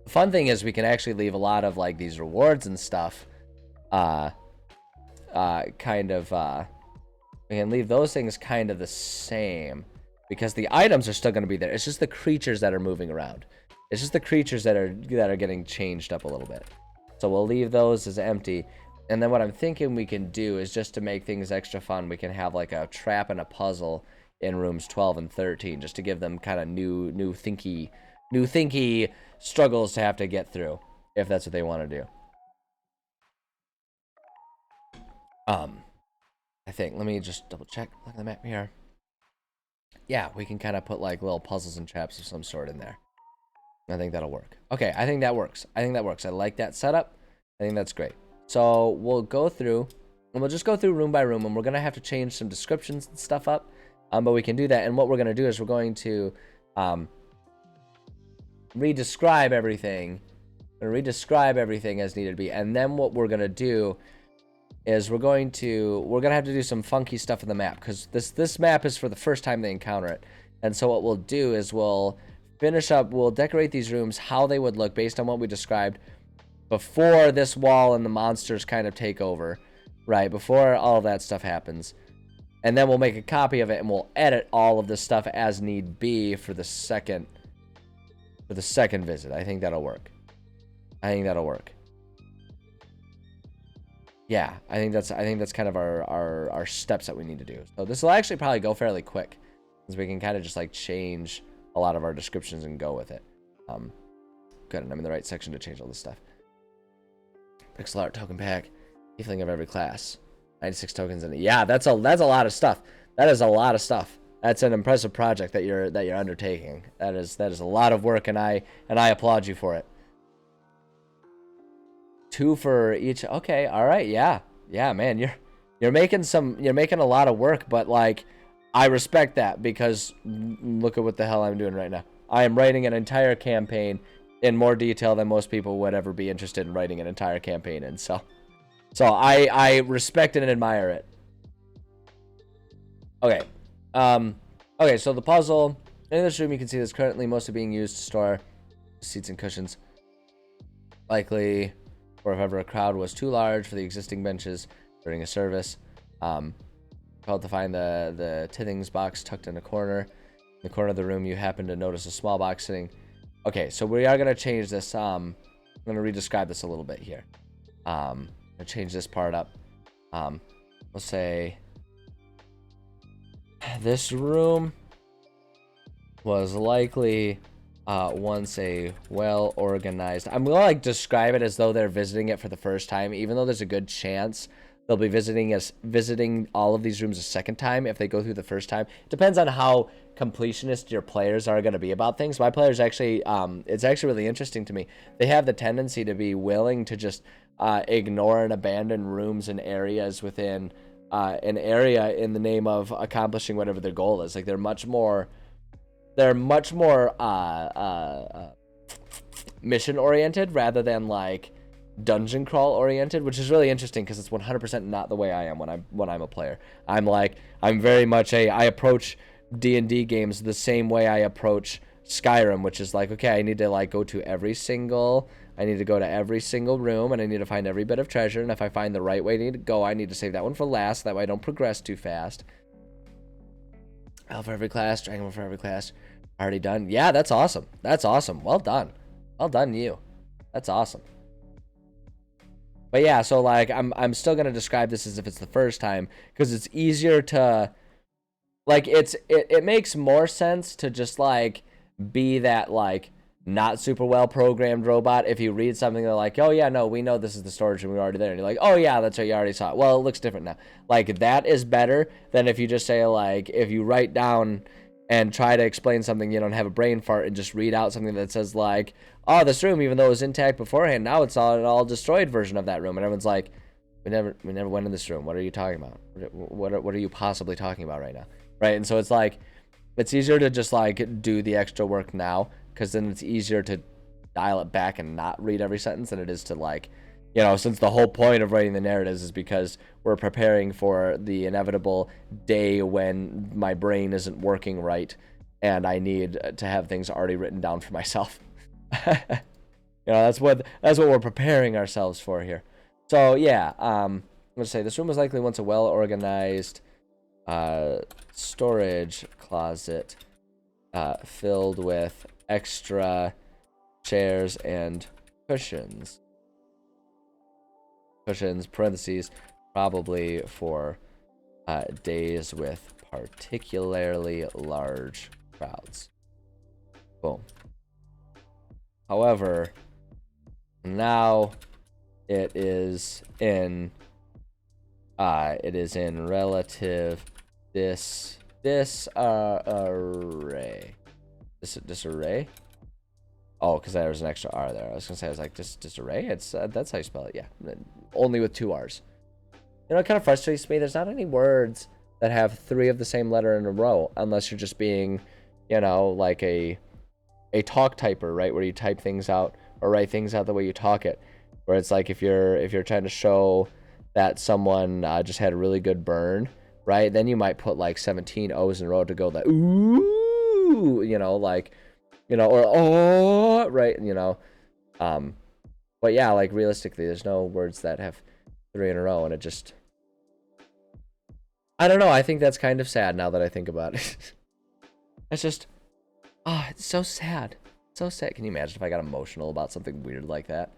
The fun thing is we can actually leave a lot of like these rewards and stuff. We can leave those things kind of the same because the items are still gonna be there. It's just the creatures that are moving around. It's just the creatures that are getting changed up a little bit. So we'll leave those as empty. And then what I'm thinking we can do is just to make things extra fun, we can have like a trap and a puzzle in rooms 12 and 13, just to give them kind of new thinky struggles to have to get through, if that's what they want to do. I think, let me just double check. Look at the map here. Yeah, we can kind of put like little puzzles and traps of some sort in there. I think that'll work. Okay, I think that works. I like that setup. I think that's great. So we'll go through, and we'll just go through room by room, and we're going to have to change some descriptions and stuff up. But we can do that, and what we're going to do is we're going to re-describe everything as needed to be. And then what we're going to do is we're going to have to do some funky stuff in the map, because this map is for the first time they encounter it. And so what we'll do is we'll decorate these rooms how they would look based on what we described before this wall and the monsters kind of take over, right? Before all of that stuff happens. And then we'll make a copy of it, and we'll edit all of this stuff as need be for the second visit. I think that'll work. Yeah, I think that's kind of our steps that we need to do. So this will actually probably go fairly quick, because we can kind of just like change a lot of our descriptions and go with it. Good, and I'm in the right section to change all this stuff. Pixel art token pack, tiefling of every class, 96 tokens in it. Yeah, that's a lot of stuff. That is a lot of stuff. That's an impressive project that you're undertaking. That is a lot of work, and I applaud you for it. 2 for each. Okay, all right, yeah, man, you're making a lot of work, but like, I respect that, because look at what the hell I'm doing right now. I am writing an entire campaign in more detail than most people would ever be interested in writing an entire campaign in. So I respect it and admire it. Okay. Okay, so the puzzle. In this room, you can see this currently mostly being used to store seats and cushions. Likely, or if ever a crowd was too large for the existing benches during a service. Called to find the Tithings box tucked in a corner. In the corner of the room, you happen to notice a small box sitting. Okay, so we are going to change this. I'm going to re-describe this a little bit here. I'm going to change this part up. We'll say this room was likely once a well-organized. I'm going to like describe it as though they're visiting it for the first time, even though there's a good chance they'll be visiting all of these rooms a second time if they go through the first time. It depends on how completionist your players are going to be about things. My players actually, it's actually really interesting to me. They have the tendency to be willing to just ignore and abandon rooms and areas within an area in the name of accomplishing whatever their goal is. Like they're much more mission oriented rather than like dungeon crawl oriented, which is really interesting because it's 100% not the way I am when I'm a player. I'm very much I approach D&D games the same way I approach Skyrim, which is like, okay, I need to like go to every single room, and I need to find every bit of treasure, and if I find the right way to go, I need to save that one for last, that way I don't progress too fast. Elf for every class, Dragon for every class. Already done. Yeah, that's awesome. Well done you. That's awesome. But yeah, so like I'm still gonna describe this as if it's the first time, because it's easier to like it makes more sense to just like be that like not super well programmed robot if you read something they're like, oh yeah, no, we know this is the storage room, we're already there, and you're like, oh yeah, that's right, you already saw it. Well, it looks different now. Like that is better than if you just say like, if you write down and try to explain something, you don't have a brain fart and just read out something that says like, oh, this room, even though it was intact beforehand, now it's an all destroyed version of that room, and everyone's like, we never went in this room. What are you talking about? What are you possibly talking about right now? Right? And so it's like, it's easier to just like do the extra work now, because then it's easier to dial it back and not read every sentence than it is to like, you know, since the whole point of writing the narratives is because we're preparing for the inevitable day when my brain isn't working right and I need to have things already written down for myself. You know, that's what we're preparing ourselves for here. So yeah, I'm gonna say this room was likely once a well-organized storage closet filled with extra chairs and cushions. Parentheses, probably for days with particularly large crowds. Boom. However, now it is in relative disarray. Disarray? Oh, because there was an extra R there. I was gonna say, I was like, disarray? It's that's how you spell it, yeah. Only with 2 R's. You know, it kind of frustrates me. There's not any words that have 3 of the same letter in a row, unless you're just being, you know, like a talk typer, right? Where you type things out or write things out the way you talk it. Where it's like if you're trying to show that someone just had a really good burn, right? Then you might put like 17 O's in a row to go that ooh, you know, like, you know, or oh, right, you know. But yeah, like realistically, there's no words that have 3 in a row, and it just, I don't know. I think that's kind of sad now that I think about it. It's just, it's so sad. So sad. Can you imagine if I got emotional about something weird like that?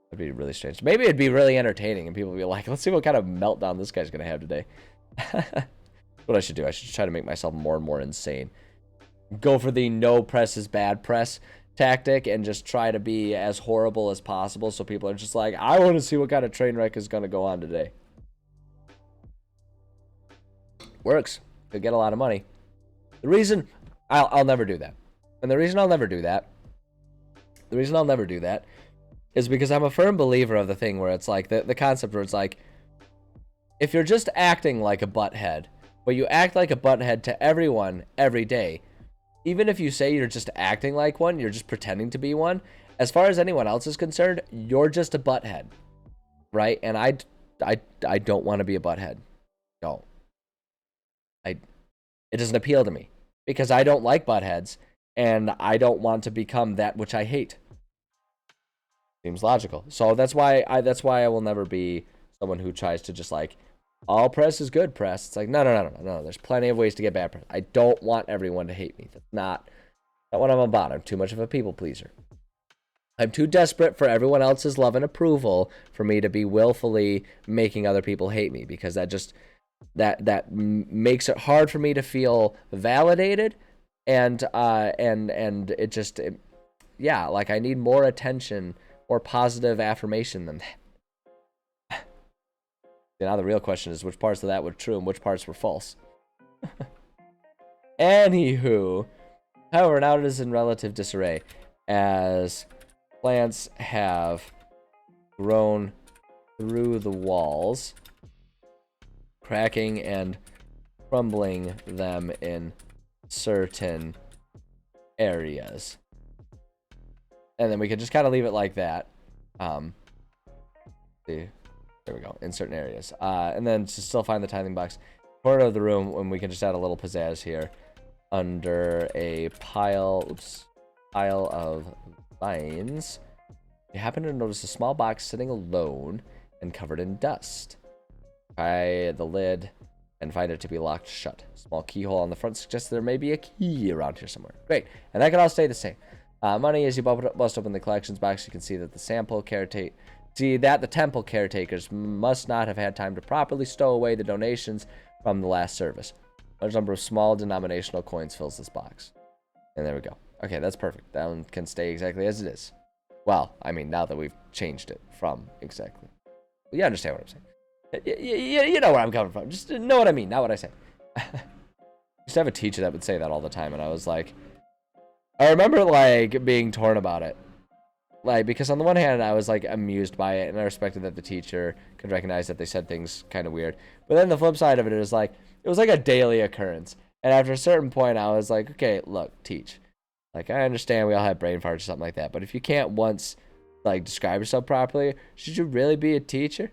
It'd be really strange. Maybe it'd be really entertaining, and people would be like, let's see what kind of meltdown this guy's gonna have today. What I should do, I should try to make myself more and more insane. Go for the no press is bad press tactic and just try to be as horrible as possible, so people are just like, I want to see what kind of train wreck is gonna go on today. Works. Could get a lot of money. The reason I'll never do that, and the reason I'll never do that is because I'm a firm believer of the thing where it's like the concept where it's like, if you're just acting like a butthead, but you act like a butthead to everyone every day, even if you say you're just acting like one, you're just pretending to be one, as far as anyone else is concerned, you're just a butthead, right? And I don't want to be a butthead. No. It doesn't appeal to me because I don't like buttheads, and I don't want to become that which I hate. Seems logical. So that's why I will never be someone who tries to just like, all press is good press. It's like, no. There's plenty of ways to get bad press. I don't want everyone to hate me. That's not what I'm about. I'm too much of a people pleaser. I'm too desperate for everyone else's love and approval for me to be willfully making other people hate me, because that makes it hard for me to feel validated, and it just, yeah, like I need more attention or positive affirmation than that. Now the real question is which parts of that were true and which parts were false. Anywho, however, now it is in relative disarray, as plants have grown through the walls, cracking and crumbling them in certain areas. And then we can just kind of leave it like that. See, there we go, in certain areas. And then to still find the tithing box. Corner of the room, when we can just add a little pizzazz here. Under a pile of vines, you happen to notice a small box sitting alone and covered in dust. Try the lid and find it to be locked shut. Small keyhole on the front suggests there may be a key around here somewhere. Great, and that can all stay the same. Money, as you bust open the collections box, you can see that the temple caretakers must not have had time to properly stow away the donations from the last service. A large number of small denominational coins fills this box. And there we go. Okay, that's perfect. That one can stay exactly as it is. Well, I mean, now that we've changed it from exactly. You understand what I'm saying. You know where I'm coming from. Just know what I mean, not what I say. I used to have a teacher that would say that all the time, and I was like, I remember like being torn about it. Like, because on the one hand, I was like amused by it, and I respected that the teacher could recognize that they said things kind of weird. But then the flip side of it is like, it was like a daily occurrence. And after a certain point, I was like, okay, look, teach. Like, I understand we all have brain farts or something like that, but if you can't once, like, describe yourself properly, should you really be a teacher?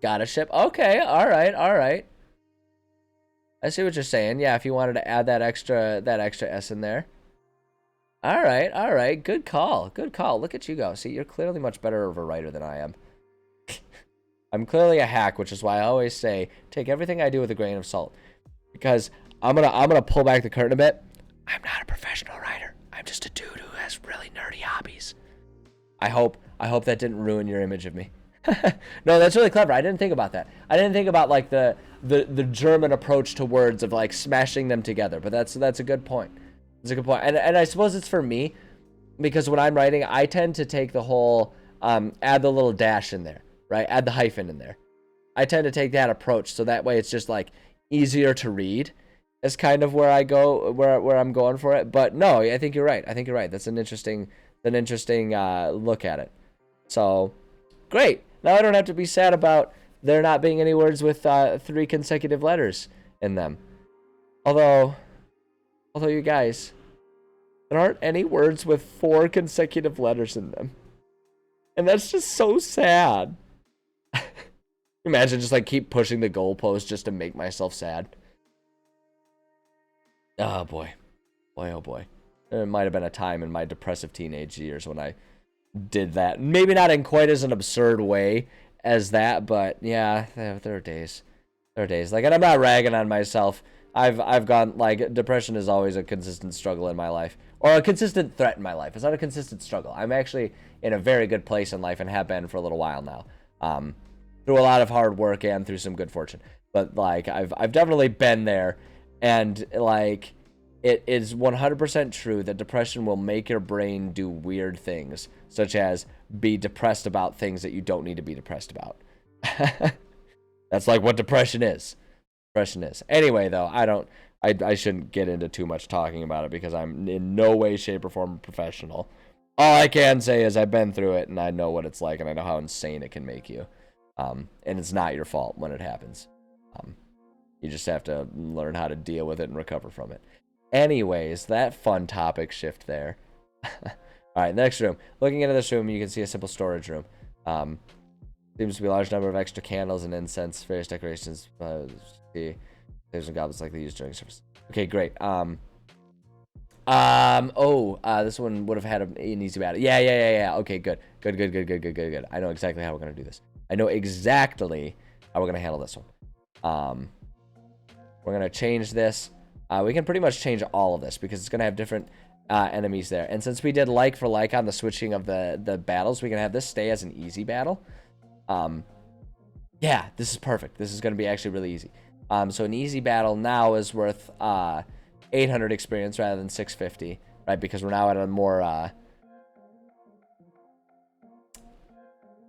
Got a ship? Okay, all right. I see what you're saying. Yeah, if you wanted to add that extra S in there. All right. Good call. Look at you go. See, you're clearly much better of a writer than I am. I'm clearly a hack, which is why I always say take everything I do with a grain of salt. Because I'm gonna pull back the curtain a bit. I'm not a professional writer. I'm just a dude who has really nerdy hobbies. I hope that didn't ruin your image of me. No, that's really clever. I didn't think about that. I didn't think about like the German approach to words of like smashing them together. But that's a good point. It's a good point. And I suppose it's for me because when I'm writing, I tend to take the whole add the little dash in there, right? Add the hyphen in there. I tend to take that approach so that way it's just like easier to read. Is kind of where I go, where I'm going for it. But no, I think you're right. That's an interesting look at it. So great. Now I don't have to be sad about there not being any words with 3 consecutive letters in them. Although you guys, there aren't any words with 4 consecutive letters in them, and that's just so sad. Imagine just like keep pushing the goalpost just to make myself sad. Oh boy, oh boy. There might have been a time in my depressive teenage years when I did that. Maybe not in quite as an absurd way as that, but yeah, there are days. There are days. Like, and I'm not ragging on myself. I've gone, like, depression is always a consistent struggle in my life. Or a consistent threat in my life. It's not a consistent struggle. I'm actually in a very good place in life and have been for a little while now. Through a lot of hard work and through some good fortune. But, like, I've definitely been there. And, like, it is 100% true that depression will make your brain do weird things, such as be depressed about things that you don't need to be depressed about. That's like what depression is. Anyway, though, I shouldn't get into too much talking about it because I'm in no way, shape, or form a professional. All I can say is I've been through it and I know what it's like and I know how insane it can make you. And it's not your fault when it happens. You just have to learn how to deal with it and recover from it. Anyways, that fun topic shift there. Alright, next room. Looking into this room, you can see a simple storage room. Seems to be a large number of extra candles and incense, various decorations. There's some goblins like they use during service. Okay, great. This one would have had an easy battle. Yeah. Okay, good. I know exactly how we're gonna do this. I know exactly how we're gonna handle this one. We're gonna change this. We can pretty much change all of this because it's gonna have different enemies there. And since we did like for like on the switching of the battles, we can have this stay as an easy battle. Yeah, this is perfect. This is gonna be actually really easy. So an easy battle now is worth 800 experience rather than 650, right? Because we're now at a more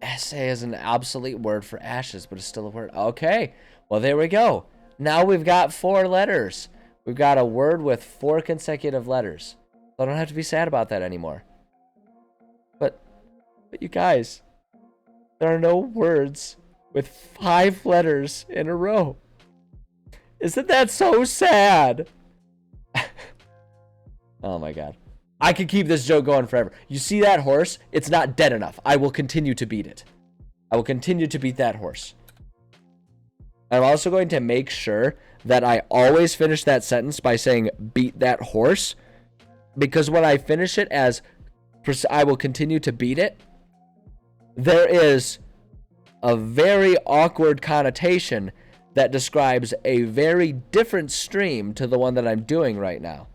essay is an obsolete word for ashes, but it's still a word. Okay, well there we go. Now we've got 4 letters. We've got a word with 4 consecutive letters. So I don't have to be sad about that anymore. But you guys, there are no words with 5 letters in a row. Isn't that so sad? Oh my god. I could keep this joke going forever. You see that horse? It's not dead enough. I will continue to beat it. I will continue to beat that horse. I'm also going to make sure that I always finish that sentence by saying beat that horse. Because when I finish it as I will continue to beat it, there is a very awkward connotation that describes a very different stream to the one that I'm doing right now.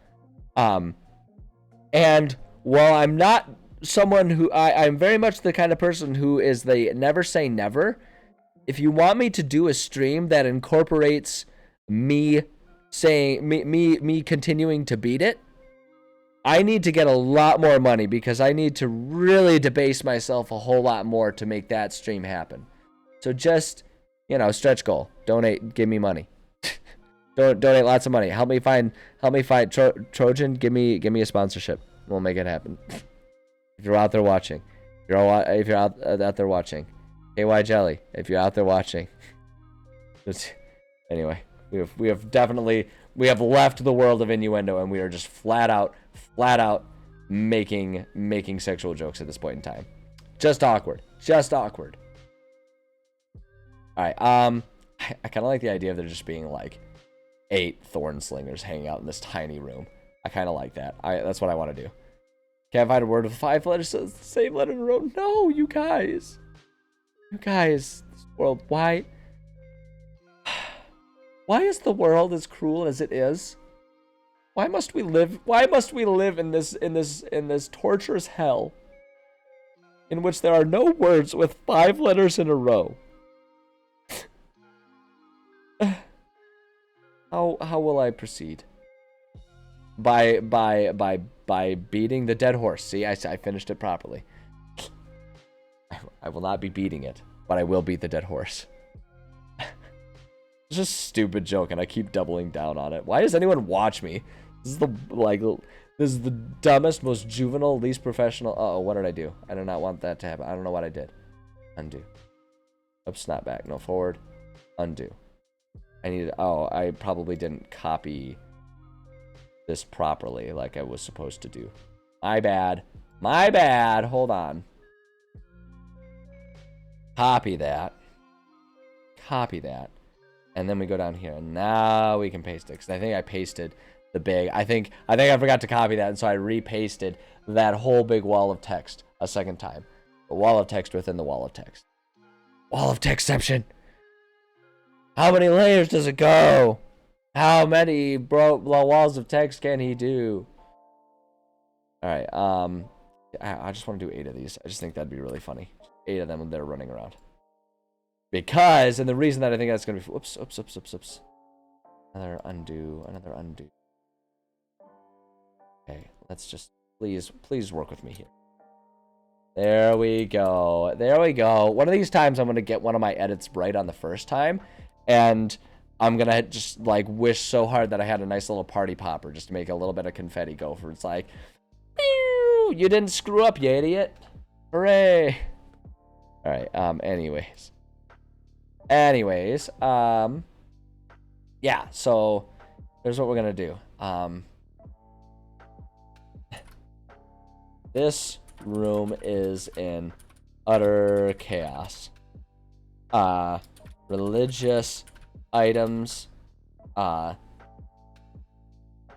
And while I'm not someone who I'm very much the kind of person who is the never say never. If you want me to do a stream that incorporates me saying me continuing to beat it, I need to get a lot more money because I need to really debase myself a whole lot more to make that stream happen. So just, stretch goal. Donate, give me money. Donate lots of money. Help me find Trojan. Give me a sponsorship. We'll make it happen. If you're out there watching, if you're out there watching, KY Jelly, if you're out there watching. Anyway, we have left the world of innuendo and we are just flat out making sexual jokes at this point in time. Just awkward. All right. I kind of like the idea of there just being like 8 thorn slingers hanging out in this tiny room. I kind of like that. That's what I want to do. Can't find a word with 5 letters, so it's the same letter in a row. No, you guys, this world, why is the world as cruel as it is? Why must we live in this torturous hell? in which there are no words with 5 letters in a row. How will I proceed? By beating the dead horse. See, I finished it properly. I will not be beating it, but I will beat the dead horse. It's just a stupid joke, and I keep doubling down on it. Why does anyone watch me? This is the dumbest, most juvenile, least professional. Uh-oh, what did I do? I do not want that to happen. I don't know what I did. Undo. Oops, not back. No, forward. Undo. I probably didn't copy this properly like I was supposed to do. My bad. My bad. Hold on. Copy that. Copy that. And then we go down here. And now we can paste it. Because I think I pasted the big. I think I forgot to copy that. And so I repasted that whole big wall of text a second time. A wall of text within the wall of text. Wall of textception. How many layers does it go? How many walls of text can he do? Alright, I just want to do 8 of these. I just think that'd be really funny. 8 of them when they're running around. Because, and the reason that I think that's going to be... Oops. Another undo. Okay, let's just... Please work with me here. There we go. One of these times I'm going to get one of my edits right on the first time. And I'm going to just, like, wish so hard that I had a nice little party popper just to make a little bit of confetti go for. It's like, pew! You didn't screw up, you idiot. Hooray. All right, anyways, yeah, so here's what we're going to do. This room is in utter chaos. Religious items. I'm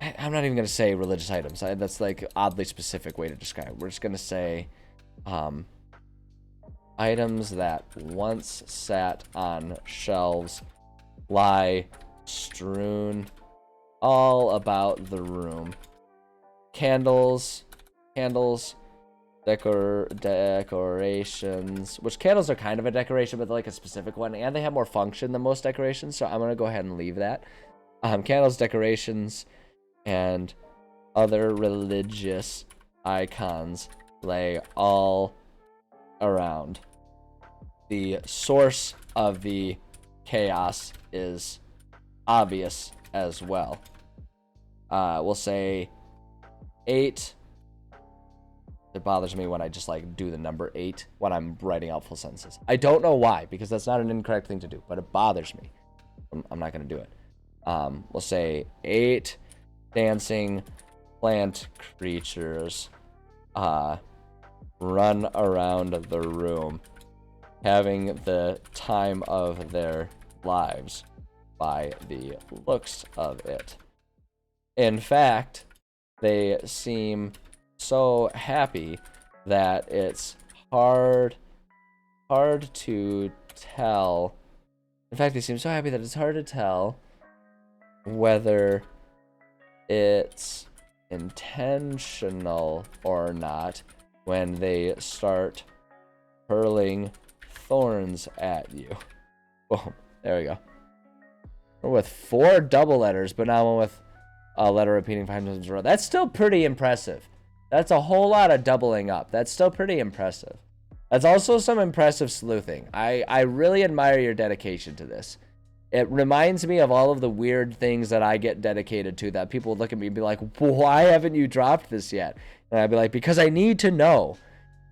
not even gonna say religious items. That's like oddly specific way to describe it. We're just gonna say items that once sat on shelves lie strewn all about the room. Candles, decorations, which candles are kind of a decoration, but they're like a specific one, and they have more function than most decorations, so I'm gonna go ahead and leave that. Candles, decorations, and other religious icons lay all around. The source of the chaos is obvious as well. We'll say 8. It bothers me when I just like do the number 8 when I'm writing out full sentences. I don't know why, because that's not an incorrect thing to do, but it bothers me. I'm not going to do it. We'll say 8 dancing plant creatures run around the room, having the time of their lives by the looks of it. In fact, they seem so happy that it's hard to tell. In fact, they seem so happy that it's hard to tell whether it's intentional or not when they start hurling thorns at you. Boom. There we go. We're with 4 double letters, but now one with a letter repeating 5 times in a row. That's still pretty impressive. That's a whole lot of doubling up. That's still pretty impressive. That's also some impressive sleuthing. I really admire your dedication to this. It reminds me of all of the weird things that I get dedicated to that people would look at me and be like, why haven't you dropped this yet? And I'd be like, because I need to know.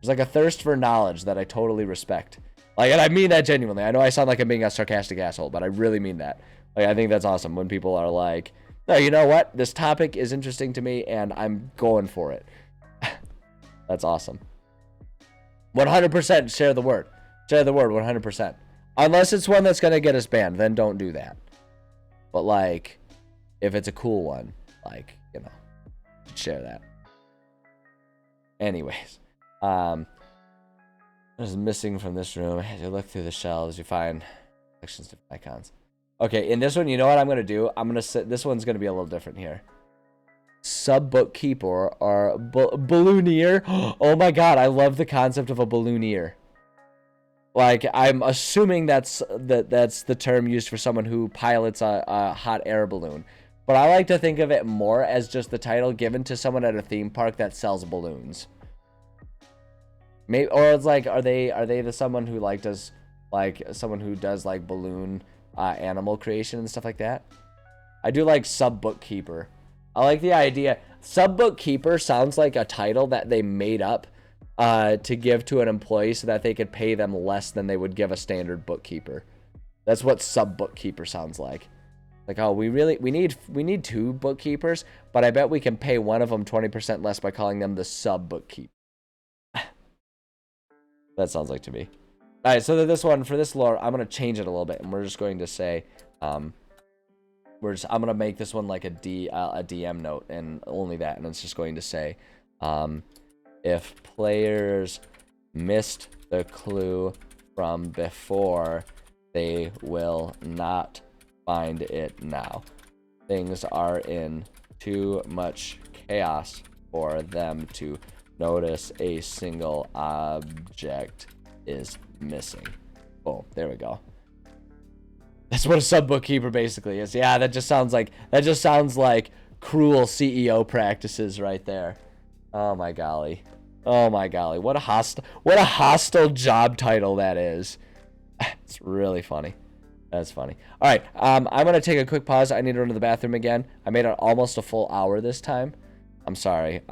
There's like a thirst for knowledge that I totally respect. Like, and I mean that genuinely. I know I sound like I'm being a sarcastic asshole, but I really mean that. Like, I think that's awesome when people are like, no, you know what? This topic is interesting to me and I'm going for it. That's awesome. 100% share the word. Share the word 100%. Unless it's one that's going to get us banned, then don't do that. But like, if it's a cool one, like, you know, share that. Anyways, there's missing from this room. As you look through the shelves, you find sections of icons. Okay, in this one, you know what I'm going to do? I'm going to sit, this one's going to be a little different here. sub bookkeeper or ballooneer. Oh my god, I love the concept of a ballooneer. Like, I'm assuming that's the term used for someone who pilots a hot air balloon. But I like to think of it more as just the title given to someone at a theme park that sells balloons. Maybe, or it's like, are they the someone who like does like balloon animal creation and stuff like that? I do like sub bookkeeper. I like the idea. Sub bookkeeper sounds like a title that they made up to give to an employee so that they could pay them less than they would give a standard bookkeeper. That's what sub bookkeeper sounds like. Like, oh, we need 2 bookkeepers, but I bet we can pay one of them 20% less by calling them the sub bookkeeper. That sounds like to me. All right, so this one, for this lore, I'm going to change it a little bit, and we're just going to say, I'm going to make this one like a DM note, and only that, and it's just going to say, if players missed the clue from before, they will not find it now. Things are in too much chaos for them to notice a single object is missing. Boom, there we go. That's what a sub bookkeeper basically is. Yeah, that just sounds like cruel CEO practices right there. Oh my golly. Oh my golly. What a hostile job title that is. It's really funny. That's funny. All right, I'm gonna take a quick pause. I need to run to the bathroom again. I made it almost a full hour this time. I'm sorry.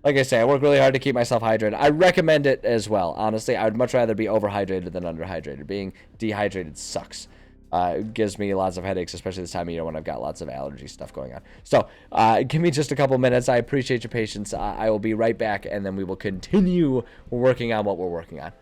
Like I say, I work really hard to keep myself hydrated. I recommend it as well. Honestly, I would much rather be overhydrated than underhydrated. Being dehydrated sucks. It gives me lots of headaches, especially this time of year when I've got lots of allergy stuff going on. So, give me just a couple minutes. I appreciate your patience. I will be right back, and then we will continue working on what we're working on.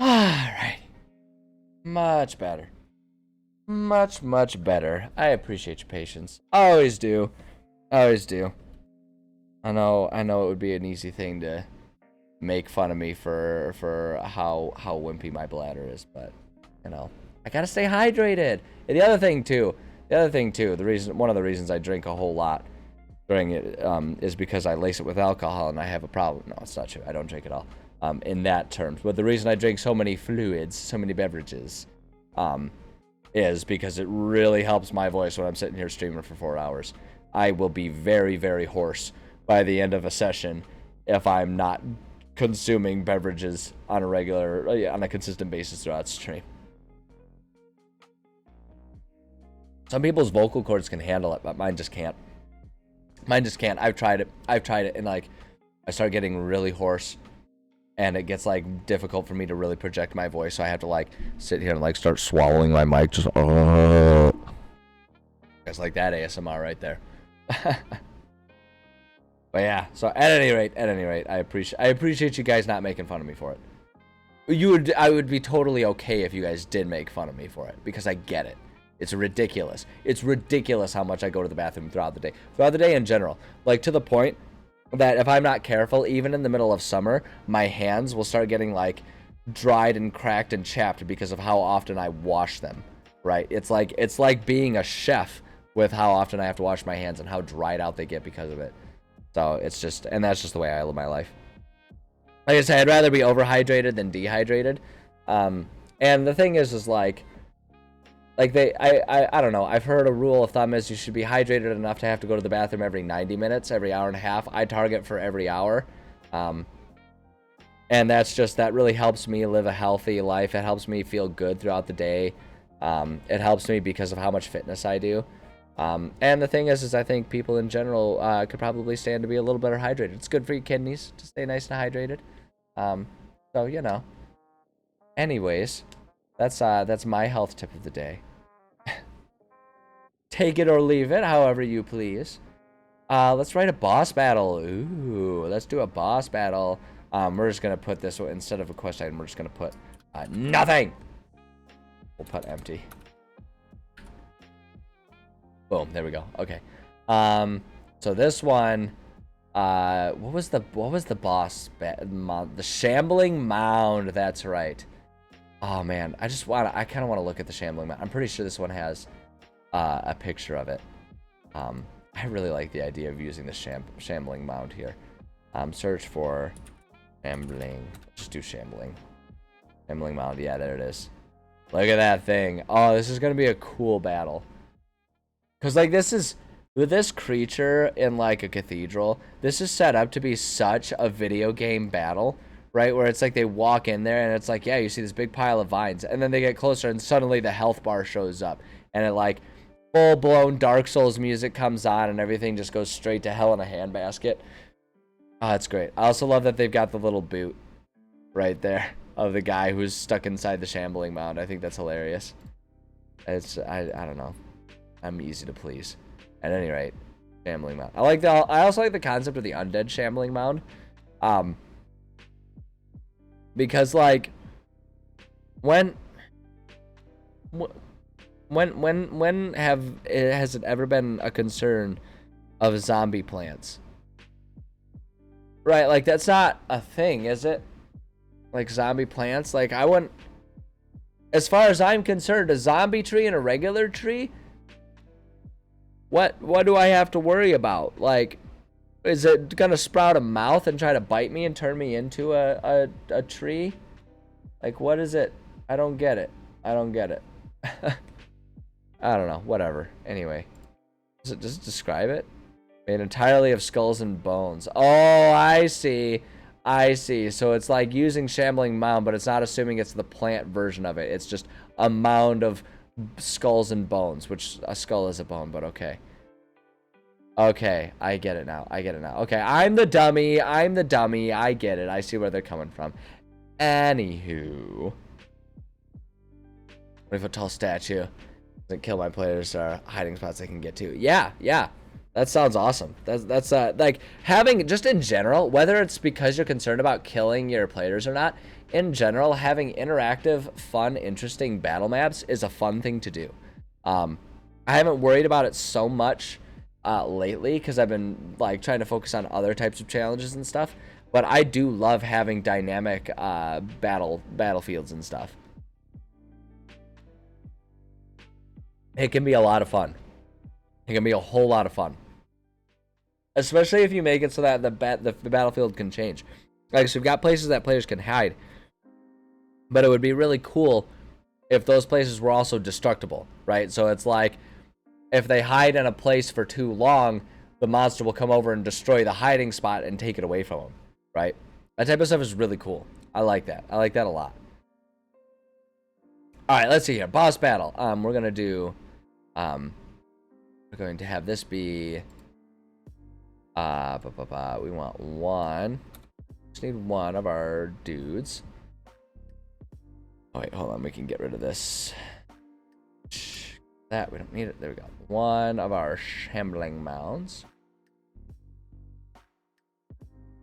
Alright. Much better. Much, much better. I appreciate your patience. Always do. Always do. I know it would be an easy thing to make fun of me for how wimpy my bladder is, but you know, I gotta stay hydrated. And one of the reasons I drink a whole lot during it is because I lace it with alcohol and I have a problem. No, it's not true. I don't drink at all. In that terms. But the reason I drink so many fluids, so many beverages, is because it really helps my voice when I'm sitting here streaming for 4 hours. I will be very, very hoarse by the end of a session if I'm not consuming beverages on a consistent basis throughout the stream. Some people's vocal cords can handle it, but mine just can't. Mine just can't. I've tried it, and like I start getting really hoarse, and it gets like difficult for me to really project my voice. So I have to like sit here and like start swallowing my mic. Just it's like that ASMR right there. But yeah. So at any rate, I appreciate you guys not making fun of me for it. I would be totally okay if you guys did make fun of me for it, because I get it. It's ridiculous. It's ridiculous how much I go to the bathroom throughout the day in general. Like, to the point that if I'm not careful, even in the middle of summer, my hands will start getting like dried and cracked and chapped because of how often I wash them. Right? It's like being a chef with how often I have to wash my hands and how dried out they get because of it. So it's just, and that's just the way I live my life. Like I said, I'd rather be overhydrated than dehydrated. And the thing is like I don't know. I've heard a rule of thumb is you should be hydrated enough to have to go to the bathroom every 90 minutes, every hour and a half. I target for every hour. And that really helps me live a healthy life. It helps me feel good throughout the day. It helps me because of how much fitness I do. And the thing is I think people in general could probably stand to be a little better hydrated. It's good for your kidneys to stay nice and hydrated. So, you know. Anyways, that's my health tip of the day. Take it or leave it, however you please. Let's write a boss battle. Ooh, let's do a boss battle. We're just gonna put this, instead of a quest item, we're just gonna put nothing. We'll put empty. Boom, there we go. Okay. So this one, what was the boss? The Shambling Mound. That's right. Oh man, I kind of want to look at the Shambling Mound. I'm pretty sure this one has a picture of it. I really like the idea of using the Shambling Mound here. Search for Shambling. Just do Shambling Mound. Yeah, there it is. Look at that thing. Oh, this is gonna be a cool battle. Cause like with this creature in like a cathedral, this is set up to be such a video game battle. Right, where it's like they walk in there and it's like, yeah, you see this big pile of vines, and then they get closer and suddenly the health bar shows up, and it like full-blown Dark Souls music comes on and everything just goes straight to hell in a handbasket. Oh, that's great. I also love that they've got the little boot right there of the guy who's stuck inside the Shambling Mound. I think that's hilarious. I don't know. I'm easy to please. At any rate, Shambling Mound. I also like the concept of the undead Shambling Mound. Because like when has it ever been a concern of zombie plants? Right, like that's not a thing, is it? Like zombie plants, like I wouldn't, as far as I'm concerned, a zombie tree and a regular tree, what do I have to worry about? Like, is it gonna sprout a mouth and try to bite me and turn me into a tree? Like, what is it? I don't get it. I don't know. Whatever. Anyway. Does it describe it? Made entirely of skulls and bones. Oh, I see. So it's like using Shambling Mound, but it's not assuming it's the plant version of it. It's just a mound of skulls and bones, which a skull is a bone, but okay. Okay, I get it now. Okay, I'm the dummy. I get it. I see where they're coming from. Anywho. 20-foot tall statue. Doesn't kill my players or hiding spots they can get to. Yeah. That sounds awesome. That's like having, just in general, whether it's because you're concerned about killing your players or not, in general, having interactive, fun, interesting battle maps is a fun thing to do. I haven't worried about it so much lately because I've been like trying to focus on other types of challenges and stuff, but I do love having dynamic battlefields and stuff. It can be a lot of fun. It can be a whole lot of fun, especially if you make it so that the battlefield can change. Like, so we've got places that players can hide, but it would be really cool if those places were also destructible, right? So it's like, if they hide in a place for too long, the monster will come over and destroy the hiding spot and take it away from them, right? That type of stuff is really cool. I like that. I like that a lot. All right, let's see here. Boss battle. We're going to do... we're going to have this be We want one. Just need one of our dudes. Oh wait, hold on. We can get rid of this. That we don't need it. There we go. One of our shambling mounds.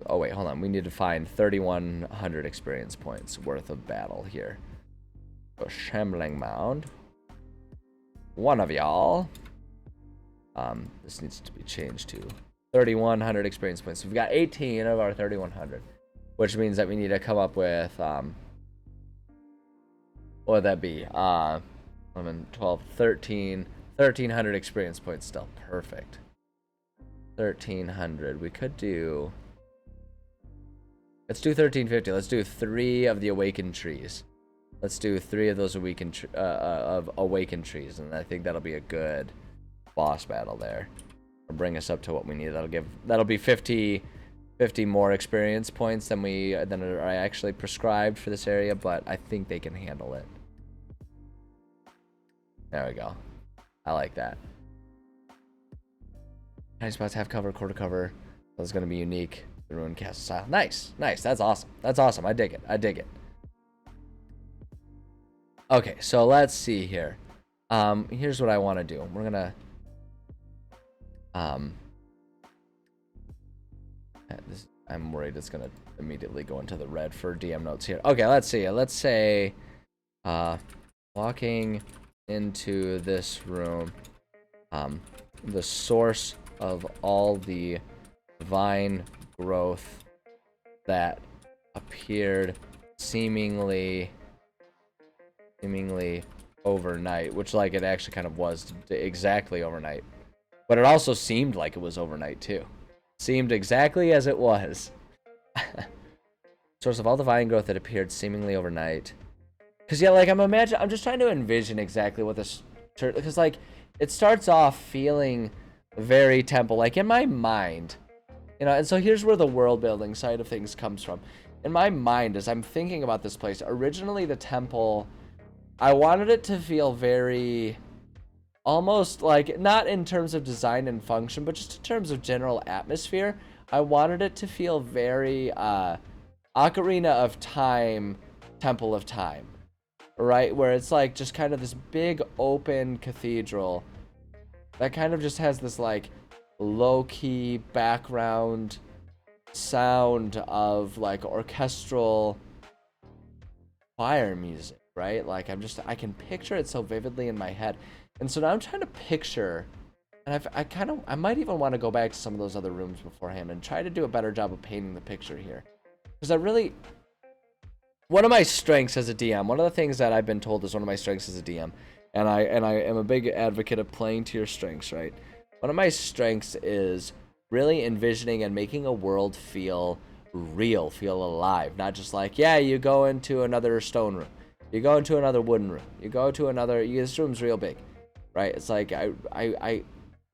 Oh wait, hold on. We need to find 3,100 experience points worth of battle here. A shambling mound. One of y'all. This needs to be changed to 3,100 experience points. So we've got 18 of our 3,100, which means that we need to come up with what would that be? 11, 12, 13, 1,300 experience points still. Perfect. 1,300. We could do. Let's do 1,350. Let's do 3 of the awakened trees. Let's do 3 of those awakened trees, and I think that'll be a good boss battle there. Or bring us up to what we need. That'll be 50 more experience points than are actually prescribed for this area, but I think they can handle it. There we go. I like that. Tiny spots, half cover, quarter cover. That's gonna be unique. The ruined castle style. Nice. That's awesome. I dig it. Okay, so let's see here. Here's what I want to do. We're gonna I'm worried it's gonna immediately go into the red for DM notes here. Okay, let's see. Let's say walking into this room, the source of all the vine growth that appeared seemingly overnight, which like it actually kind of was exactly overnight, but it also seemed like it was overnight too. Seemed exactly as it was. Source of all the vine growth that appeared seemingly overnight. Because yeah, like I'm just trying to envision exactly what this, because like it starts off feeling very temple, like in my mind, you know. And so here's where the world building side of things comes from. In my mind, as I'm thinking about this place, originally the temple, I wanted it to feel very, almost like, not in terms of design and function, but just in terms of general atmosphere. I wanted it to feel very Ocarina of Time, Temple of Time, right? Where it's like just kind of this big open cathedral that kind of just has this like low-key background sound of like orchestral choir music, right? Like I can picture it so vividly in my head. And so now I'm trying to picture, and I might even want to go back to some of those other rooms beforehand and try to do a better job of painting the picture here. Because one of my strengths as a DM, one of the things that I've been told is one of my strengths as a DM, and I am a big advocate of playing to your strengths, right? One of my strengths is really envisioning and making a world feel real, feel alive, not just like, yeah, you go into another stone room, you go into another wooden room, you go to another, this room's real big, right? It's like I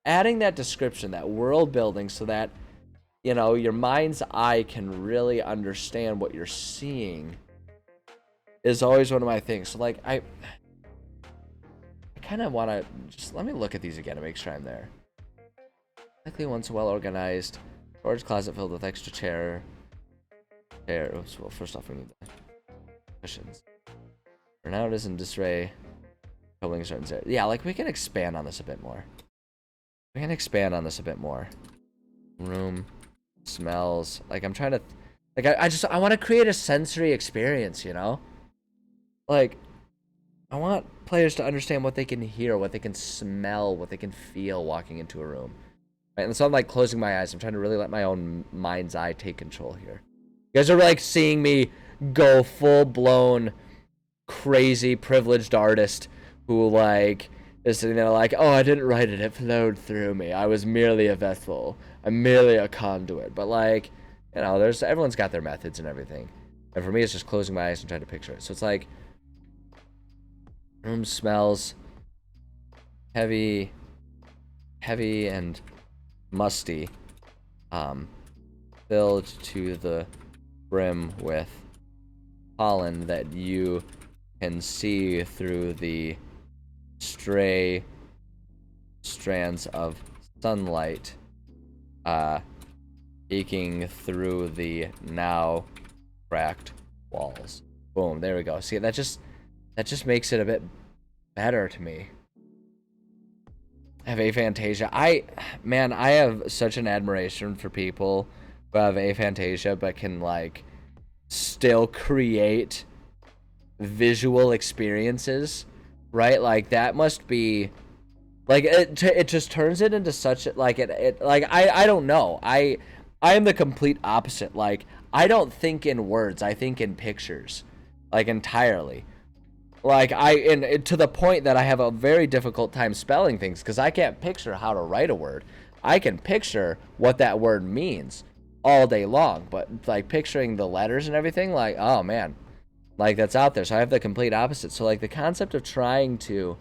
adding that description, that world building, so that, you know, your mind's eye can really understand what you're seeing, is always one of my things. So like I kind of want to just, let me look at these again to make sure I'm there. Likely once well organized storage closet filled with extra chair. Oops, well, first off we need the cushions. For now it is in disarray. Coupling certain areas. Yeah, like we can expand on this a bit more. Room smells. Like I'm trying to, like I want to create a sensory experience, you know? Like I want players to understand what they can hear, what they can smell, what they can feel walking into a room. Right? And so I'm like closing my eyes. I'm trying to really let my own mind's eye take control here. You guys are like seeing me go full blown crazy privileged artist who like is sitting there like, oh, I didn't write it, it flowed through me. I was merely a vessel. I'm merely a conduit. But like, you know, everyone's got their methods and everything. And for me, it's just closing my eyes and trying to picture it. So it's like, room smells heavy and musty, filled to the brim with pollen that you can see through the stray strands of sunlight peeking through the now cracked walls. Boom, there we go. See, that just makes it a bit better to me. I have aphantasia. I have such an admiration for people who have aphantasia but can like still create visual experiences, right? Like that must be like it just turns it into such like it like I don't know. I am the complete opposite. Like I don't think in words, I think in pictures. Like entirely. Like to the point that I have a very difficult time spelling things because I can't picture how to write a word. I can picture what that word means all day long, but like picturing the letters and everything, like, oh man, like that's out there. So I have the complete opposite. So like the concept of trying to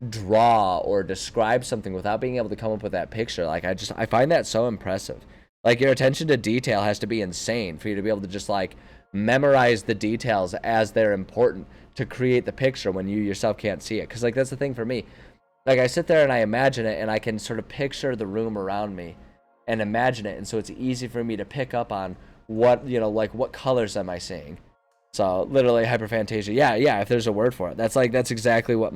draw or describe something without being able to come up with that picture, like I find that so impressive. Like your attention to detail has to be insane for you to be able to just like memorize the details as they're important to create the picture when you yourself can't see it. Because like that's the thing for me, like I sit there and I imagine it and I can sort of picture the room around me and imagine it, and so it's easy for me to pick up on what, you know, like what colors am I seeing. So literally hyperphantasia, yeah, if there's a word for it, that's exactly what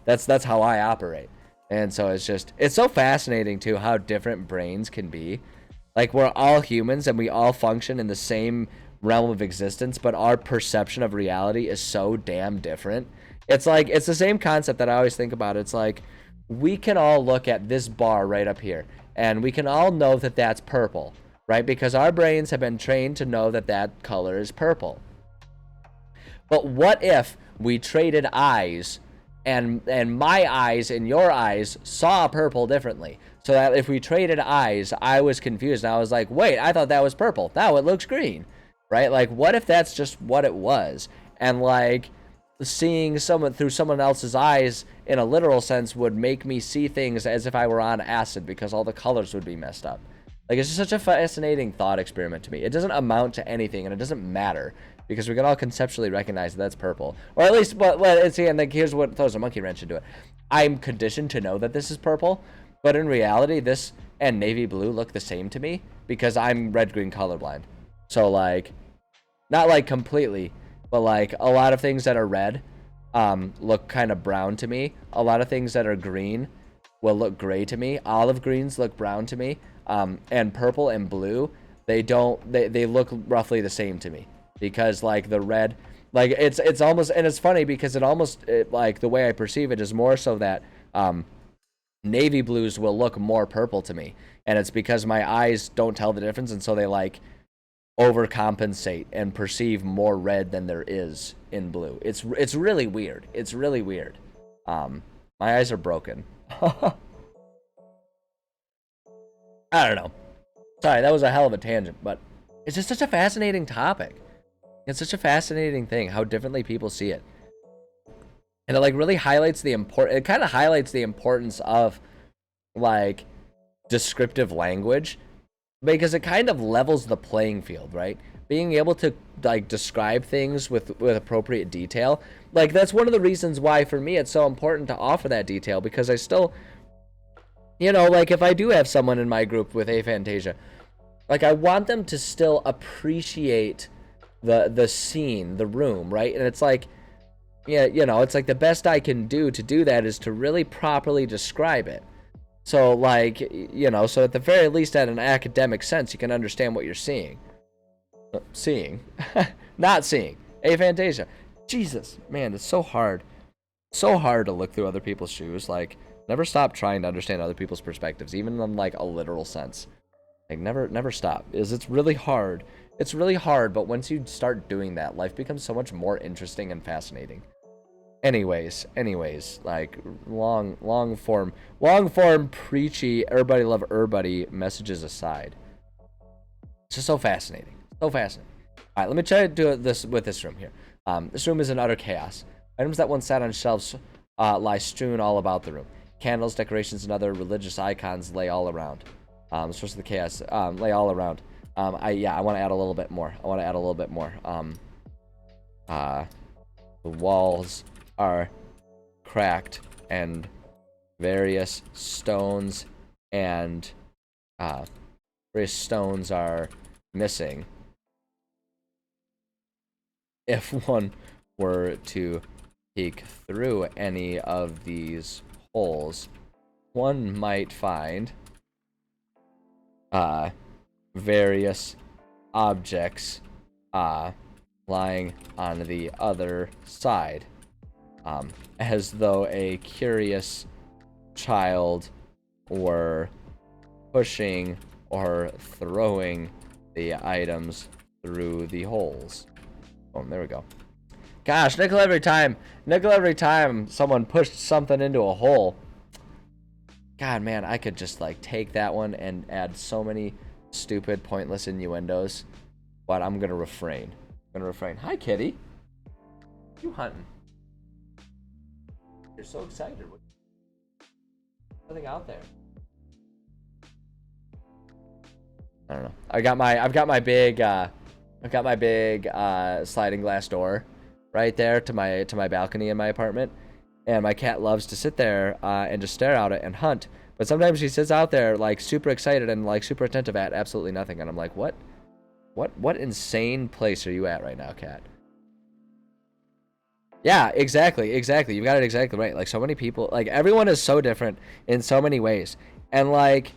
that's how I operate. And so it's so fascinating too how different brains can be. Like we're all humans and we all function in the same realm of existence, but our perception of reality is so damn different. It's like it's the same concept that I always think about. It's like we can all look at this bar right up here and we can all know that that's purple, right? Because our brains have been trained to know that that color is purple. But what if we traded eyes and my eyes and your eyes saw purple differently? So that if we traded eyes, I was confused and I was like, wait, I thought that was purple. Now it looks green, right? Like, what if that's just what it was? And like seeing someone through someone else's eyes in a literal sense would make me see things as if I were on acid because all the colors would be messed up. Like, it's just such a fascinating thought experiment to me. It doesn't amount to anything and it doesn't matter because we can all conceptually recognize that that's purple. Or at least, but see, and like, here's what throws a monkey wrench into it. I'm conditioned to know that this is purple, but in reality, this and navy blue look the same to me because I'm red-green colorblind. So, like, not like completely, but like a lot of things that are red look kind of brown to me. A lot of things that are green will look gray to me. Olive greens look brown to me. And purple and blue, they look roughly the same to me because like the red, like it's almost, and it's funny because like the way I perceive it is more so that navy blues will look more purple to me, and it's because my eyes don't tell the difference, and so they like overcompensate and perceive more red than there is in blue. It's really weird. It's really weird. My eyes are broken. I don't know. Sorry, that was a hell of a tangent, but it's just such a fascinating topic. It's such a fascinating thing how differently people see it. And it like really highlights it kind of highlights the importance of like descriptive language because it kind of levels the playing field, right? Being able to like describe things with appropriate detail. Like that's one of the reasons why for me it's so important to offer that detail because I still, you know, like if I do have someone in my group with aphantasia, like I want them to still appreciate the scene, the room, right? And it's like, yeah, you know, it's like the best I can do to do that is to really properly describe it. So like, you know, so at the very least at an academic sense, you can understand what you're seeing. Not seeing. Aphantasia. Jesus, man, it's so hard. So hard to look through other people's shoes. Like, never stop trying to understand other people's perspectives, even in like a literal sense. Like, never stop. It's really hard. It's really hard, but once you start doing that, life becomes so much more interesting and fascinating. Anyways, like long form preachy, everybody love everybody messages aside. It's just so fascinating. So fascinating. Alright, let me try to do this with this room here. This room is in utter chaos. Items that once sat on shelves lie strewn all about the room. Candles, decorations, and other religious icons lay all around. Source of the chaos lay all around. I want to add a little bit more. The walls are cracked and various stones and various stones are missing. If one were to peek through any of these holes, one might find various objects lying on the other side, as though a curious child were pushing or throwing the items through the holes. Oh, there we go. Gosh, nickel every time someone pushed something into a hole. God, man, I could just like take that one and add so many stupid, pointless innuendos, but I'm gonna refrain. Hi, kitty. You hunting? You're so excited. Nothing out there. I don't know. I've got my big sliding glass door right there to my balcony in my apartment, and my cat loves to sit there and just stare out it and hunt. But sometimes she sits out there like super excited and like super attentive at absolutely nothing, and I'm like, what insane place are you at right now, cat? Yeah, exactly. You got it exactly right. Like, so many people, like, everyone is so different in so many ways, and like,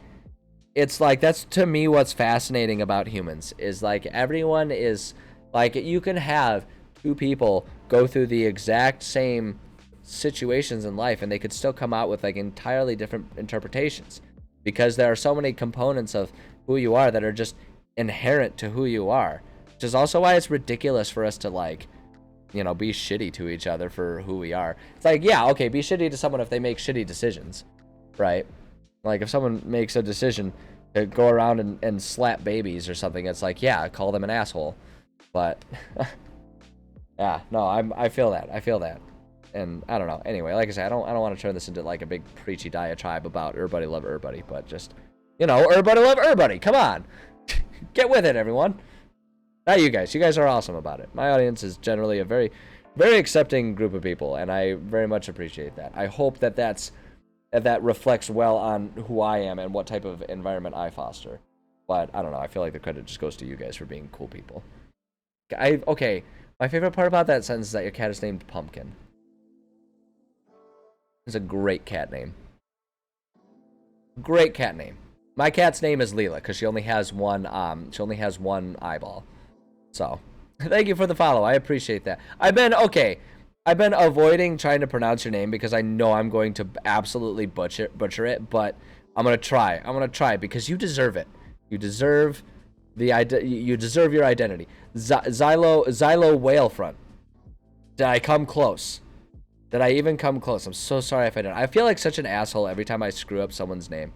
it's like, that's to me what's fascinating about humans, is like everyone is like, you can have two people go through the exact same situations in life and they could still come out with like entirely different interpretations, because there are so many components of who you are that are just inherent to who you are, which is also why it's ridiculous for us to like, you know, be shitty to each other for who we are. It's like, yeah, okay, be shitty to someone if they make shitty decisions, right? Like, if someone makes a decision to go around and slap babies or something, it's like, yeah, call them an asshole. But yeah, no, I feel that. And I don't know. Anyway, like I said, I don't want to turn this into like a big preachy diatribe about everybody love everybody, but just, you know, everybody love everybody. Come on. Get with it, everyone. Not you guys. You guys are awesome about it. My audience is generally a very, very accepting group of people, and I very much appreciate that. I hope that that reflects well on who I am and what type of environment I foster. But I don't know. I feel like the credit just goes to you guys for being cool people. Okay. My favorite part about that sentence is that your cat is named Pumpkin. It's a great cat name. Great cat name. My cat's name is Leela because she only has one eyeball. So, thank you for the follow. I appreciate that. I've been avoiding trying to pronounce your name because I know I'm going to absolutely butcher it, but I'm going to try. Because you deserve it. You deserve you deserve your identity. Xylo Whalefront. Did I come close? Did I even come close? I'm so sorry if I didn't. I feel like such an asshole every time I screw up someone's name.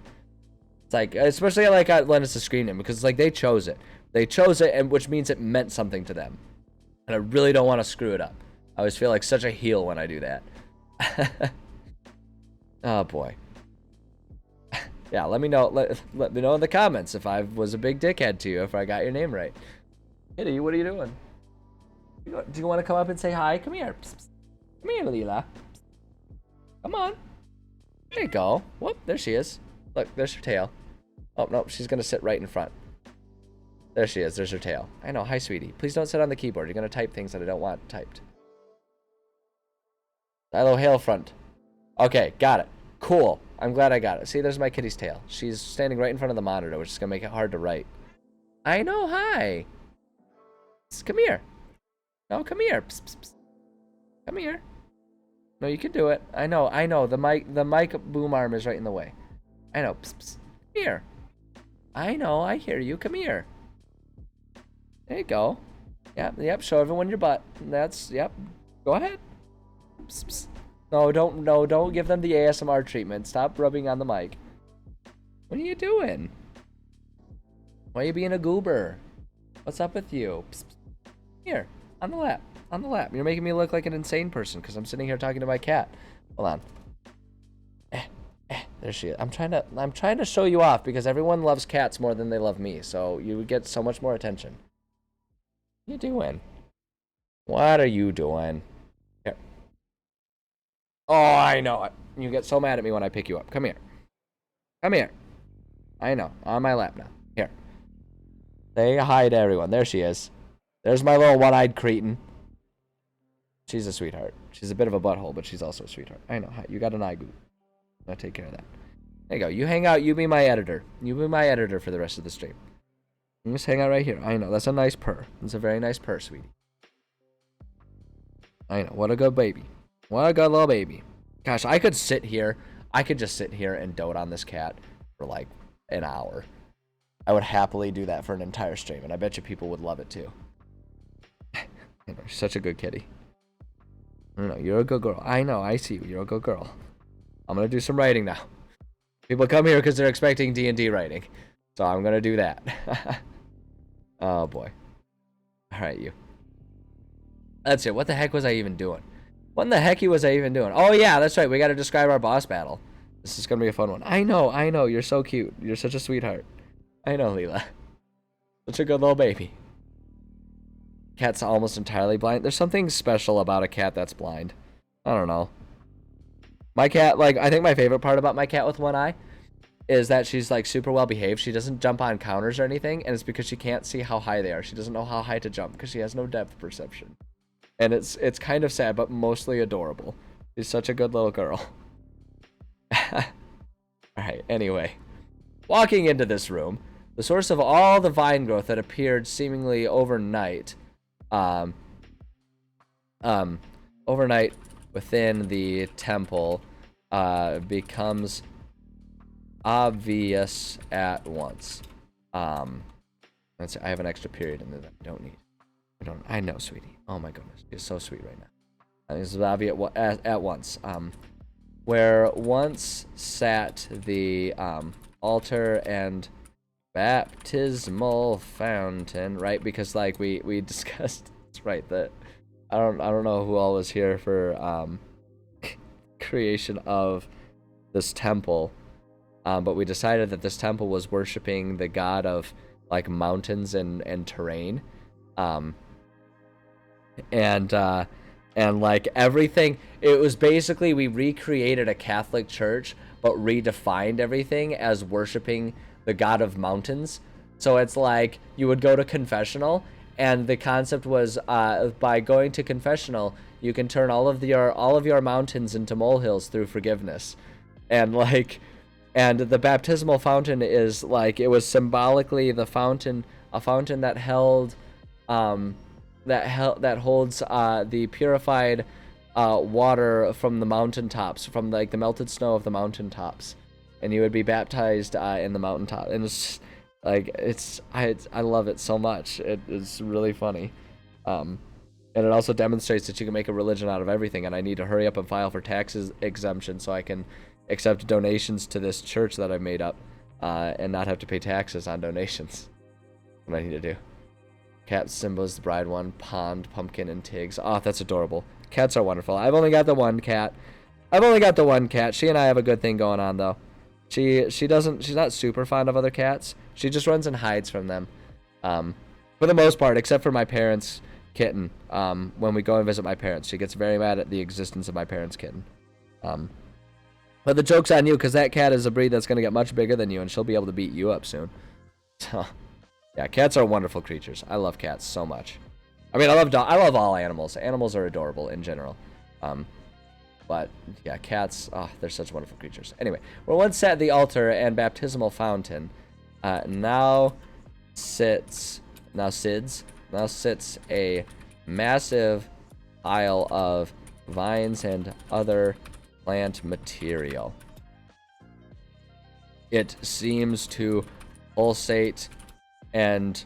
It's like, especially like at Lennox's screen name, because it's like they chose it. And which means it meant something to them. And I really don't want to screw it up. I always feel like such a heel when I do that. Oh boy. Yeah, let me know. Let me know in the comments if I was a big dickhead to you, if I got your name right. Kitty, what are you doing? Do you want to come up and say hi? Come here. Psst, psst. Come here, Leela. Come on. There you go. Whoop, there she is. Look, there's her tail. Oh, no, she's going to sit right in front. There she is. There's her tail. I know. Hi, sweetie. Please don't sit on the keyboard. You're going to type things that I don't want typed. Xylo Hailfront. Okay, got it. Cool. I'm glad I got it. See, there's my kitty's tail. She's standing right in front of the monitor, which is going to make it hard to write. I know. Hi. Come here. No, come here. Psst, psst, psst. Come here. No, you can do it. I know. The mic boom arm is right in the way. I know. Psst, psst. Come here. I know. I hear you. Come here. There you go. Yep. Show everyone your butt. Yep. Go ahead. Psst, psst. No, don't give them the ASMR treatment. Stop rubbing on the mic. What are you doing? Why are you being a goober? What's up with you? Psst, psst. Here, on the lap. You're making me look like an insane person because I'm sitting here talking to my cat. Hold on. There she is. I'm trying to show you off because everyone loves cats more than they love me, so you get so much more attention. What are you doing? What are you doing? Here. Oh, I know it. You get so mad at me when I pick you up. Come here. I know. On my lap now. Here. Say hi to everyone. There she is. There's my little one-eyed cretin. She's a sweetheart. She's a bit of a butthole, but she's also a sweetheart. I know. You got an eye goop. I'll take care of that. There you go. You hang out. You be my editor. You be my editor for the rest of the stream. You just hang out right here. I know. That's a nice purr. That's a very nice purr, sweetie. I know. What a good baby. What a good little baby. Gosh, I could sit here. I could just sit here and dote on this cat for like an hour. I would happily do that for an entire stream, and I bet you people would love it too. You know, she's such a good kitty. I know, you're a good girl. I know, I see you. You're a good girl. I'm gonna do some writing now. People come here because they're expecting D&D writing. So I'm gonna do that. Oh boy. Alright, you. That's it. What the heck was I even doing? What in the hecky was I even doing? Oh yeah, that's right. We gotta describe our boss battle. This is gonna be a fun one. I know. You're so cute. You're such a sweetheart. I know, Leela. Such a good little baby. Cat's almost entirely blind. There's something special about a cat that's blind. I don't know. My cat, like, I think my favorite part about my cat with one eye is that she's, like, super well behaved. She doesn't jump on counters or anything, and it's because she can't see how high they are. She doesn't know how high to jump because she has no depth perception. And it's kind of sad, but mostly adorable. She's such a good little girl. Alright, anyway. Walking into this room, the source of all the vine growth that appeared seemingly overnight overnight within the temple becomes obvious at once. I have an extra period in there that I don't need. I know, sweetie. Oh my goodness, she's so sweet right now. This is obvious at once. Where once sat the altar and baptismal fountain, right? Because like we discussed, it's right, that I don't know who all was here for creation of this temple, but we decided that this temple was worshiping the god of like mountains and terrain, and like everything. It was basically, we recreated a Catholic church but redefined everything as worshiping the god of mountains. So it's like you would go to confessional, and the concept was by going to confessional you can turn all of your mountains into molehills through forgiveness. And the baptismal fountain is like, it was symbolically a fountain that held that holds the purified water from the mountaintops, from like the melted snow of the mountaintops, and you would be baptized in the mountaintop. And it's like, I love it so much. It is really funny, and it also demonstrates that you can make a religion out of everything. And I need to hurry up and file for taxes exemption so I can accept donations to this church that I've made up, and not have to pay taxes on donations. What I need to do. Cat Simba's the bride one. Pond, Pumpkin, and Tiggs. Oh, that's adorable. Cats are wonderful. I've only got the one cat. She and I have a good thing going on, though. She's not super fond of other cats. She just runs and hides from them, for the most part, except for my parents' kitten. When we go and visit my parents, she gets very mad at the existence of my parents' kitten. But the joke's on you, because that cat is a breed that's going to get much bigger than you, and she'll be able to beat you up soon. So, yeah, cats are wonderful creatures. I love cats so much. I mean, I love all animals. Animals are adorable in general. But yeah, cats, they're such wonderful creatures. Anyway, where once sat the altar and baptismal fountain, now sits a massive pile of vines and other plant material. It seems to pulsate, and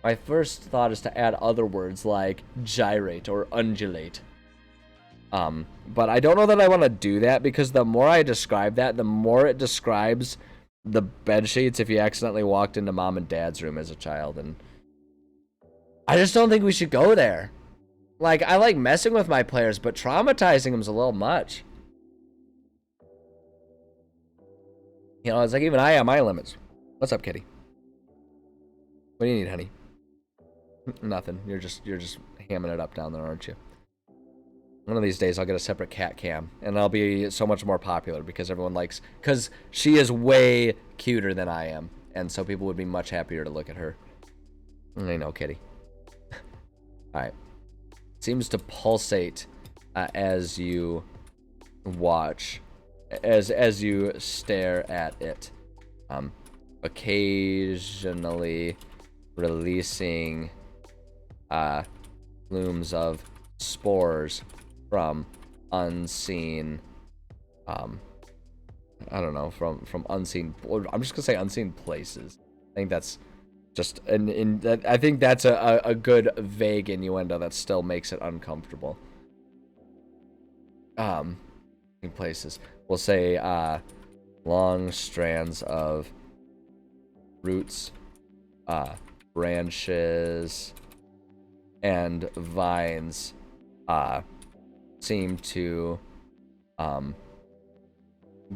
my first thought is to add other words like gyrate or undulate. But I don't know that I want to do that, because the more I describe that, the more it describes the bed sheets if you accidentally walked into mom and dad's room as a child, and I just don't think we should go there. Like, I like messing with my players, but traumatizing them's a little much. You know, it's like, even I have my limits. What's up, kitty? What do you need, honey? Nothing. You're just hamming it up down there, aren't you? One of these days I'll get a separate cat cam, and I'll be so much more popular because everyone likes, because she is way cuter than I am. and so people would be much happier to look at her. I know, kitty. All right. Seems to pulsate as you watch, as you stare at it. Occasionally releasing plumes of spores from unseen, I don't know, from unseen, I'm just gonna say unseen places. I think that's just I think that's a good vague innuendo that still makes it uncomfortable. In places, we'll say long strands of roots, branches, and vines seem to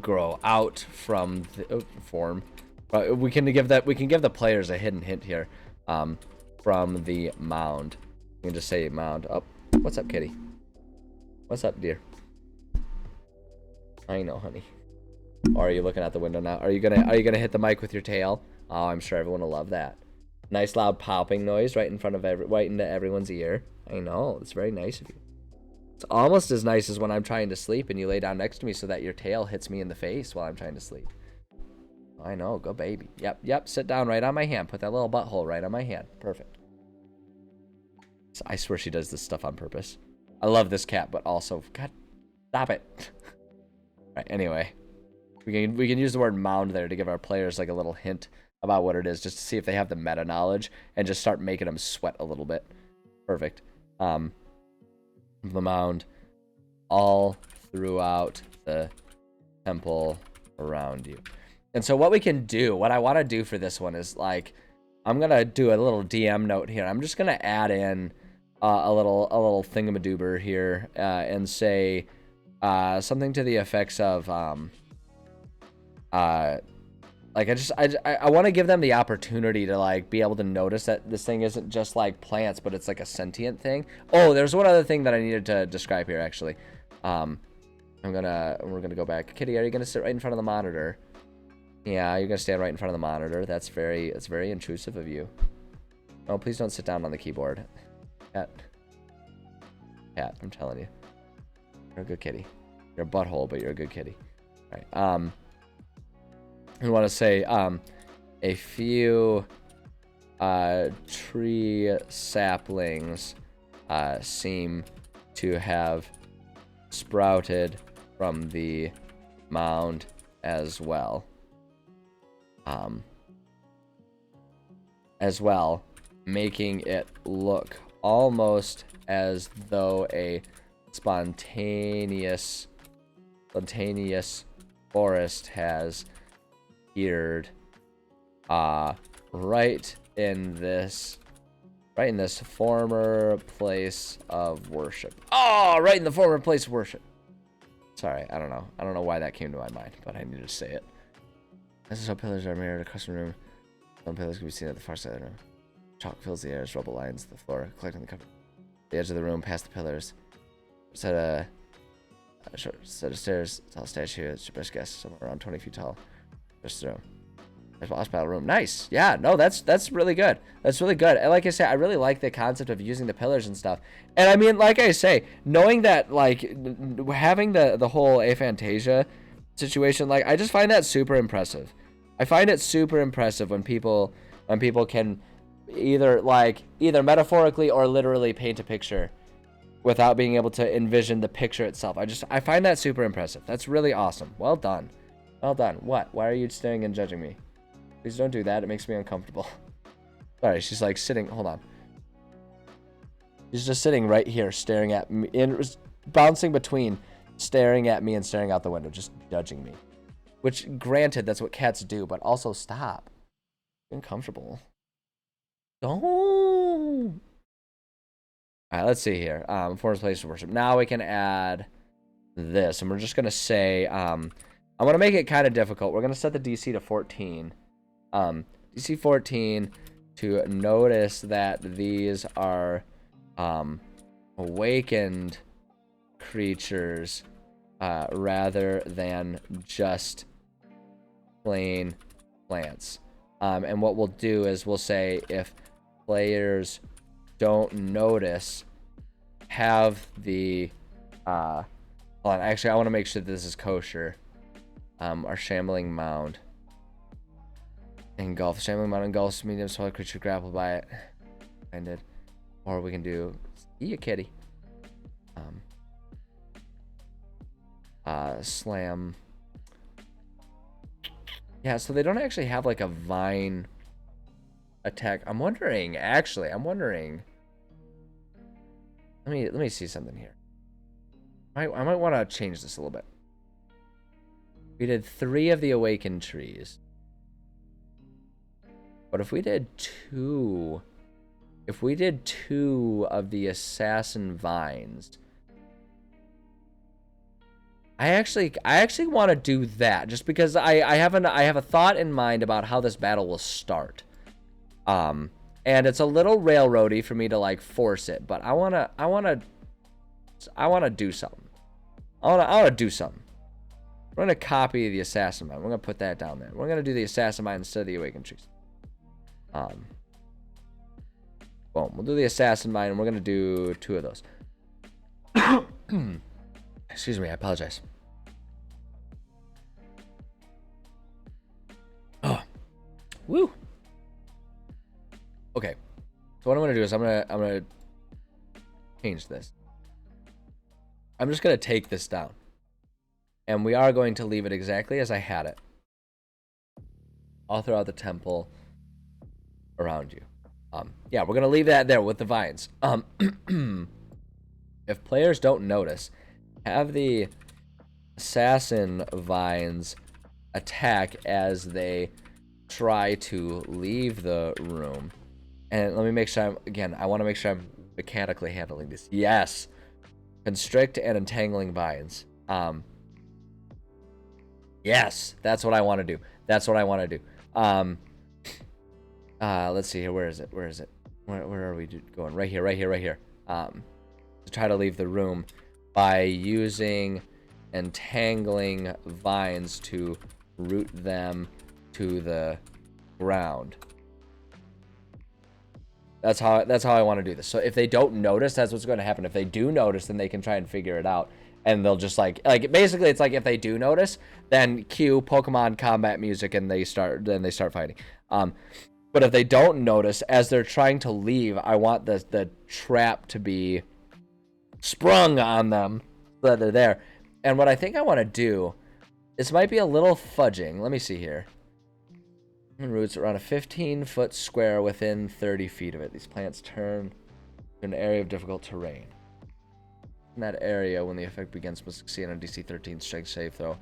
grow out from the form. We can give the players a hidden hint here. From the mound. You can just say mound. Oh, what's up, kitty? What's up, dear? I know, honey. Or are you looking out the window now? Are you gonna hit the mic with your tail? Oh, I'm sure everyone will love that. Nice loud popping noise right in front of right into everyone's ear. I know, it's very nice of you. It's almost as nice as when I'm trying to sleep and you lay down next to me so that your tail hits me in the face while I'm trying to sleep. I know, go baby. Yep, sit down right on my hand. Put that little butthole right on my hand. Perfect. So I swear she does this stuff on purpose. I love this cat, but also, God, stop it. Right, anyway. We can use the word mound there to give our players like a little hint about what it is, just to see if they have the meta knowledge and just start making them sweat a little bit. Perfect. The mound all throughout the temple around you. And so what we can do, what I want to do for this one is like, I'm gonna do a little DM note here. I'm just gonna add in a little thingamadoober here and say something to the effects of like I want to give them the opportunity to like be able to notice that this thing isn't just like plants, but it's like a sentient thing. Oh, there's one other thing that I needed to describe here actually. We're gonna go back. Kitty, are you gonna sit right in front of the monitor? Yeah, you're gonna stand right in front of the monitor. That's very intrusive of you. Oh, please don't sit down on the keyboard. Cat, I'm telling you. You're a good kitty. You're a butthole, but you're a good kitty. All right. I want to say a few tree saplings seem to have sprouted from the mound as well. Making it look almost as though a spontaneous forest has appeared right in this former place of worship. Oh, right in the former place of worship. Sorry, I don't know why that came to my mind, but I needed to say it. This is how pillars are mirrored across the room. Some pillars can be seen at the far side of the room. Chalk fills the air as rubble lines the floor, collecting the cover. The edge of the room past the pillars. Set a short set of stairs, tall statue. It's your best guess, somewhere around 20 feet tall. Just the room. There's boss battle room. Nice. Yeah, no, that's really good. That's really good. And like I say, I really like the concept of using the pillars and stuff. And I mean, like I say, knowing that like having the whole aphantasia situation, like I just find that super impressive. I find it super impressive when people can either metaphorically or literally paint a picture without being able to envision the picture itself. I find that super impressive. That's really awesome. Well done. Well done. What? Why are you staring and judging me? Please don't do that. It makes me uncomfortable. Sorry, she's like sitting. Hold on. She's just sitting right here staring at me, bouncing between staring at me and staring out the window, just judging me. Which, granted, that's what cats do, but also stop. Uncomfortable. Don't. All right, let's see here. Forest place of worship. Now we can add this, and we're just gonna say, I'm gonna make it kind of difficult. We're gonna set the DC to 14. DC 14 to notice that these are awakened creatures rather than just plain plants. And what we'll do is we'll say if players don't notice, have the hold on, actually I want to make sure this is kosher. Our shambling mound engulf. Shambling mound engulfs medium smaller creature grappled by it. Ended. Or we can do see a kitty. Slam. Yeah, so they don't actually have like a vine attack. I'm wondering. Let me see something here. I might want to change this a little bit. We did 3 of the awakened trees. But if we did 2, if we did 2 of the assassin vines, I actually want to do that just because I have a thought in mind about how this battle will start. And it's a little railroady for me to like force it, but I want to do something. I want to do something. We're going to copy the assassin mine. We're going to put that down there. We're going to do the assassin mine instead of the awakened trees. Boom. We'll do the assassin mine, and we're going to do 2 of those. Excuse me, I apologize. Oh. Woo. Okay. So what I'm going to do is I'm going to change this. I'm just going to take this down. And we are going to leave it exactly as I had it. All throughout the temple around you. Yeah, we're going to leave that there with the vines. If players don't notice, have the assassin vines attack as they try to leave the room. And let me make sure I want to make sure I'm mechanically handling this. Yes. Constrict and entangling vines. Yes, that's what I want to do. Let's see here. Where is it? Where are we going? Right here. To try to leave the room by using entangling vines to root them to the ground. That's how I want to do this. So if they don't notice, that's what's going to happen. If they do notice, then they can try and figure it out. And they'll just like basically it's like if they do notice, then cue Pokemon combat music and they start fighting. But if they don't notice, as they're trying to leave, I want the trap to be sprung on them so that they're there. And what I think I want to do, this might be a little fudging. Let me see here. Roots around a 15-foot square within 30 feet of it. These plants turn to an area of difficult terrain. In that area, when the effect begins, must succeed on a DC 13 strength save throw,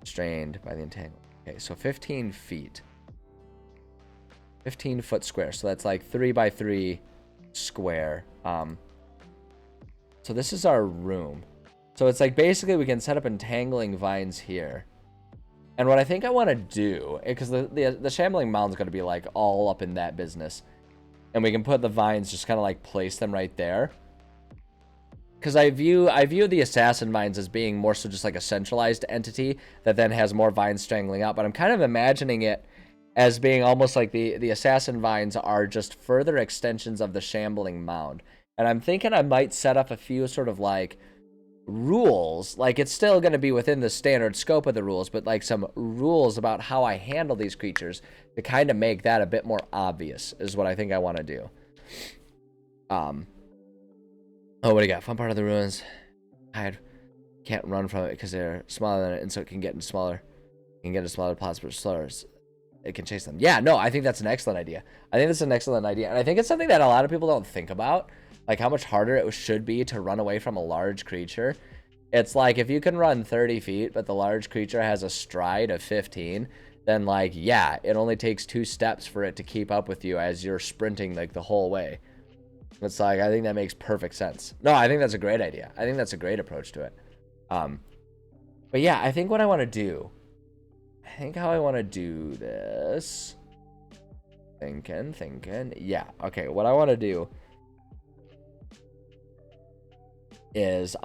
strained by the entanglement. Okay, so 15 feet. 15-foot square. So that's like 3 by 3 square. So this is our room. So it's like basically we can set up entangling vines here. And what I think I want to do, because the shambling mound's going to be like all up in that business. And we can put the vines, just kind of like place them right there. Because I view the assassin vines as being more so just like a centralized entity that then has more vines strangling out. But I'm kind of imagining it as being almost like the assassin vines are just further extensions of the shambling mound. And I'm thinking I might set up a few sort of like rules. Like it's still going to be within the standard scope of the rules, but like some rules about how I handle these creatures to kind of make that a bit more obvious is what I think I want to do. Oh, what do you got? Fun part of the ruins. I can't run from it because they're smaller than it, and so it can get into smaller. It can get into smaller plots, but slurs. It can chase them. Yeah, no, I think that's an excellent idea. And I think it's something that a lot of people don't think about, like how much harder it should be to run away from a large creature. It's like if you can run 30 feet, but the large creature has a stride of 15, then like, yeah, it only takes 2 steps for it to keep up with you as you're sprinting like the whole way. It's like, I think that makes perfect sense. No, I think that's a great idea. I think that's a great approach to it. But yeah, I think what I want to do, I think how I want to do this, thinking. Yeah, okay, what I want to do is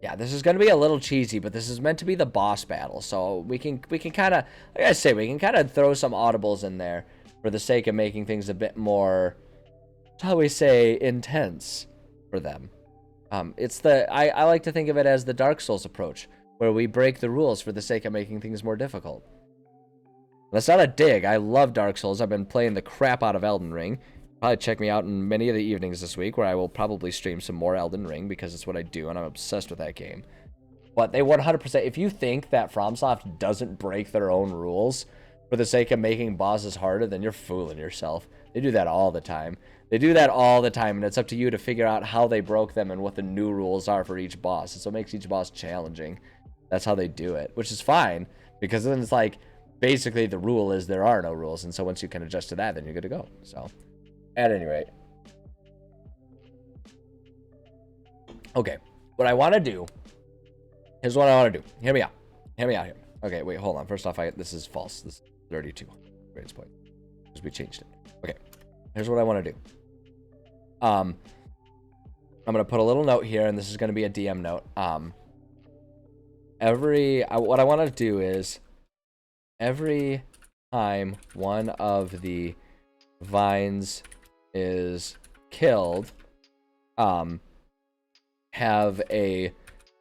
Yeah, this is going to be a little cheesy, but this is meant to be the boss battle. So we can kind of, like I say, we can kind of throw some audibles in there for the sake of making things a bit more, shall we say, intense for them. It's the I like to think of it as the Dark Souls approach, where we break the rules for the sake of making things more difficult. That's not a dig. I love Dark Souls. I've been playing the crap out of Elden Ring. Probably check me out in many of the evenings this week, where I will probably stream some more Elden Ring because it's what I do and I'm obsessed with that game. But they 100%, if you think that FromSoft doesn't break their own rules for the sake of making bosses harder, then you're fooling yourself. They do that all the time. They do that all the time, and it's up to you to figure out how they broke them and what the new rules are for each boss. And so it makes each boss challenging. That's how they do it, which is fine, because then it's like, basically the rule is there are no rules, and so once you can adjust to that, then you're good to go. So, at any rate. Okay, what I want to do, here's what I want to do. Hear me out. Hear me out here. Okay, wait, hold on. First off, this is false. This is 32 grades point, because we changed it. Okay, here's what I want to do. I'm going to put a little note here, and this is going to be a DM note. What I want to do is, every time one of the vines is killed, have a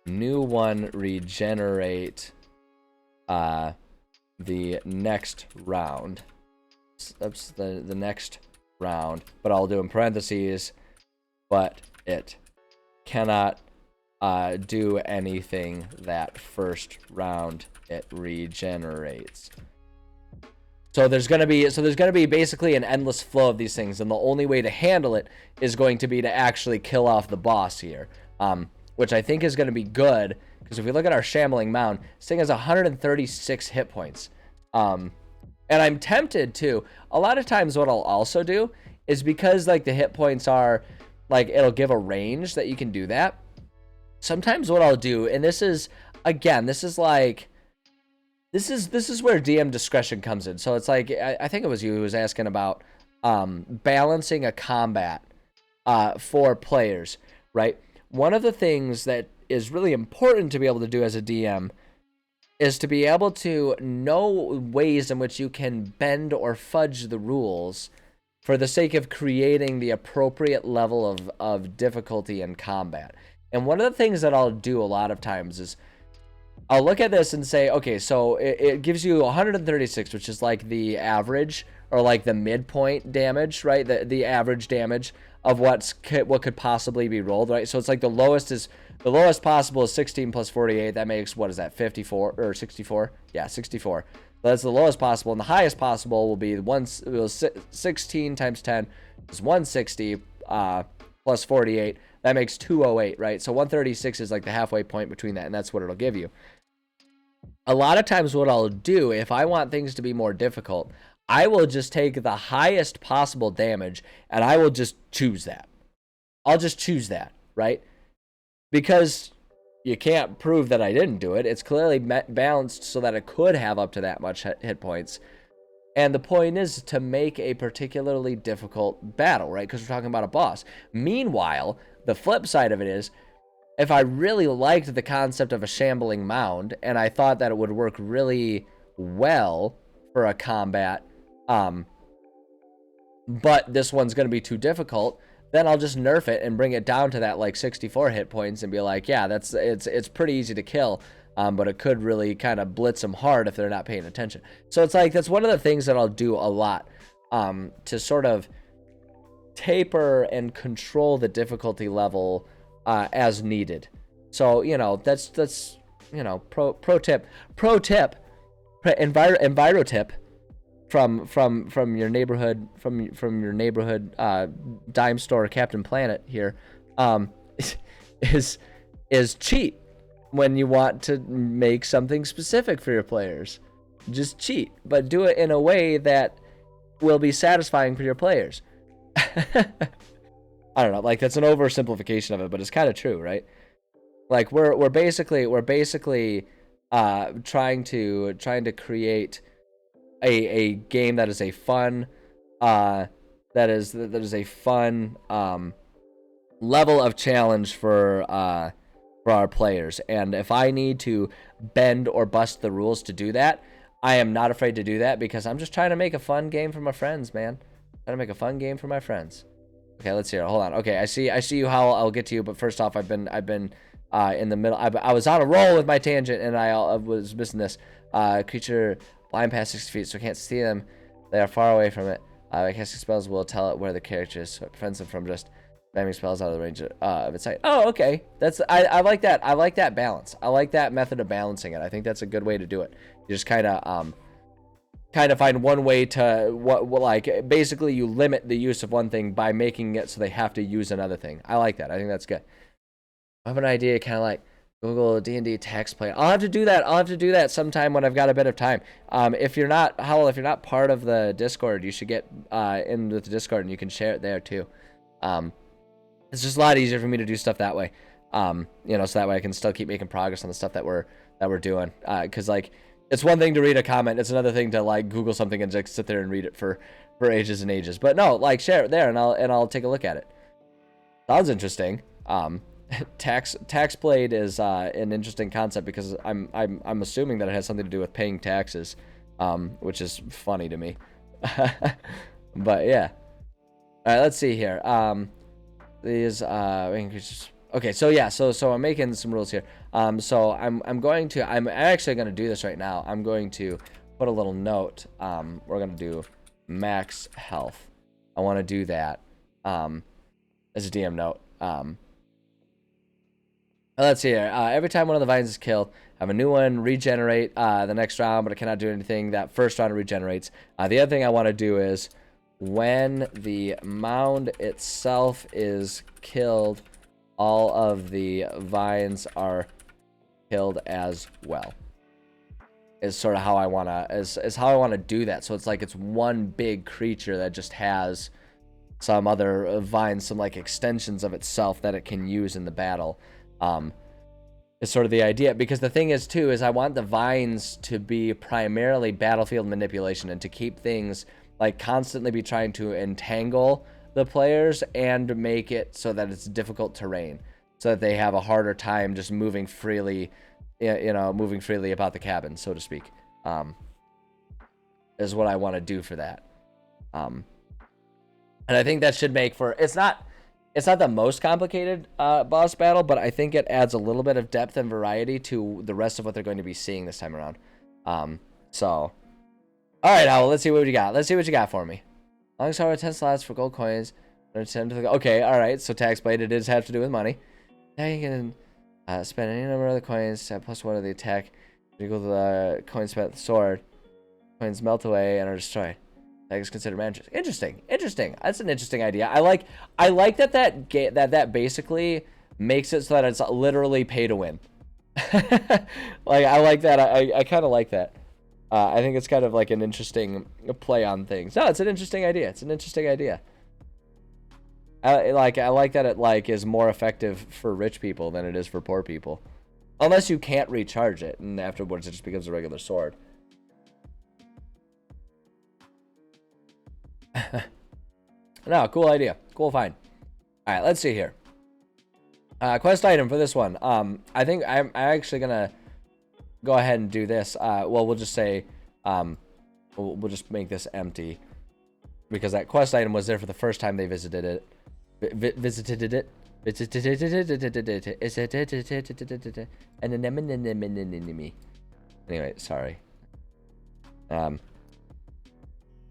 new one regenerate the next round. That's the next round, but I'll do in parentheses, but it cannot do anything that first round it regenerates. So there's gonna be basically an endless flow of these things, and the only way to handle it is going to be to actually kill off the boss here, which I think is going to be good, because if we look at our Shambling Mound, this thing has 136 hit points. And I'm tempted to, a lot of times what I'll also do is, because like the hit points are like, it'll give a range that you can do that. Sometimes what I'll do, and this is, again, this is where DM discretion comes in. So it's like, I think it was you who was asking about balancing a combat for players, right? One of the things that is really important to be able to do as a DM is to be able to know ways in which you can bend or fudge the rules for the sake of creating the appropriate level of difficulty in combat. And one of the things that I'll do a lot of times is, I'll look at this and say, okay, so it gives you 136, which is like the average, or like the midpoint damage, right? The average damage of what could possibly be rolled, right? So it's like the lowest possible is 16 plus 48. That makes, what is that, 54 or 64? Yeah, 64. That's the lowest possible, and the highest possible will be 16 times 10 is 160 plus 48. That makes 208, right? So 136 is like the halfway point between that, and that's what it'll give you. A lot of times what I'll do, if I want things to be more difficult, I will just take the highest possible damage, and I will just choose that. I'll just choose that, right? Because you can't prove that I didn't do it. It's clearly balanced so that it could have up to that much hit points. And the point is to make a particularly difficult battle, right? Because we're talking about a boss. Meanwhile, the flip side of it is, if I really liked the concept of a Shambling Mound, and I thought that it would work really well for a combat, but this one's going to be too difficult, then I'll just nerf it and bring it down to that like 64 hit points and be like, yeah, it's pretty easy to kill, but it could really kind of blitz them hard if they're not paying attention. So it's like, that's one of the things that I'll do a lot, to sort of taper and control the difficulty level as needed. So, you know, that's you know, pro tip, enviro tip from your neighborhood, from your neighborhood dime store, Captain Planet here, is cheat when you want to make something specific for your players. Just cheat, but do it in a way that will be satisfying for your players. I don't know, like, that's an oversimplification of it, but it's kind of true, right? Like, we're basically trying to create a game that is a fun that is a fun level of challenge for for our players. And if I need to bend or bust the rules to do that, I am not afraid to do that, because I'm just trying to make a fun game for my friends, man. Trying to make a fun game for my friends. Okay, let's hear it. Hold on. Okay, I see you, Howl. I'll get to you, but first off, I've been in the middle. I was on a roll with my tangent, and I was missing this. Creature blind past 6 feet, so can't see them. They are far away from it. Casting spells will tell it where the character is, so it prevents them from just spamming spells out of the range of its sight. Oh, okay. I like that. I like that balance. I like that method of balancing it. I think that's a good way to do it. You just kind of find one way to like basically you limit the use of one thing by making it so they have to use another thing. I like that. I think that's good. I have an idea, kind of like Google D&D text play. I'll have to do that sometime when I've got a bit of time. If you're not part of the Discord, you should get in with the Discord, and you can share it there too. It's just a lot easier for me to do stuff that way. So that way I can still keep making progress on the stuff that we're doing. Because like, it's one thing to read a comment, it's another thing to like Google something and just sit there and read it for ages and ages. But no, like, share it there, and I'll take a look at it. Sounds interesting. Tax blade is an interesting concept, because I'm assuming that it has something to do with paying taxes, which is funny to me. But yeah. All right, let's see here. These okay, so yeah, so I'm making some rules here. So I'm actually going to do this right now. I'm going to put a little note. We're going to do max health. I want to do that as a DM note. Let's see here. Every time one of the vines is killed, have a new one regenerate the next round, but it cannot do anything. That first round regenerates. The other thing I want to do is when the mound itself is killed, all of the vines are killed as well. Is sort of how I wanna do that. So it's like it's one big creature that just has some other vines, some like extensions of itself that it can use in the battle. Is sort of the idea, because the thing is too is I want the vines to be primarily battlefield manipulation, and to keep things like constantly be trying to entangle the players and make it so that it's difficult terrain, so that they have a harder time just moving freely, moving freely about the cabin, so to speak. Is what I want to do for that. And I think that should make for it's not the most complicated boss battle, but I think it adds a little bit of depth and variety to the rest of what they're going to be seeing this time around. So all right, Owl, let's see what you got. Let's see what you got for me. Long sorrow 10 slots for gold coins. Okay, all right. So tax blade, it does have to do with money. Now you can spend any number of the coins plus one of the attack. Equal to the coins spent with the sword. Coins melt away and are destroyed. That is considered magic. Interesting. That's an interesting idea. I like that basically makes it so that it's literally pay to win. Like, I like that. I kind of like that. I think it's kind of like an interesting play on things. No, it's an interesting idea. I like that it like is more effective for rich people than it is for poor people, unless you can't recharge it, and afterwards it just becomes a regular sword. No, cool idea. Cool find. All right, let's see here. Quest item for this one. I think I'm actually gonna go ahead and do this. Well, we'll just say, we'll just make this empty, because that quest item was there for the first time they visited it. Anyway, sorry.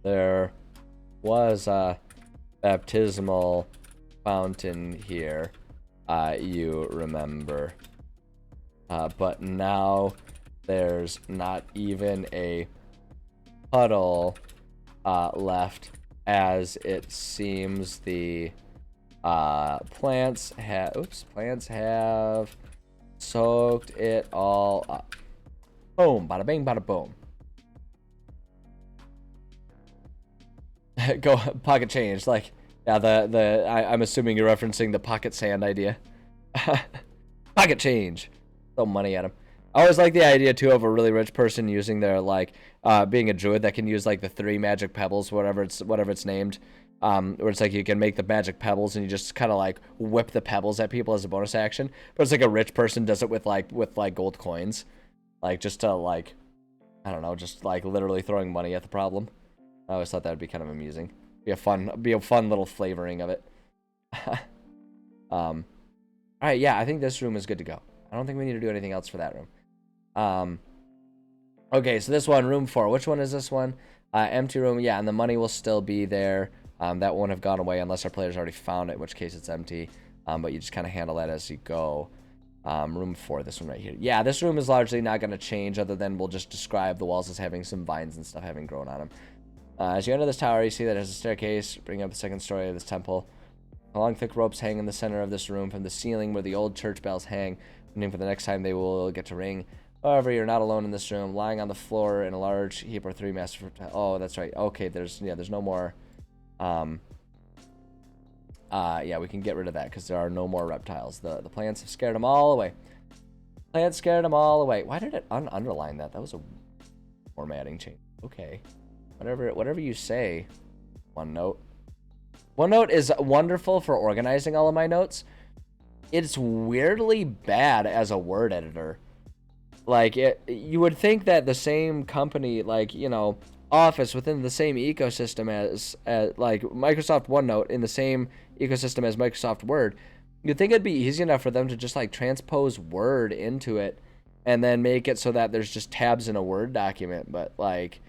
There was a baptismal fountain here, you remember, but now there's not even a puddle left, as it seems the plants have soaked it all up. Boom, bada bing, bada boom. Go pocket change, like, yeah, I'm assuming you're referencing the pocket sand idea. Pocket change. Throw money at him. I always like the idea too of a really rich person using their like being a druid that can use like the 3 magic pebbles, whatever it's named. Where it's like you can make the magic pebbles and you just kind of like whip the pebbles at people as a bonus action. But it's like a rich person does it with like gold coins, like just to like, I don't know, just like literally throwing money at the problem. I always thought that would be kind of amusing. Be a fun little flavoring of it. All right, yeah, I think this room is good to go. I don't think we need to do anything else for that room. Okay, so this one, room 4. Which one is this one? Empty room, yeah, and the money will still be there. That won't have gone away unless our players already found it, in which case it's empty. But you just kind of handle that as you go. Room 4, this one right here. Yeah, this room is largely not going to change, other than we'll just describe the walls as having some vines and stuff having grown on them. As you enter this tower, you see that there's a staircase bringing up the 2nd story of this temple. Long thick ropes hang in the center of this room from the ceiling where the old church bells hang, waiting for the next time they will get to ring. However, you're not alone in this room. Lying on the floor in a large heap are 3 massive... Oh, that's right. Okay, there's no more... yeah, we can get rid of that because there are no more reptiles. The plants have scared them all away. Plants scared them all away. Why did it underline that? That was a formatting change. Okay. Whatever you say, OneNote. OneNote is wonderful for organizing all of my notes. It's weirdly bad as a word editor. Like, you would think that the same company, like, you know, Office within the same ecosystem as like Microsoft OneNote in the same ecosystem as Microsoft Word, you'd think it'd be easy enough for them to just like transpose Word into it and then make it so that there's just tabs in a Word document. But like,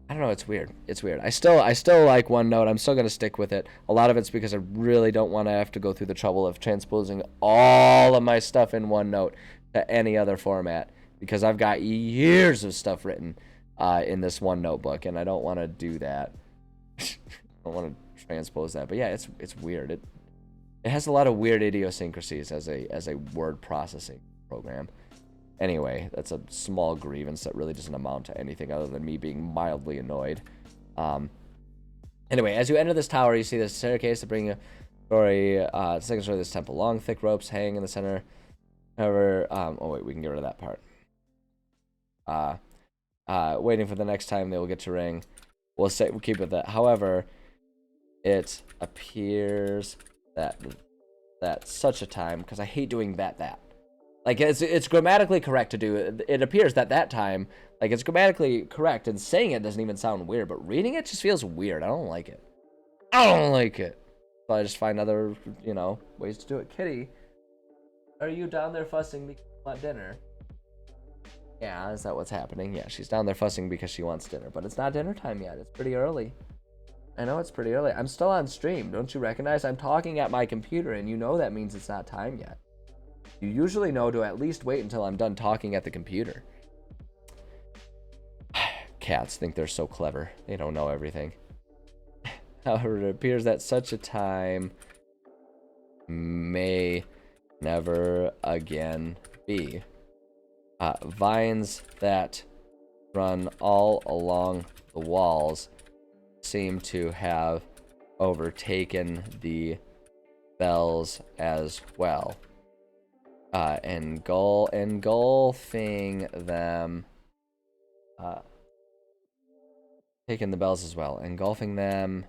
I don't know, it's weird. It's weird. I still like OneNote. I'm still going to stick with it. A lot of it's because I really don't want to have to go through the trouble of transposing all of my stuff in OneNote to any other format, because I've got years of stuff written in this one notebook, and I don't want to do that. I don't want to transpose that. But yeah, it's weird. It has a lot of weird idiosyncrasies as a word processing program. Anyway, that's a small grievance that really doesn't amount to anything other than me being mildly annoyed. Anyway, as you enter this tower, you see this staircase to bring you story, 2nd story of this temple. Long, thick ropes hang in the center. However, oh wait, we can get rid of that part. Waiting for the next time they will get to ring. We'll keep it that. However, it appears that such a time, because I hate doing that. Like, it's grammatically correct to do it. It appears that time, like, it's grammatically correct, and saying it doesn't even sound weird, but reading it just feels weird. I don't like it. So I just find other, you know, ways to do it. Kitty, are you down there fussing because you want dinner? Yeah, is that what's happening? Yeah, she's down there fussing because she wants dinner, but it's not dinner time yet. It's pretty early. I know it's pretty early. I'm still on stream. Don't you recognize I'm talking at my computer, and you know that means it's not time yet. You usually know to at least wait until I'm done talking at the computer. Cats think they're so clever. They don't know everything. However, it appears that such a time may never again be. Vines that run all along the walls seem to have overtaken the bells as well. Engulfing them, taking the bells as well, engulfing them.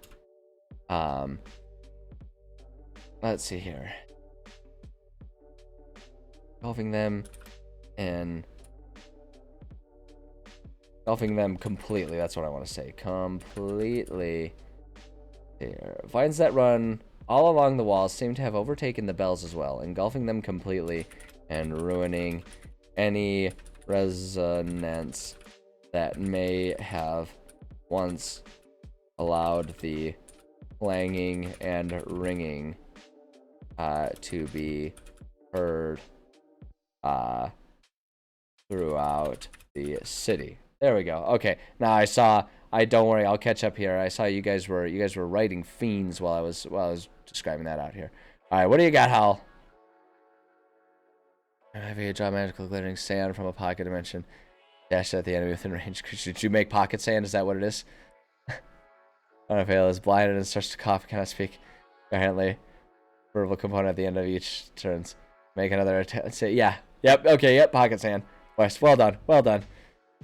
Let's see here. Engulfing them and engulfing them completely. That's what I want to say. Completely. Here. Vines that run all along the walls seem to have overtaken the bells as well, engulfing them completely and ruining any resonance that may have once allowed the clanging and ringing to be heard throughout the city. There we go. Okay, now don't worry, I'll catch up here. I saw you guys were writing fiends while I was describing that out here. All right, what do you got, Hal? Have you draw magical glittering sand from a pocket dimension? Dash at the enemy within range. Did you make pocket sand? Is that what it is? Unavail is blinded and starts to cough. Cannot speak. Apparently, verbal component at the end of each turns. Make another attempt. Say yeah. Yep. Okay. Yep. Pocket sand. West, well done. Well done.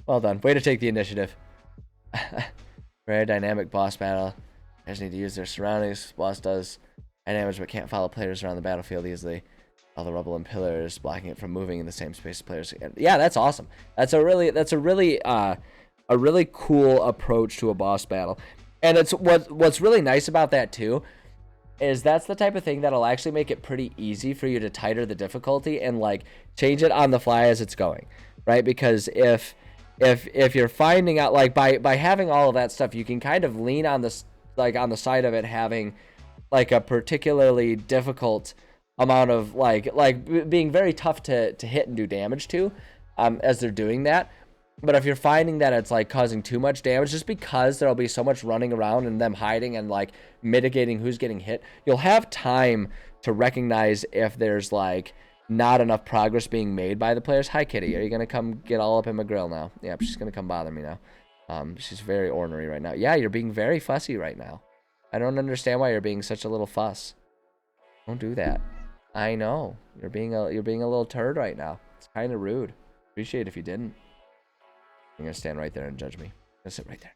Well done. Way to take the initiative. Very dynamic boss battle. Players need to use their surroundings. Boss does high damage but can't follow players around the battlefield easily. All the rubble and pillars blocking it from moving in the same space as players. Yeah, that's awesome. That's a really cool approach to a boss battle. And it's what's really nice about that too is that's the type of thing that'll actually make it pretty easy for you to tighter the difficulty and like change it on the fly as it's going, right? Because if you're finding out like by having all of that stuff, you can kind of lean on this like on the side of it having like a particularly difficult amount of like being very tough to hit and do damage to as they're doing that. But if you're finding that it's like causing too much damage just because there'll be so much running around and them hiding and like mitigating who's getting hit, you'll have time to recognize if there's like not enough progress being made by the players. Hi Kitty, are you gonna come get all up in my grill now? Yeah, she's gonna come bother me now. She's very ornery right now. Yeah, you're being very fussy right now. I don't understand why you're being such a little fuss. Don't do that. I know you're being a little turd right now. It's kind of rude. Appreciate it if you didn't. You're gonna stand right there and judge me. I'm gonna sit right there.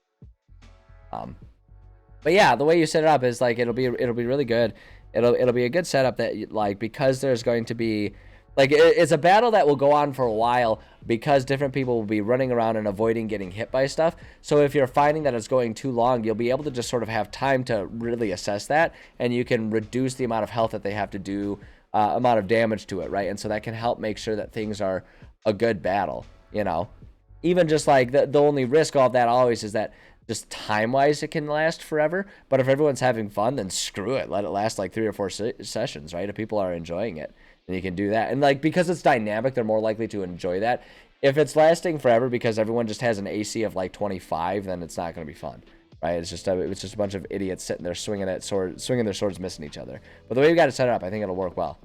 But yeah, the way you set it up is like it'll be really good. It'll be a good setup that like because there's going to be like it's a battle that will go on for a while because different people will be running around and avoiding getting hit by stuff. So if you're finding that it's going too long, you'll be able to just sort of have time to really assess that, and you can reduce the amount of health that they have to do, amount of damage to it, right? And so that can help make sure that things are a good battle, you know. Even just like the only risk of that always is that just time-wise it can last forever. But if everyone's having fun, then screw it. Let it last like 3 or 4 sessions, right? If people are enjoying it, then you can do that. And like because it's dynamic, they're more likely to enjoy that. If it's lasting forever because everyone just has an AC of like 25, then it's not going to be fun, right? It's just a bunch of idiots sitting there swinging their swords, missing each other. But the way we got it set up, I think it'll work well.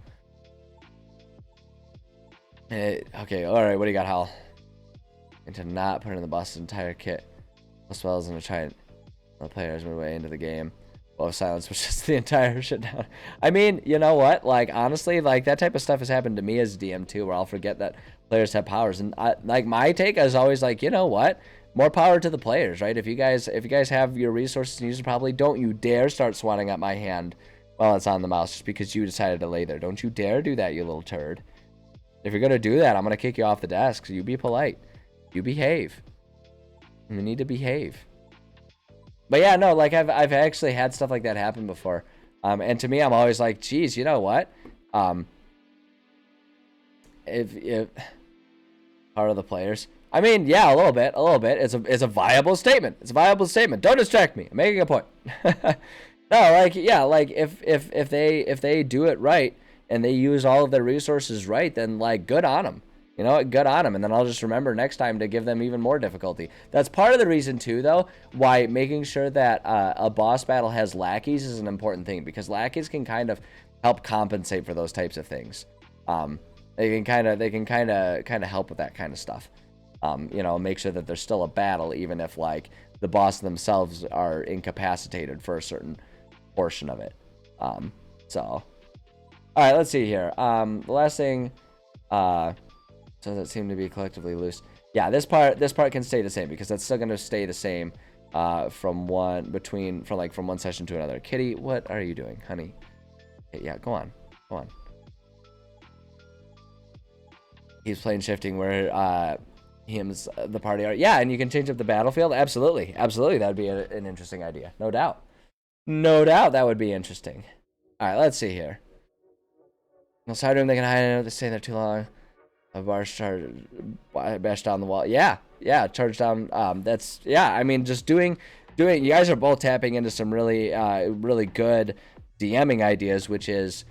Okay, all right. What do you got, Hal? And to not put in the boss's entire kit. As well as going to try and the players move way into the game. Well, if silence was just the entire shit down. I mean, you know what? Like, honestly, like, that type of stuff has happened to me as DM, too, where I'll forget that players have powers. And, like, my take is always, like, you know what? More power to the players, right? If you guys have your resources and use them properly, don't you dare start swatting at my hand while it's on the mouse just because you decided to lay there. Don't you dare do that, you little turd. If you're going to do that, I'm going to kick you off the desk, so you be polite. You behave. You need to behave. But yeah, no, like I've actually had stuff like that happen before. And to me, I'm always like, geez, you know what? If part of the players. I mean, yeah, a little bit. It's a viable statement. It's a viable statement. Don't distract me. I'm making a point. No, like, yeah, like if they do it right and they use all of their resources right, then like good on them. You know what? Good on them. And then I'll just remember next time to give them even more difficulty. That's part of the reason, too, though, why making sure that a boss battle has lackeys is an important thing. Because lackeys can kind of help compensate for those types of things. They can kind of help with that kind of stuff. You know, make sure that there's still a battle, even if, like, the boss themselves are incapacitated for a certain portion of it. So, all right, let's see here. The last thing... So that seem to be collectively loose. Yeah, this part can stay the same because that's still gonna stay the same from one session to another. Kitty, what are you doing, honey? Okay, yeah, go on. He's playing shifting where him's the party are. Yeah, and you can change up the battlefield. Absolutely, that'd be an interesting idea. No doubt that would be interesting. All right, let's see here. No side room they can hide in. They stay there too long. A bar charge, bash down the wall. Yeah, charge down. I mean, just doing. You guys are both tapping into some really good DMing ideas, which is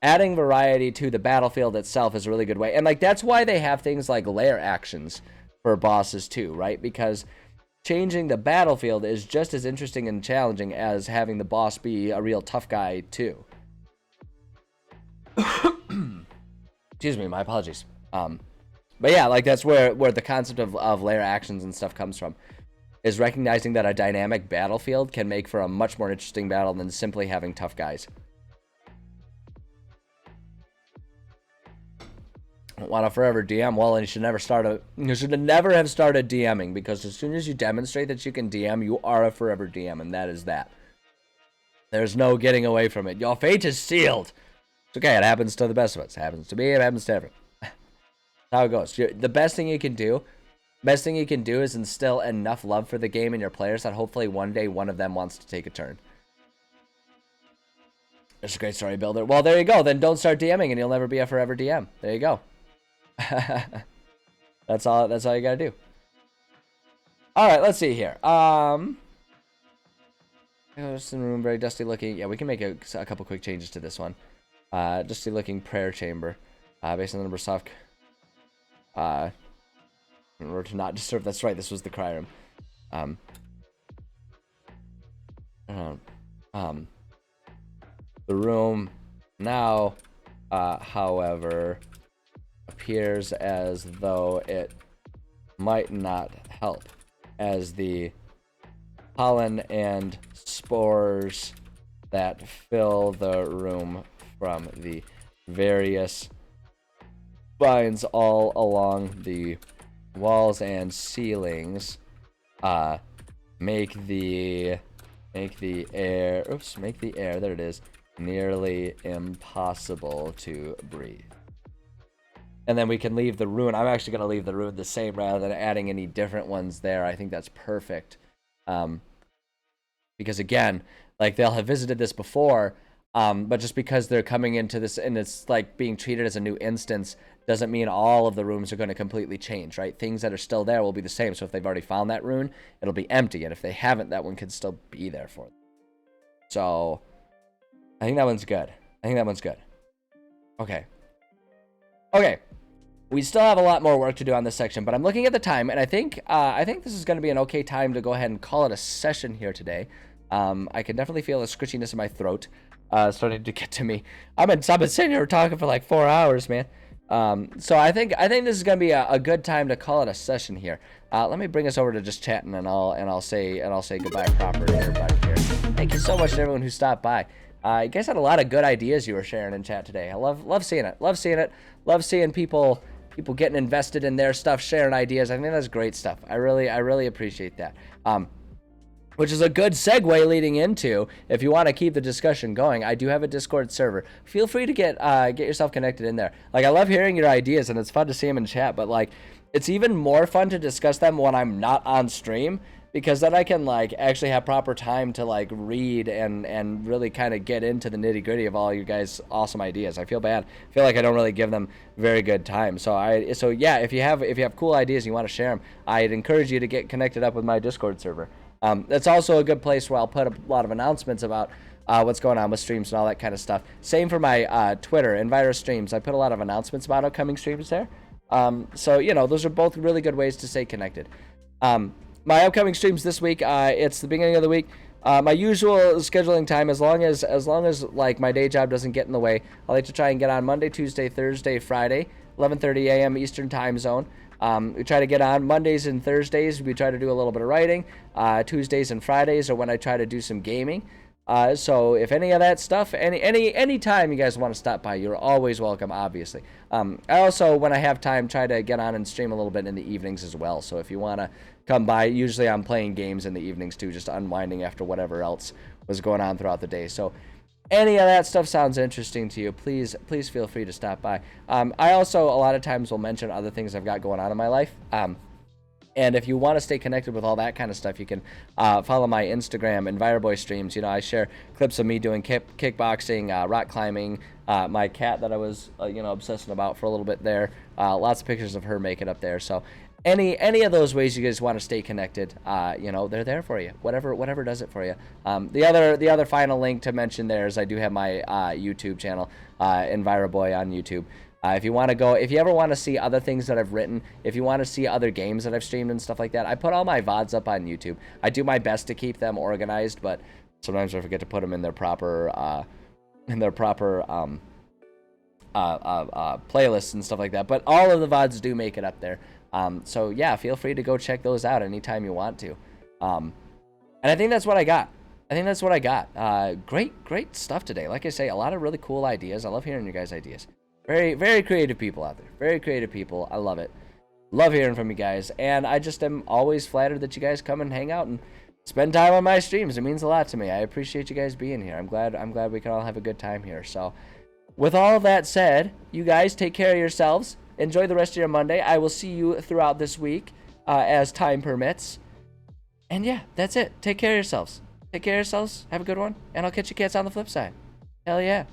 adding variety to the battlefield itself is a really good way. And like that's why they have things like lair actions for bosses too, right? Because changing the battlefield is just as interesting and challenging as having the boss be a real tough guy too. Excuse me, my apologies. But yeah, like that's where the concept of lair actions and stuff comes from, is recognizing that a dynamic battlefield can make for a much more interesting battle than simply having tough guys. Want to forever DM? Well, and you should never have started DMing, because as soon as you demonstrate that you can DM, you are a forever DM, and that is that. There's no getting away from it. Your fate is sealed. It's okay. It happens to the best of us. It happens to me. It happens to everyone. That's how it goes. The best thing you can do is instill enough love for the game in your players that hopefully one day one of them wants to take a turn. It's a great story builder. Well, there you go. Then don't start DMing and you'll never be a forever DM. There you go. That's all you gotta do. All right, let's see here. Just in the room, very dusty looking. Yeah, we can make a couple quick changes to this one. Dusty looking prayer chamber. Based on the number of soft. In order to not disturb. That's right. This was the cry room. The room now, however, appears as though it might not help, as the pollen and spores that fill the room from the various vines all along the walls and ceilings make the air, there it is, nearly impossible to breathe. And then we can leave the rune. I'm actually going to leave the rune the same rather than adding any different ones there. I think that's perfect. Because again, like, they'll have visited this before, but just because they're coming into this and it's like being treated as a new instance doesn't mean all of the rooms are going to completely change, right? Things that are still there will be the same. So if they've already found that rune, it'll be empty. And if they haven't, that one can still be there for them. So I think that one's good. Okay. We still have a lot more work to do on this section, but I'm looking at the time, and I think this is going to be an okay time to go ahead and call it a session here today. I can definitely feel a scritchiness in my throat starting to get to me. I've been sitting here talking for like 4 hours, man. So I think this is going to be a good time to call it a session here. Let me bring us over to just chatting, and I'll say goodbye proper to everybody here. Thank you so much to everyone who stopped by. You guys had a lot of good ideas you were sharing in chat today. I love seeing it. Love seeing people getting invested in their stuff, sharing ideas. I think that's great stuff. I really appreciate that. Which is a good segue leading into, if you want to keep the discussion going, I do have a Discord server. Feel free to get yourself connected in there. Like, I love hearing your ideas, and it's fun to see them in chat, but like, it's even more fun to discuss them when I'm not on stream, because then I can like actually have proper time to like read and really kind of get into the nitty gritty of all you guys' awesome ideas. I feel bad. I feel like I don't really give them very good time. So yeah, if you have cool ideas and you want to share them, I'd encourage you to get connected up with my Discord server. That's also a good place where I'll put a lot of announcements about what's going on with streams and all that kind of stuff. Same for my Twitter, Enviro Streams. I put a lot of announcements about upcoming streams there. So, you know, those are both really good ways to stay connected. My upcoming streams this week, it's the beginning of the week. My usual scheduling time, as long as like my day job doesn't get in the way, I like to try and get on Monday, Tuesday, Thursday, Friday, 11:30 a.m. Eastern Time Zone. We try to get on Mondays and Thursdays. We try to do a little bit of writing. Tuesdays and Fridays are when I try to do some gaming. So if any of that stuff, any time you guys want to stop by, you're always welcome, obviously. I also, when I have time, try to get on and stream a little bit in the evenings as well. So if you want to come by, usually I'm playing games in the evenings too, just unwinding after whatever else was going on throughout the day. So any of that stuff sounds interesting to you, please feel free to stop by. I also, a lot of times, will mention other things I've got going on in my life. And if you want to stay connected with all that kind of stuff, you can follow my Instagram, EnviroBoy Streams. You know, I share clips of me doing kickboxing, rock climbing, my cat that I was, obsessing about for a little bit there. Lots of pictures of her making up there. So any of those ways you guys want to stay connected, they're there for you. Whatever does it for you. The other final link to mention there is I do have my YouTube channel, EnviroBoy on YouTube. If you ever want to see other things that I've written, if you want to see other games that I've streamed and stuff like that, I put all my VODs up on YouTube. I do my best to keep them organized, but sometimes I forget to put them in their proper playlists and stuff like that. But all of the VODs do make it up there. So yeah, feel free to go check those out anytime you want to. And I think that's what I got. Great stuff today. Like I say, a lot of really cool ideas. I love hearing your guys' ideas. Very, very creative people out there. Very creative people. I love it. Love hearing from you guys. And I just am always flattered that you guys come and hang out and spend time on my streams. It means a lot to me. I appreciate you guys being here. I'm glad we can all have a good time here. So with all of that said, you guys take care of yourselves. Enjoy the rest of your Monday. I will see you throughout this week as time permits. And yeah, that's it. Take care of yourselves. Take care of yourselves. Have a good one. And I'll catch you cats on the flip side. Hell yeah.